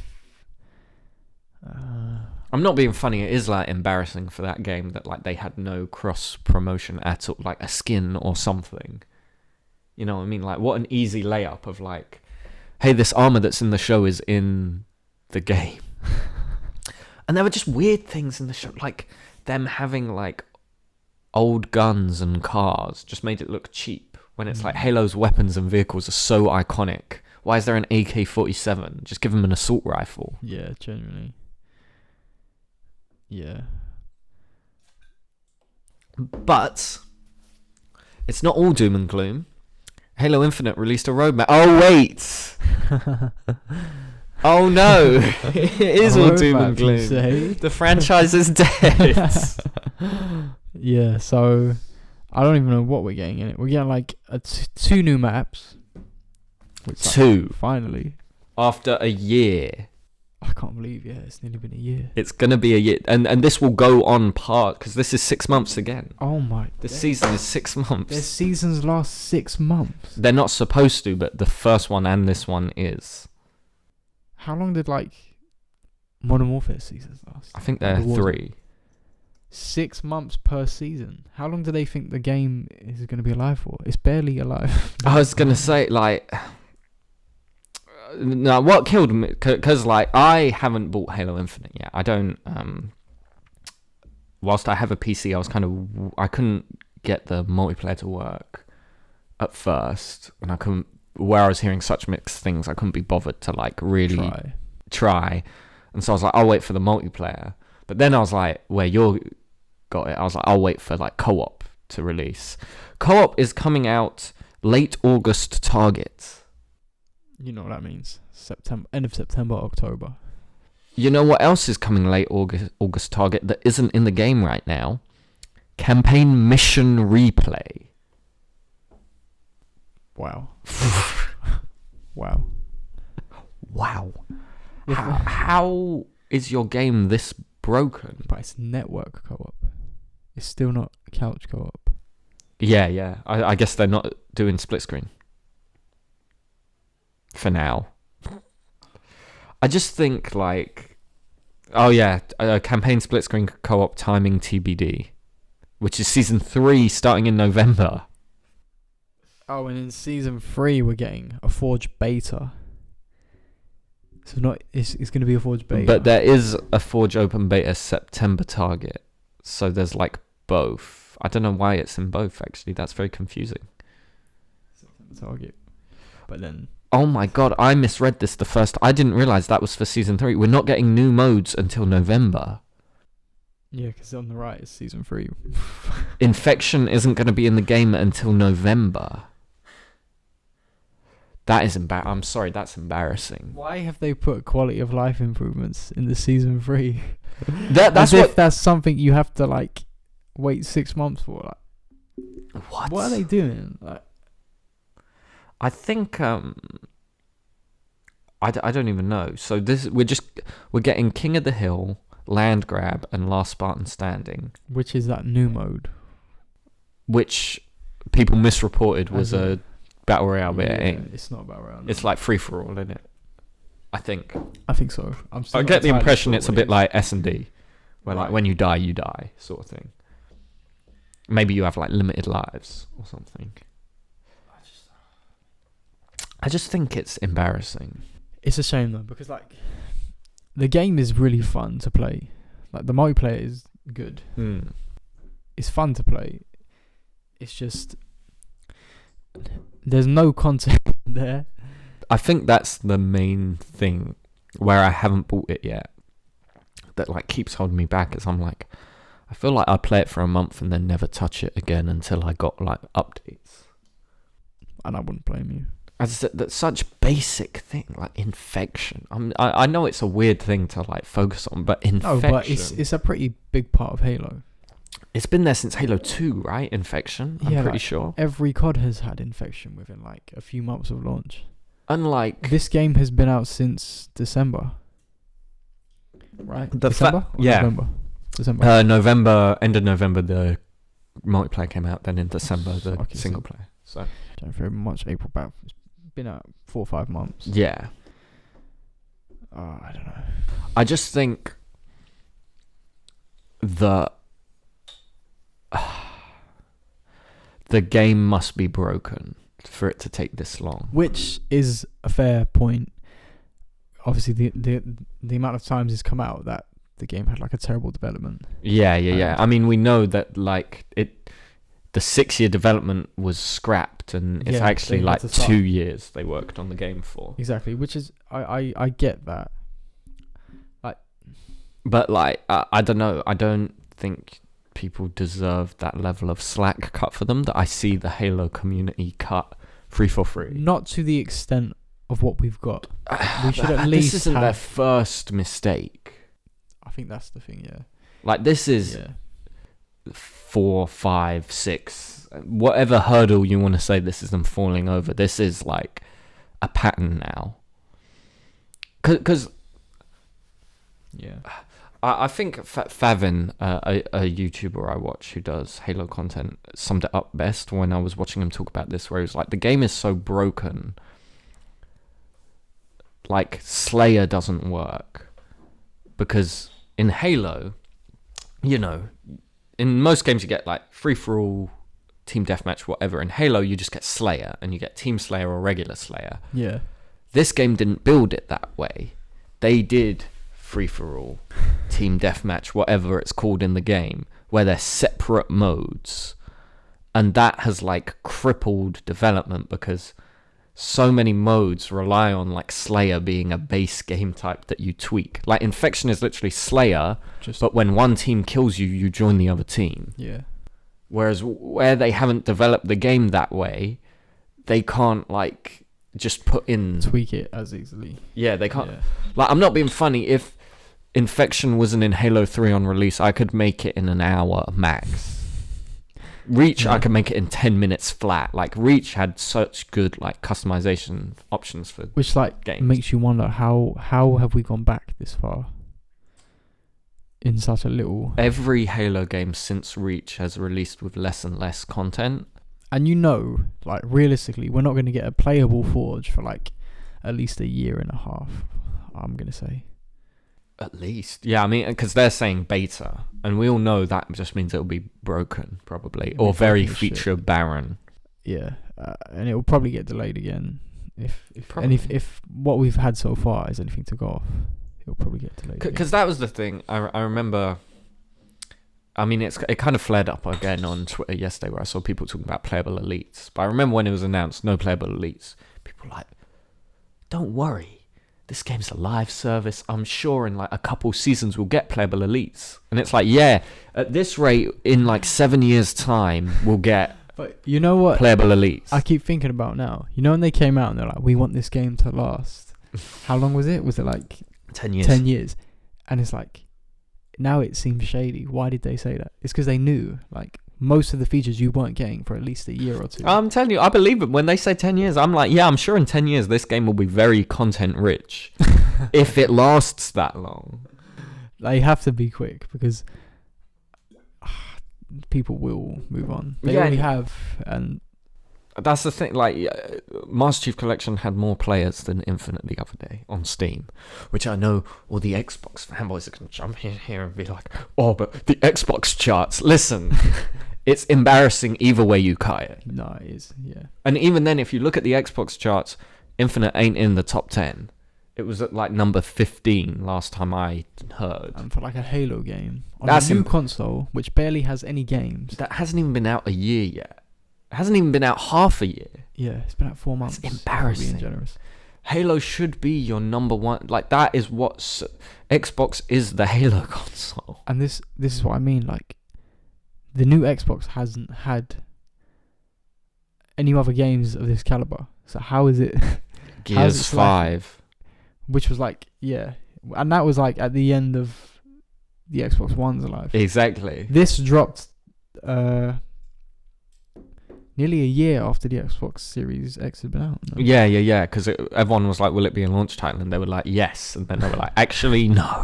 I'm not being funny. It is, like, embarrassing for that game that, like, they had no cross-promotion at all. Like, a skin or something. You know what I mean? Like, what an easy layup of, like, hey, this armor that's in the show is in the game. And there were just weird things in the show. Like, them having, like, old guns and cars just made it look cheap when it's like Halo's weapons and vehicles are so iconic. Why is there an AK-47? Just give them an assault rifle. Yeah, genuinely. Yeah. But it's not all doom and gloom. Halo Infinite released a roadmap. Oh, wait! Oh, no! It is all doom and gloom. The franchise is dead. Yeah, so I don't even know what we're getting in it. We're getting like two new maps. Two. Like, finally. After a year. I can't believe, it's nearly been a year. It's going to be a year. And this will go on part, because this is 6 months again. Oh my. This season is 6 months. Their seasons last 6 months. They're not supposed to, but the first one and this one is. How long did, like, Modern Warfare seasons last? I think they're 3. 6 months per season. How long do they think the game is going to be alive for? It's barely alive. I was going to say, like... No, what killed me... Because, like, I haven't bought Halo Infinite yet. I don't... whilst I have a PC, I was kind of... I couldn't get the multiplayer to work at first. And I couldn't... Where I was hearing such mixed things, I couldn't be bothered to, like, really try. And so I was like, I'll wait for the multiplayer. But then I was like, where you're... got it, I was like, I'll wait for like co-op to release. Co-op is coming out late August target. You know what that means. End of September, October. You know what else is coming late August target that isn't in the game right now? Campaign mission replay. Wow. Wow. How is your game this broken? But it's network co-op. It's still not couch co-op. Yeah. I guess they're not doing split screen. For now. I just think, like... Oh, yeah. Campaign split screen co-op timing TBD. Which is Season 3 starting in November. Oh, and in Season 3 we're getting a Forge beta. So it's going to be a Forge beta. But there is a Forge open beta September target. So there's like both. I don't know why it's in both, actually. That's very confusing. September target. But then... Oh my god, I misread this the first... I didn't realise that was for Season 3. We're not getting new modes until November. Yeah, because on the right is Season 3. Infection isn't going to be in the game until November. That is I'm sorry, that's embarrassing. Why have they put quality of life improvements in the Season 3? That's if that's something you have to like wait 6 months for. Like, what are they doing? Like, I think I don't even know. So we're getting King of the Hill, Land Grab, and Last Spartan Standing, which is that new mode, which people misreported was a battle royale bit. It's not a battle royale. It's like free for all, isn't it? I think so. I get the impression it's a bit like S&D, where like when you die sort of thing. Maybe you have like limited lives or something. I just think it's embarrassing. It's a shame though, because like the game is really fun to play. Like the multiplayer is good. It's fun to play. It's just there's no content there. I think that's the main thing where I haven't bought it yet. That like keeps holding me back. Is I'm like, I feel like I play it for a month and then never touch it again until I got like updates. And I wouldn't blame you. That's such basic thing like infection. I know it's a weird thing to like focus on, but infection. No, but it's a pretty big part of Halo. It's been there since Halo 2, right? Infection. I'm pretty sure every COD has had infection within like a few months of launch. Unlike this game has been out since December, right? December. November, end of November, the multiplayer came out. Then in December, the single player. So January, March, April, about. It's been out 4 or 5 months. Yeah. I don't know. I just think the game must be broken for it to take this long. Which is a fair point. Obviously, the amount of times it's come out that the game had like a terrible development. Yeah. I mean, we know that like the 6-year development was scrapped, and it's actually like 2 years they worked on the game for. Exactly, which is I get that. But like I don't know. I don't think people deserve that level of slack cut for them that I see the Halo community cut free for free. Not to the extent of what we've got. We should at least. This isn't their first mistake. I think that's the thing. Yeah. Like this is 4, 5, 6, whatever hurdle you want to say. This is them falling over. This is like a pattern now. Because. Yeah. I think Favin, a YouTuber I watch who does Halo content, summed it up best when I was watching him talk about this, where he was like, the game is so broken, like Slayer doesn't work. Because in Halo, you know, in most games you get like free-for-all, team deathmatch, whatever. In Halo, you just get Slayer, and you get Team Slayer or regular Slayer. Yeah. This game didn't build it that way. They did free-for-all, team deathmatch, whatever it's called in the game, where they're separate modes, and that has like crippled development because so many modes rely on like Slayer being a base game type that you tweak. Like Infection is literally Slayer, but when one team kills you, you join the other team. Yeah. Whereas where they haven't developed the game that way, they can't like just tweak it as easily. Yeah, they can't. Yeah. Like, I'm not being funny. If Infection wasn't in Halo 3 on release, I could make it in an hour max. Reach, I could make it in 10 minutes flat. Like, Reach had such good like customization options for which like games. Makes you wonder how have we gone back this far in such a little. Every Halo game since Reach has released with less and less content. And you know, like realistically, we're not going to get a playable Forge for like at least a year and a half. I'm going to say. At least. Yeah, I mean, because they're saying beta, and we all know that just means it'll be broken, probably, or very feature barren. Yeah, and it will probably get delayed again. If what we've had so far is anything to go off, it'll probably get delayed. Because that was the thing. I remember. I mean, it kind of flared up again on Twitter yesterday, where I saw people talking about playable elites. But I remember when it was announced, no playable elites. People were like, don't worry. This game's a live service. I'm sure in like a couple seasons we'll get playable elites. And it's like, yeah, at this rate, in like 7 years' time, we'll get but you know what? Playable elites. I keep thinking about now. You know when they came out and they're like, we want this game to last. How long was it? Was it like 10 years? 10 years. And it's like, now it seems shady. Why did they say that? It's because they knew, like, most of the features you weren't getting for at least a year or two. I'm telling you, I believe it. When they say 10 years, I'm like, yeah, I'm sure in 10 years this game will be very content rich. If it lasts that long. They have to be quick because people will move on. They already have, and that's the thing. Like, Master Chief Collection had more players than Infinite the other day on Steam, which I know all the Xbox fanboys are going to jump in here and be like, oh, but the Xbox charts. Listen, it's embarrassing either way you cut it. No, it is, yeah. And even then, if you look at the Xbox charts, Infinite ain't in the top 10. It was at like number 15 last time I heard. And for like a Halo game on a new console, which barely has any games. That hasn't even been out a year yet. It hasn't even been out half a year. Yeah, it's been out 4 months. It's embarrassing. Being generous. Halo should be your number one. Like, that is what Xbox is, the Halo console. And this is what I mean. Like, the new Xbox hasn't had any other games of this caliber. So how is it? Gears 5. Which was like, yeah. And that was like at the end of the Xbox One's life. Exactly. This dropped nearly a year after the Xbox Series X had been out. No? Yeah. Because everyone was like, will it be a launch title? And they were like, yes. And then they were like, actually, no.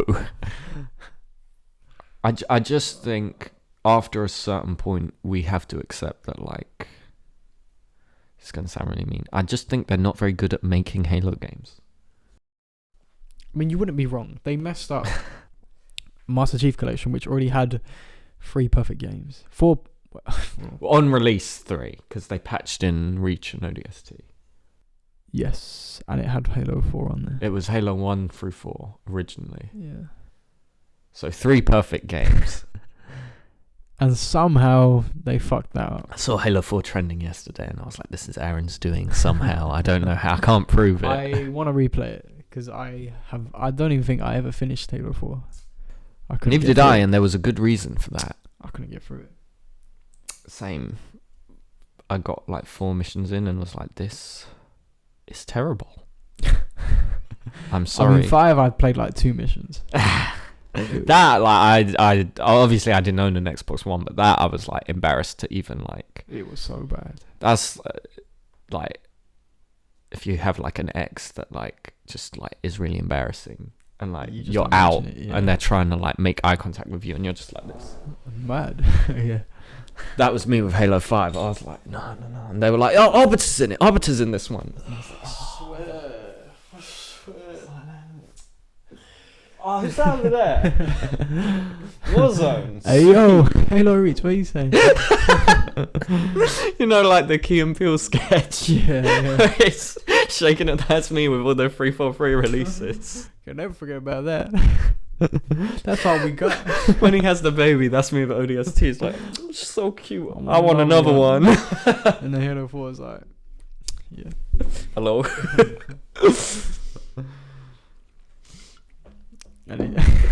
I just think after a certain point, we have to accept that, like, it's going to sound really mean. I just think they're not very good at making Halo games. I mean, you wouldn't be wrong. They messed up Master Chief Collection, which already had 3 perfect games. 4... Unreleased 3, because they patched in Reach and ODST. Yes, and it had Halo 4 on there. It was Halo 1 through 4 originally. Yeah. So 3 perfect games. And somehow they fucked that up. I saw Halo 4 trending yesterday and I was like, this is Aaron's doing somehow. I don't know how. I can't prove it. I want to replay it because I don't even think I ever finished Halo 4. Neither did I, and there was a good reason for that. I couldn't get through it. Same. I got like 4 missions in and was like, this is terrible. I'm sorry. I mean, 5 I'd played like 2 missions. That, like, I obviously I didn't own an Xbox One, but that I was like embarrassed to even like. It was so bad. That's like, if you have like an ex that like just like is really embarrassing, and like you're out and they're trying to like make eye contact with you, and you're just like this. Mad. Yeah. That was me with Halo 5. I was like, no. And they were like, oh, Arbiter's in it. Arbiter's in this one. I swear. Oh, who's that over there? Warzones. Hey, yo. Halo Reach, what are you saying? You know, like the Key and Peele sketch. Yeah. It's shaking it, that's me with all the 343 releases. Can never forget about that. That's all we got. When he has the baby, that's me with ODST. It's like, oh, so cute. I want another one. And the Halo 4 is like, yeah. Hello.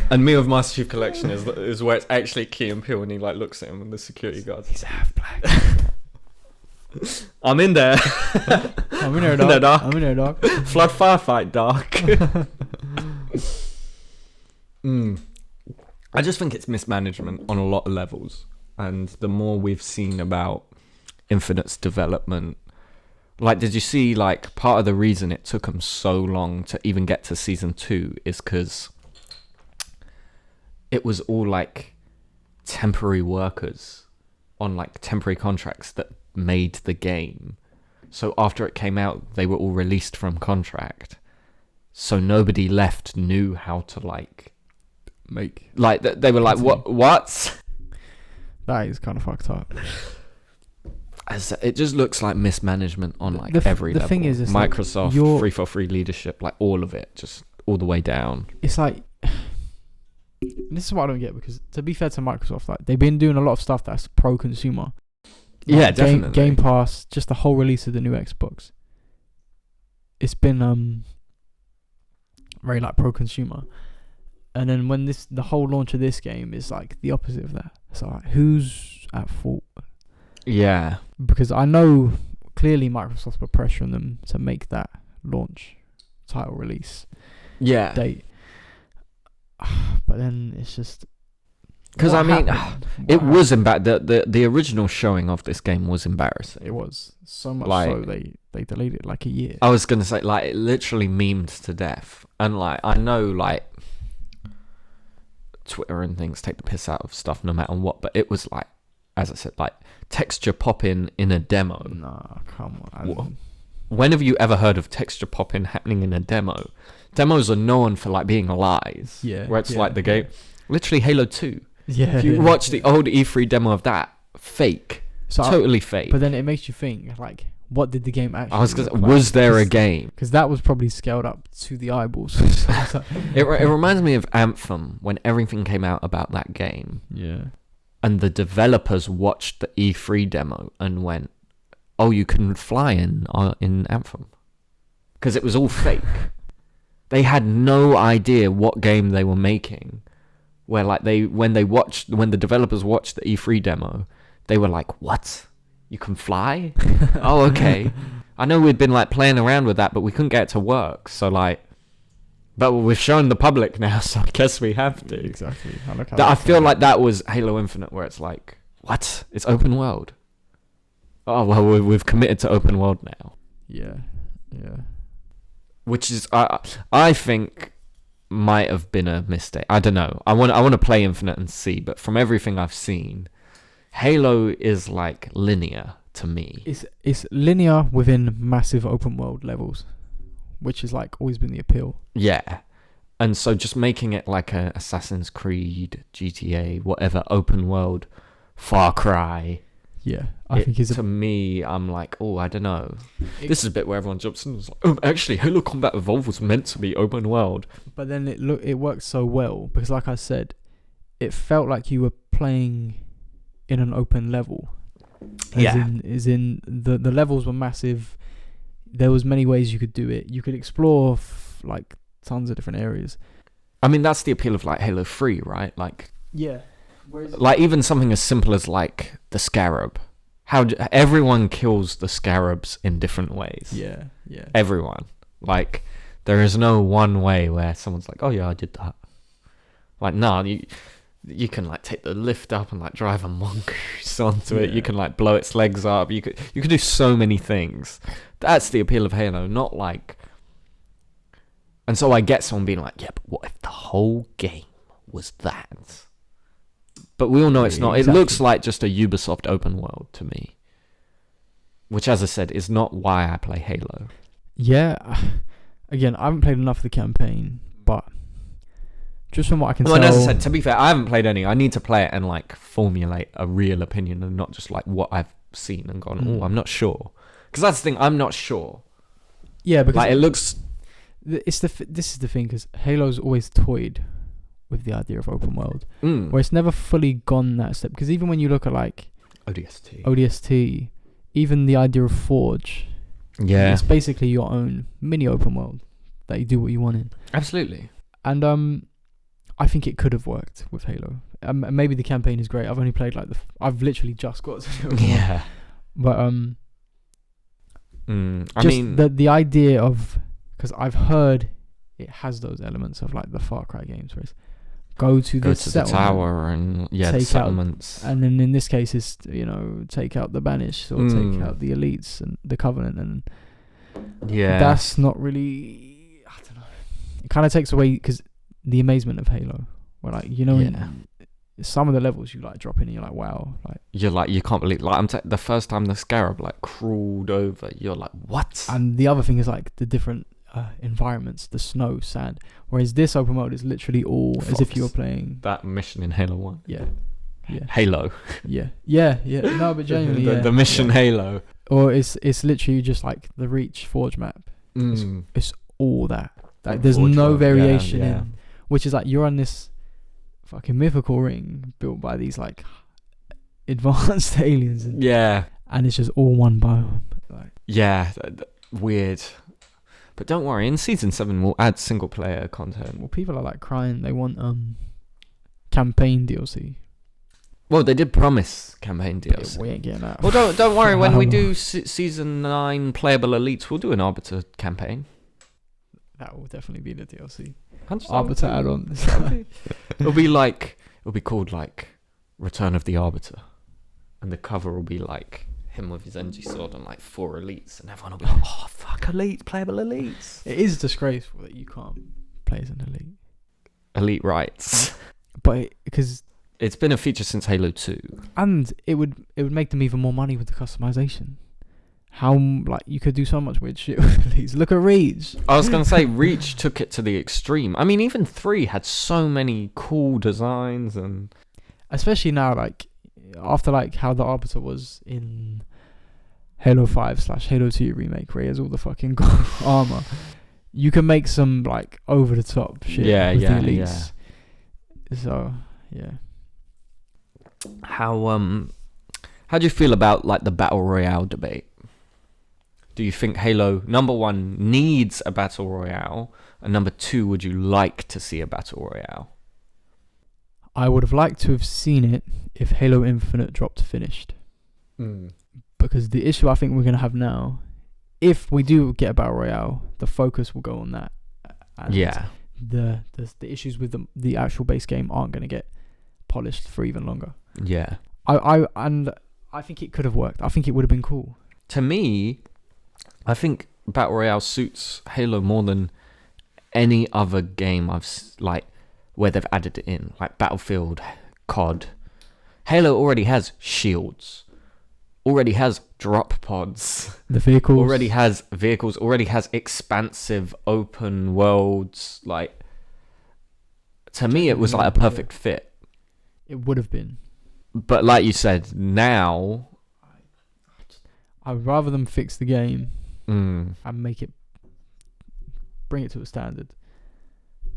And me with Master Chief Collection is where it's actually Key and Peele, and he like looks at him and the security guards. He's half black. I'm in there. I'm in there, dog. I'm in there, dog. Flood firefight, dark. I just think it's mismanagement on a lot of levels, and the more we've seen about Infinite's development, like, did you see like part of the reason it took them so long to even get to season 2 is because it was all like temporary workers on like temporary contracts that made the game. So after it came out, they were all released from contract, so nobody left knew how to like make, like they were like, what that is kind of fucked up. As it just looks like mismanagement on like every level. The thing is, it's Microsoft, like 343 leadership, like all of it, just all the way down. It's like, this is what I don't get, because to be fair to Microsoft, like they've been doing a lot of stuff that's pro-consumer. Like yeah, definitely. Game Pass, just the whole release of the new Xbox. It's been very like pro-consumer. And then when the whole launch of this game is like the opposite of that. So like, who's at fault? Yeah. Because I know clearly Microsoft put pressure on them to make that launch title release date. But then it's just... Because I mean, it What was the original showing of this game was embarrassing. It was so much Like- so they delayed it like a year. I was gonna say, like, it literally memed to death, and like I know like Twitter and things take the piss out of stuff no matter what, but it was like, as I said, like texture popping in a demo. Nah, come on. When have you ever heard of texture popping happening in a demo? Demos are known for like being lies. Yeah, Where it's yeah, like the game, literally Halo 2. Yeah. If you watch the old E3 demo of that, fake, So totally fake. But then it makes you think, like, what did the game actually? I was gonna say, was there a game? Because that was probably scaled up to the eyeballs. It reminds me of Anthem when everything came out about that game, Yeah. and the developers watched the E3 demo and went, "Oh, you can fly in Anthem," because it was all fake. They had no idea what game they were making. Where like when the developers watched the E3 demo, they were like, "What? You can fly? Oh, okay. I know we'd been like playing around with that, but we couldn't get it to work. So like, but we've shown the public now, so I guess we have to." Exactly. I feel like that was Halo Infinite, where it's like, what? It's open world. Oh well, we've committed to open world now, Yeah. Yeah. which is I think might have been a mistake. I don't know. I want to play Infinite and see, but from everything I've seen, Halo is like linear to me. It's linear within massive open world levels, which is like always been the appeal. Yeah. And so just making it like a Assassin's Creed, GTA, whatever, open world, Far Cry. Yeah. I think it's to me, I'm like, oh, I don't know. This is a bit where everyone jumps in and is like, oh, actually, Halo Combat Evolved was meant to be open world. But then it works so well because, like I said, it felt like you were playing in an open level. As in the levels were massive. There was many ways you could do it. You could explore like tons of different areas. I mean, that's the appeal of like Halo 3, right? Like, yeah. Like even something as simple as like the Scarab. Everyone kills the Scarabs in different ways. Yeah, yeah. Everyone. Like, there is no one way where someone's like, "Oh yeah, I did that." Like, no, you can like take the lift up and like drive a mongoose onto it. You can like blow its legs up. You could do so many things. That's the appeal of Halo, not like. And so I get someone being like, "Yeah, but what if the whole game was that?" But we all know it's not. Exactly. It looks like just a Ubisoft open world to me. Which, as I said, is not why I play Halo. Yeah. Again, I haven't played enough of the campaign, but just from what I can tell... And as I said, to be fair, I haven't played any. I need to play it and like formulate a real opinion and not just like what I've seen and gone, oh, I'm not sure. Because that's the thing, I'm not sure. Yeah, because... Like, it looks... This is the thing, because Halo's always toyed with the idea of open world, where it's never fully gone that step. Because even when you look at like ODST, even the idea of Forge, it's basically your own mini open world that you do what you want in. Absolutely. And I think it could have worked with Halo. Maybe the campaign is great. I've only played like I've literally just got to yeah. But I mean the idea of, because I've heard it has those elements of like the Far Cry games, where it's go to the tower and the settlements, and then in this case it's take out the banished or take out the elites and the Covenant, and that's not really, I don't know, it kind of takes away because the amazement of Halo, where like in some of the levels you like drop in and you're like, wow, like you're like, you can't believe, like the first time the Scarab like crawled over, you're like, what? And the other thing is like the different environments, the snow, sand, whereas this open world is literally all Fox, as if you were playing that mission in Halo 1. Halo. No, but genuinely the mission Halo, or it's literally just like the Reach Forge map. It's all that, like there's no variation in, which is like you're on this fucking mythical ring built by these like advanced aliens, and it's just all one biome, like weird. But don't worry, in Season 7 we'll add single player content. Well, people are like crying. They want campaign DLC. Well, they did promise campaign DLC. Yeah, we ain't getting that. Well, don't worry. When we do Season 9 playable elites, we'll do an Arbiter campaign. That will definitely be the DLC. Arbiter add-on. It'll be It'll be called like Return of the Arbiter, and the cover will be like him with his energy sword and like 4 elites, and everyone will be like, "Oh fuck, elites, playable elites." It is disgraceful that you can't play as an elite. Elite rights. But because it's been a feature since Halo 2, and it would make them even more money with the customization. How like you could do so much weird shit with elites. Look at Reach. I was gonna say Reach took it to the extreme. I mean, even 3 had so many cool designs, and especially now, like after like how the Arbiter was in Halo 5/Halo 2 remake, where he has all the fucking gold armor. You can make some like over the top shit with the elites. So yeah. How do you feel about like the battle royale debate? Do you think Halo number 1 needs a battle royale, and number 2, would you like to see a battle royale? I would have liked to have seen it if Halo Infinite dropped finished. Because the issue I think we're going to have now, if we do get a battle royale, the focus will go on that. And the issues with the actual base game aren't going to get polished for even longer. Yeah. I think it could have worked. I think it would have been cool. To me, I think battle royale suits Halo more than any other game like where they've added it in, like Battlefield, COD. Halo already has shields, already has drop pods, the vehicles, already has vehicles, already has expansive open worlds. Like, to me, it was like a perfect fit. It would have been. But like you said, now I would rather them fix the game and bring it to a standard,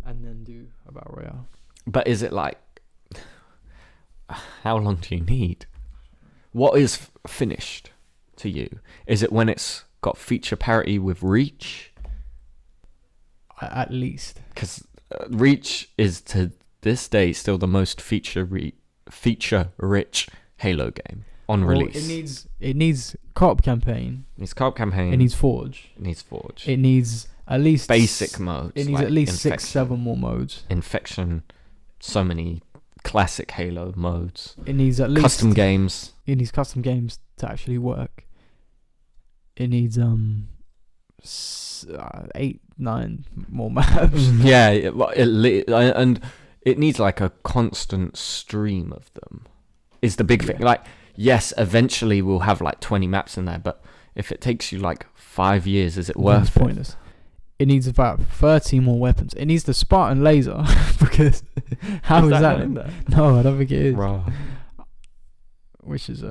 and then do a battle royale. But is it like, how long do you need? What is finished to you? Is it when it's got feature parity with Reach? At least. Because Reach is to this day still the most feature-rich Halo game on release. It needs co-op campaign. It needs co-op campaign. It needs Forge. It needs at least basic modes. It needs like at least 6-7 more modes. Infection, so many classic Halo modes. It needs at least custom games. It needs custom games to actually work. It needs 8-9 more maps. Yeah, and it needs like a constant stream of them. Is the big thing. Like, yes, eventually we'll have like 20 maps in there, but if it takes you like 5 years, is it worth it? Pointless. It needs about 30 more weapons. It needs the Spartan laser because how is that in there? No, I don't think it is. Right. Which is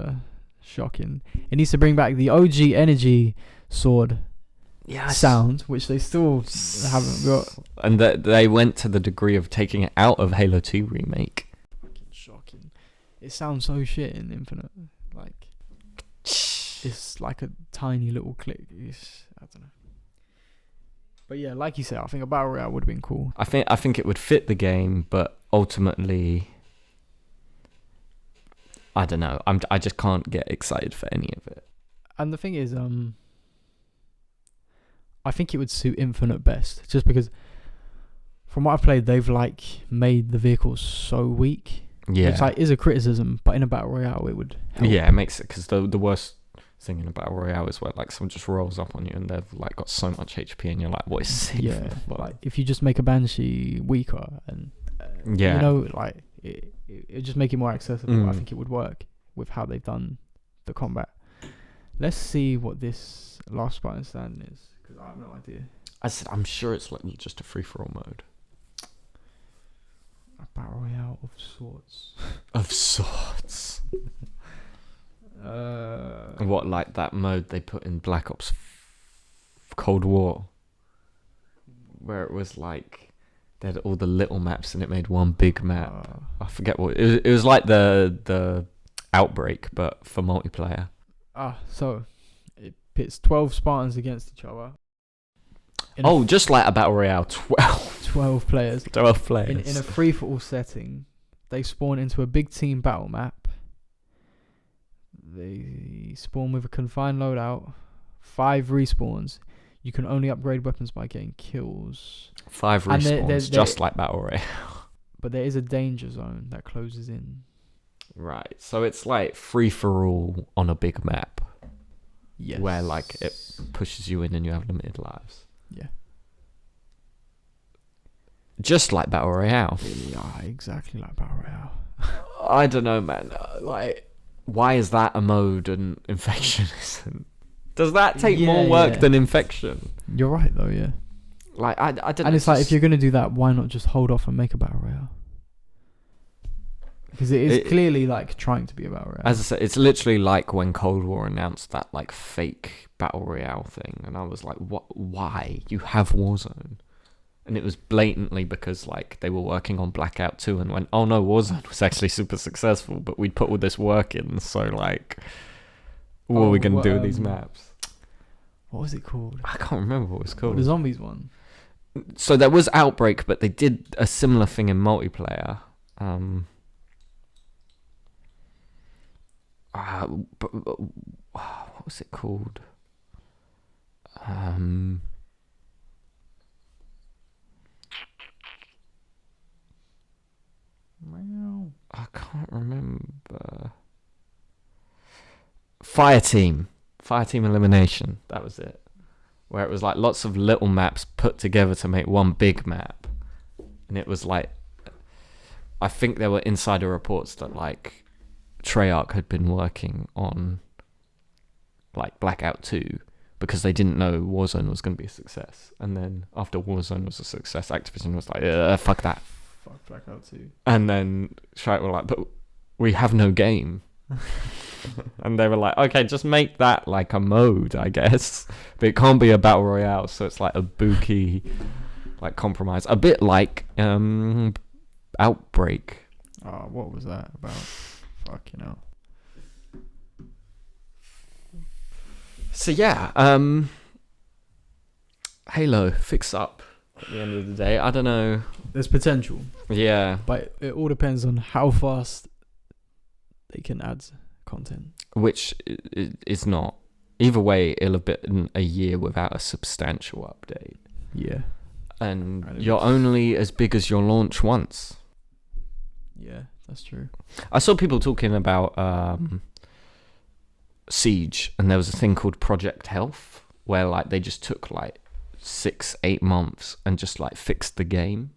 shocking. It needs to bring back the OG energy sword sound, which they still haven't got. And they went to the degree of taking it out of Halo 2 remake. Fucking shocking. It sounds so shit in Infinite. Like, it's like a tiny little click. I don't know. But yeah, like you said, I think a battle royale would have been cool. I think it would fit the game, but ultimately, I don't know. I just can't get excited for any of it. And the thing is, I think it would suit Infinite best, just because from what I've played, they've like made the vehicles so weak. Yeah, which like is a criticism, but in a battle royale, it would help. Yeah, it makes it, because the worst thing in a battle royale is where like someone just rolls up on you and they've like got so much HP and you're like, what is safe? Yeah, but like if you just make a Banshee weaker and you know, like it just make it more accessible. I think it would work with how they've done the combat. Let's see what this last Spartan stand is, because I have no idea. I'm sure it's like just a free-for-all mode. A battle royale of sorts. Of sorts. What, like that mode they put in Black Ops Cold War, where it was like they had all the little maps and it made one big map. I forget what it was like the Outbreak, but for multiplayer. So it pits 12 Spartans against each other. Just like a battle royale. 12 players. 12 players. In a free-for-all setting, they spawn into a big team battle map. They spawn with a confined loadout. 5 respawns. You can only upgrade weapons by getting kills. 5 respawns, just like battle royale. but there is a danger zone that closes in. Right. So it's like free for all on a big map. Yes. Where like it pushes you in and you have limited lives. Yeah. Just like Battle Royale. Yeah, exactly like Battle Royale. I don't know, man. Like, why is that a mode and Infection isn't? Does that take more work than Infection? You're right, though, yeah. Like, I don't know. And it's like, if you're going to do that, why not just hold off and make a Battle Royale? Because it is clearly, like, trying to be a Battle Royale. As I said, it's literally like when Cold War announced that, like, fake Battle Royale thing. And I was like, what? Why? You have Warzone. And it was blatantly because, like, they were working on Blackout 2 and went, oh no, Warzone was actually super successful, but we'd put all this work in, so, like, what are we going to do with these maps? What was it called? I can't remember what it was called. The Zombies one. So there was Outbreak, but they did a similar thing in multiplayer. What was it called? I can't remember. Fireteam Elimination. That was it. Where it was like lots of little maps put together to make one big map. And it was like, I think there were insider reports that like Treyarch had been working on like Blackout 2 because they didn't know Warzone was going to be a success. And then after Warzone was a success, Activision was like, fuck that. Fuck Blackout 2. And then Treyarch were like, but we have no game. And they were like, okay, just make that like a mode, I guess. But it can't be a battle royale, so it's like a booky like compromise. A bit like Outbreak. Oh, what was that about? Fucking hell. So yeah, Halo, fix up at the end of the day. I don't know. There's potential. Yeah. But it all depends on how fast they can add content. Which is not. Either way, it'll have been a year without a substantial update. Yeah. And you're only as big as your launch once. Yeah, that's true. I saw people talking about Siege, and there was a thing called Project Health, where like they just took like 6-8 months and just like fixed the game.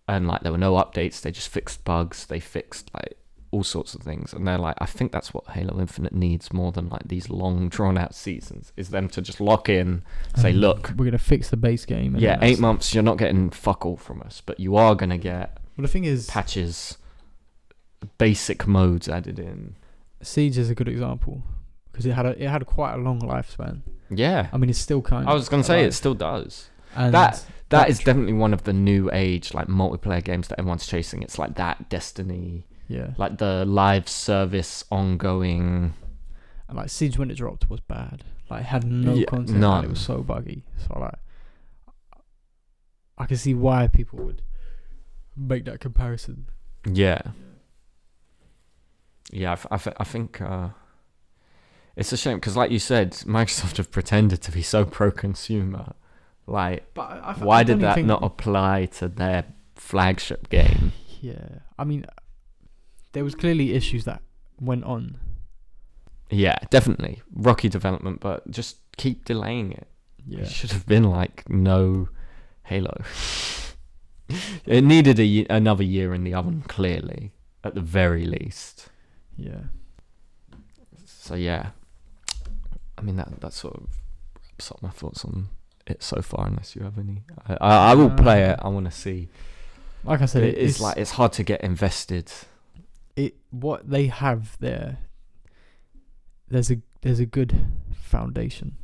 And like there were no updates, they just fixed bugs, they fixed like all sorts of things, and they're like, I think that's what Halo Infinite needs more than like these long drawn out seasons, is them to just lock in, say, look, we're gonna fix the base game. Yeah, 8 months, you're not getting fuck all from us, but you are gonna get the thing is patches, basic modes added in. Siege is a good example because it had quite a long lifespan. Yeah, I mean it's still kind of. I was gonna say it still does. And that is definitely one of the new age like multiplayer games that everyone's chasing. It's like that Destiny. Yeah. Like the live service ongoing. And like Siege when it dropped was bad. Like it had no content. None. And it was so buggy. So like I can see why people would make that comparison. Yeah. Yeah, I think it's a shame because like you said, Microsoft have pretended to be so pro-consumer. Like, but why did that not apply to their flagship game? Yeah. I mean, there was clearly issues that went on. Yeah, definitely. Rocky development, but just keep delaying it. Yeah. It should have been like no Halo. It needed another year in the oven, clearly, at the very least. Yeah. So yeah. I mean, that sort of wraps up my thoughts on it so far, unless you have any. I will play it. I want to see. Like I said, it's like it's hard to get invested. What they have there, there's a good foundation.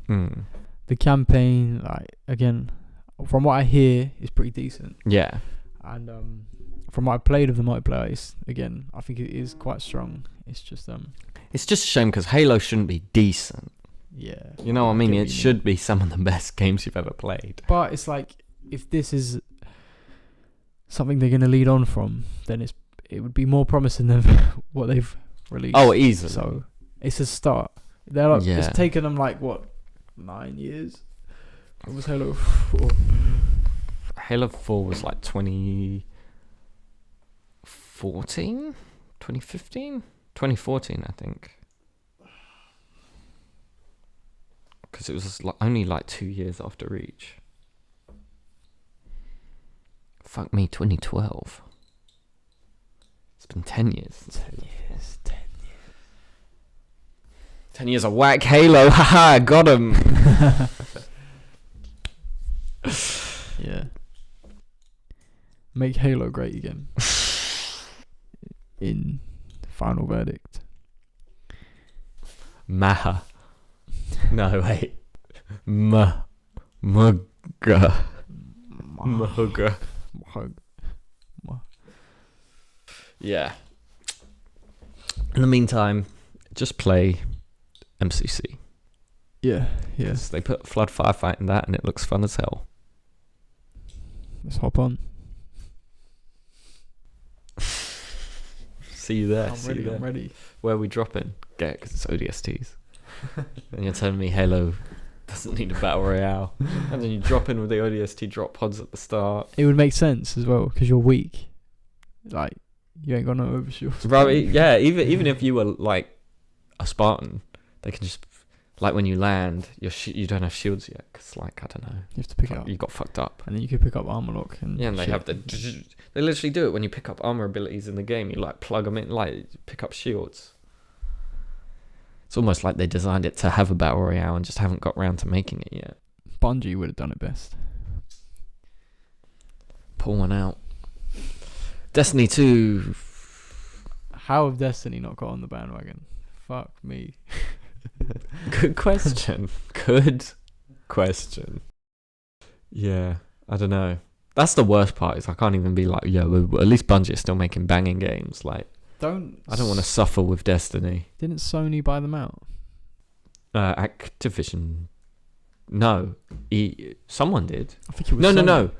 The campaign, like again, from what I hear, is pretty decent. Yeah. And from what I played of the multiplayer, I think it is quite strong. It's just a shame because Halo shouldn't be decent. Yeah. You know what I mean? It should be some of the best games you've ever played. But it's like, if this is something they're going to lead on from, then it would be more promising than what they've released. Oh, easily. So it's a start. They're like, it's taken them like, what, 9 years? What was Halo 4? Halo 4 was like 20... 2014, 2015, 2014, I think. Because it was only like 2 years after Reach. Fuck me, 2012. It's been 10 years. 10 years. 10 years of whack Halo. Haha, got him. Yeah. Make Halo great again. In Final Verdict. Maha. No, wait. Mugga. Mugga. Yeah. In the meantime, just play MCC. Yeah, yeah. They put Flood Firefight in that and it looks fun as hell. Let's hop on. See you there. I'm ready. Where are we dropping? Get it, because it's ODSTs. And you're telling me Halo doesn't need a battle royale. And then you drop in with the ODST drop pods at the start. It would make sense as well, because you're weak. Like, you ain't got no overshields. Bro, yeah, even if you were like a Spartan, they can just, like when you land, you don't have shields yet, because like, I don't know. You have to pick it up. You got fucked up. And then you can pick up armor lock. And yeah, and they have they literally do it when you pick up armor abilities in the game. You like plug them in, like pick up shields. It's almost like they designed it to have a battle royale and just haven't got round to making it yet. Bungie would have done it best. Pull one out. Destiny 2. How have Destiny not got on the bandwagon? Fuck me. Good question. Good question. Yeah, I don't know. That's the worst part, is I can't even be like, yeah, well, at least Bungie is still making banging games. Like, I don't want to suffer with Destiny. Didn't Sony buy them out? Activision. No. Someone did. I think it was No.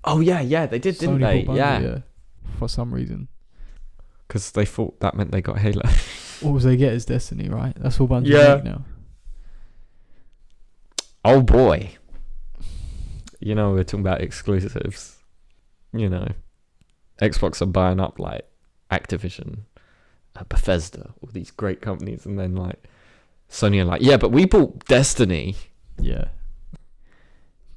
Oh, yeah, they did, didn't they? Bungie, yeah. For some reason. Because they thought that meant they got Halo. All they get is Destiny, right? That's all Bungie make now. Oh, boy. You know, we're talking about exclusives. You know, Xbox are buying up like Activision, Bethesda, all these great companies, and then like Sony are like, yeah, but we bought Destiny. Yeah.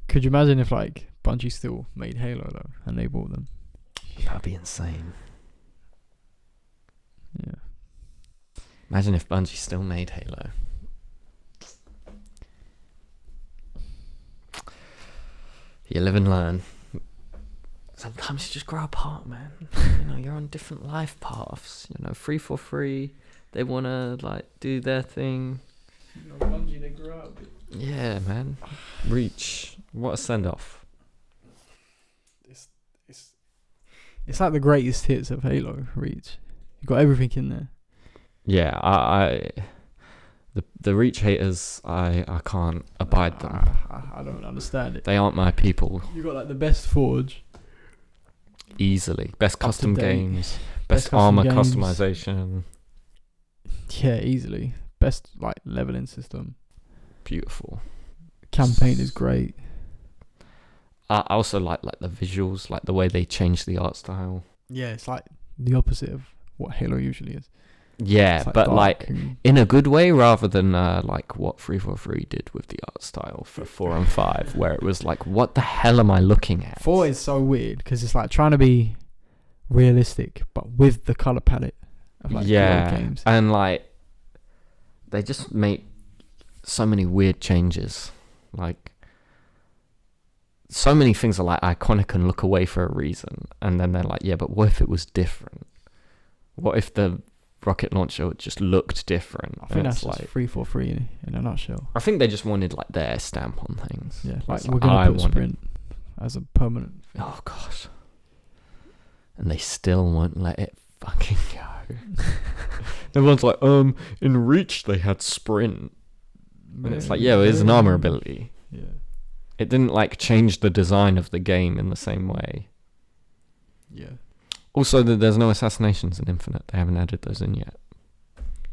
Could you imagine if like Bungie still made Halo though, and they bought them? That'd be insane. Yeah. Imagine if Bungie still made Halo. You live and learn. Sometimes you just grow apart, man. You know, you're on different life paths. You know, 343, they want to, like, do their thing. You know, Bungie, they grew up. Yeah, man. Reach. What a send-off. It's like the greatest hits of Halo, Reach. You got everything in there. Yeah, the Reach haters, I can't abide them. I don't understand it. They aren't my people. You got like the best Forge. Easily. Best custom games. Best Best armor games. customization. Yeah, easily. Best like leveling system. Beautiful. Campaign is great. I also like the visuals, like the way they change the art style. Yeah, it's like the opposite of what Halo usually is. Yeah, Like but like in a good way, rather than like what 343 did with the art style for 4 and 5, where it was like, what the hell am I looking at? 4 is so weird because it's like trying to be realistic, but with the color palette of like the old games. And like they just make so many weird changes. Like so many things are like iconic and look away for a reason, and then they're like, yeah, but what if it was different? What if the rocket launcher just looked different? I think that's like 343 in a nutshell. I think they just wanted like their stamp on things. Yeah, like we're gonna put sprint as a permanent thing. Oh gosh. And they still won't let it fucking go. Everyone's like, in Reach they had sprint. And it's like, yeah, well, it's an armor ability. Yeah. It didn't like change the design of the game in the same way. Yeah. Also, there's no assassinations in Infinite. They haven't added those in yet.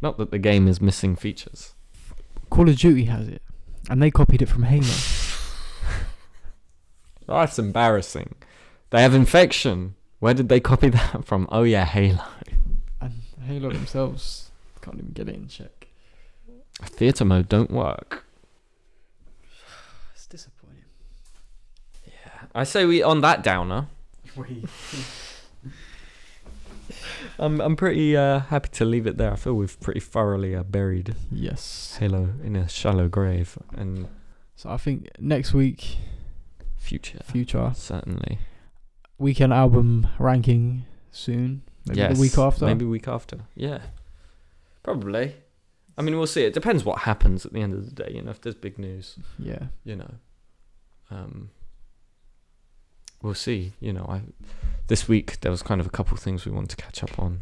Not that the game is missing features. Call of Duty has it, and they copied it from Halo. That's embarrassing. They have infection. Where did they copy that from? Oh yeah, Halo. And Halo themselves can't even get it in check. Theatre mode don't work. It's disappointing. Yeah. I say we on that downer. I'm pretty happy to leave it there. I feel we've pretty thoroughly buried Halo in a shallow grave. And so I think next week, future certainly. Weekend album ranking soon. Maybe the week after. Maybe week after. Yeah, probably. I mean, we'll see. It depends what happens at the end of the day. You know, if there's big news. Yeah. You know. We'll see. You know, this week there was kind of a couple of things we wanted to catch up on.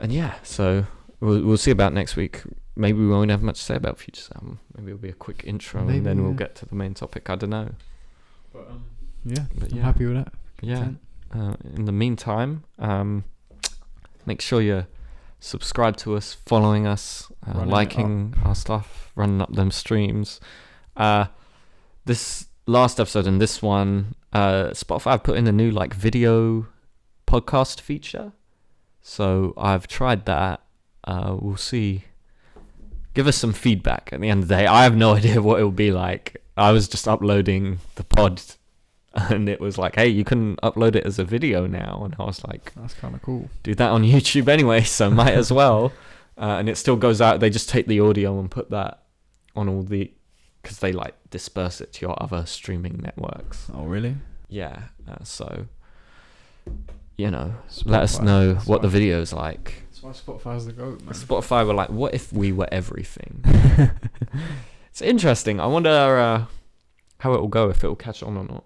And yeah, so we'll see about next week. Maybe we won't have much to say about Future's album. Maybe it'll be a quick intro and then we'll get to the main topic. I don't know. But I'm happy with that. Yeah. In the meantime, make sure you're subscribed to us, following us, liking our stuff, running up them streams. This last episode and this one, Spotify have put in a new video podcast feature. So I've tried that. We'll see. Give us some feedback at the end of the day. I have no idea what it will be like. I was just uploading the pod and it was like, hey, you can upload it as a video now. And I was like, that's kind of cool. Do that on YouTube anyway, so might as well. And it still goes out. They just take the audio and put that on all the... Because they disperse it to your other streaming networks. Oh, really? Yeah. So, you know, let us know what the video's like. That's why Spotify's the GOAT, man. Spotify were like, what if we were everything? It's interesting. I wonder how it will go, if it will catch on or not.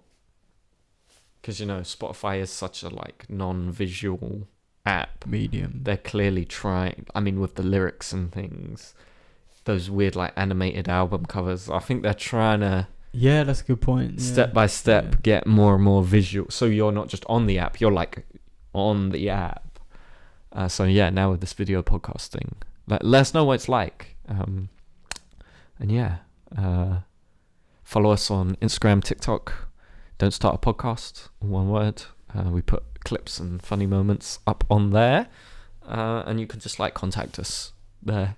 Because, you know, Spotify is such a non-visual app. Medium. They're clearly trying, I mean, with the lyrics and things, those weird animated album covers, I think they're trying to... Yeah, that's a good point. Step by step, get more and more visual. So you're not just on the app, you're on the app. So yeah, now with this video podcasting, let us know what it's like. And yeah, follow us on Instagram, TikTok. Don't Start a Podcast, one word. We put clips and funny moments up on there. And you can just contact us there.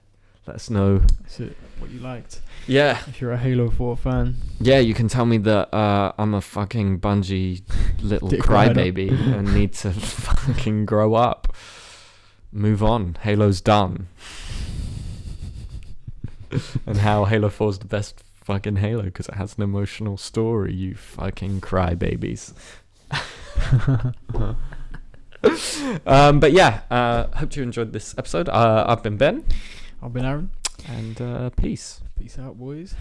Let us know. That's it, what you liked. Yeah. If you're a Halo 4 fan. Yeah, you can tell me that I'm a fucking Bungie little crybaby and need to fucking grow up. Move on. Halo's done. And how Halo 4 is the best fucking Halo because it has an emotional story, you fucking crybabies. But yeah, hope you enjoyed this episode. I've been Ben. I've been Aaron. And peace. Peace out, boys.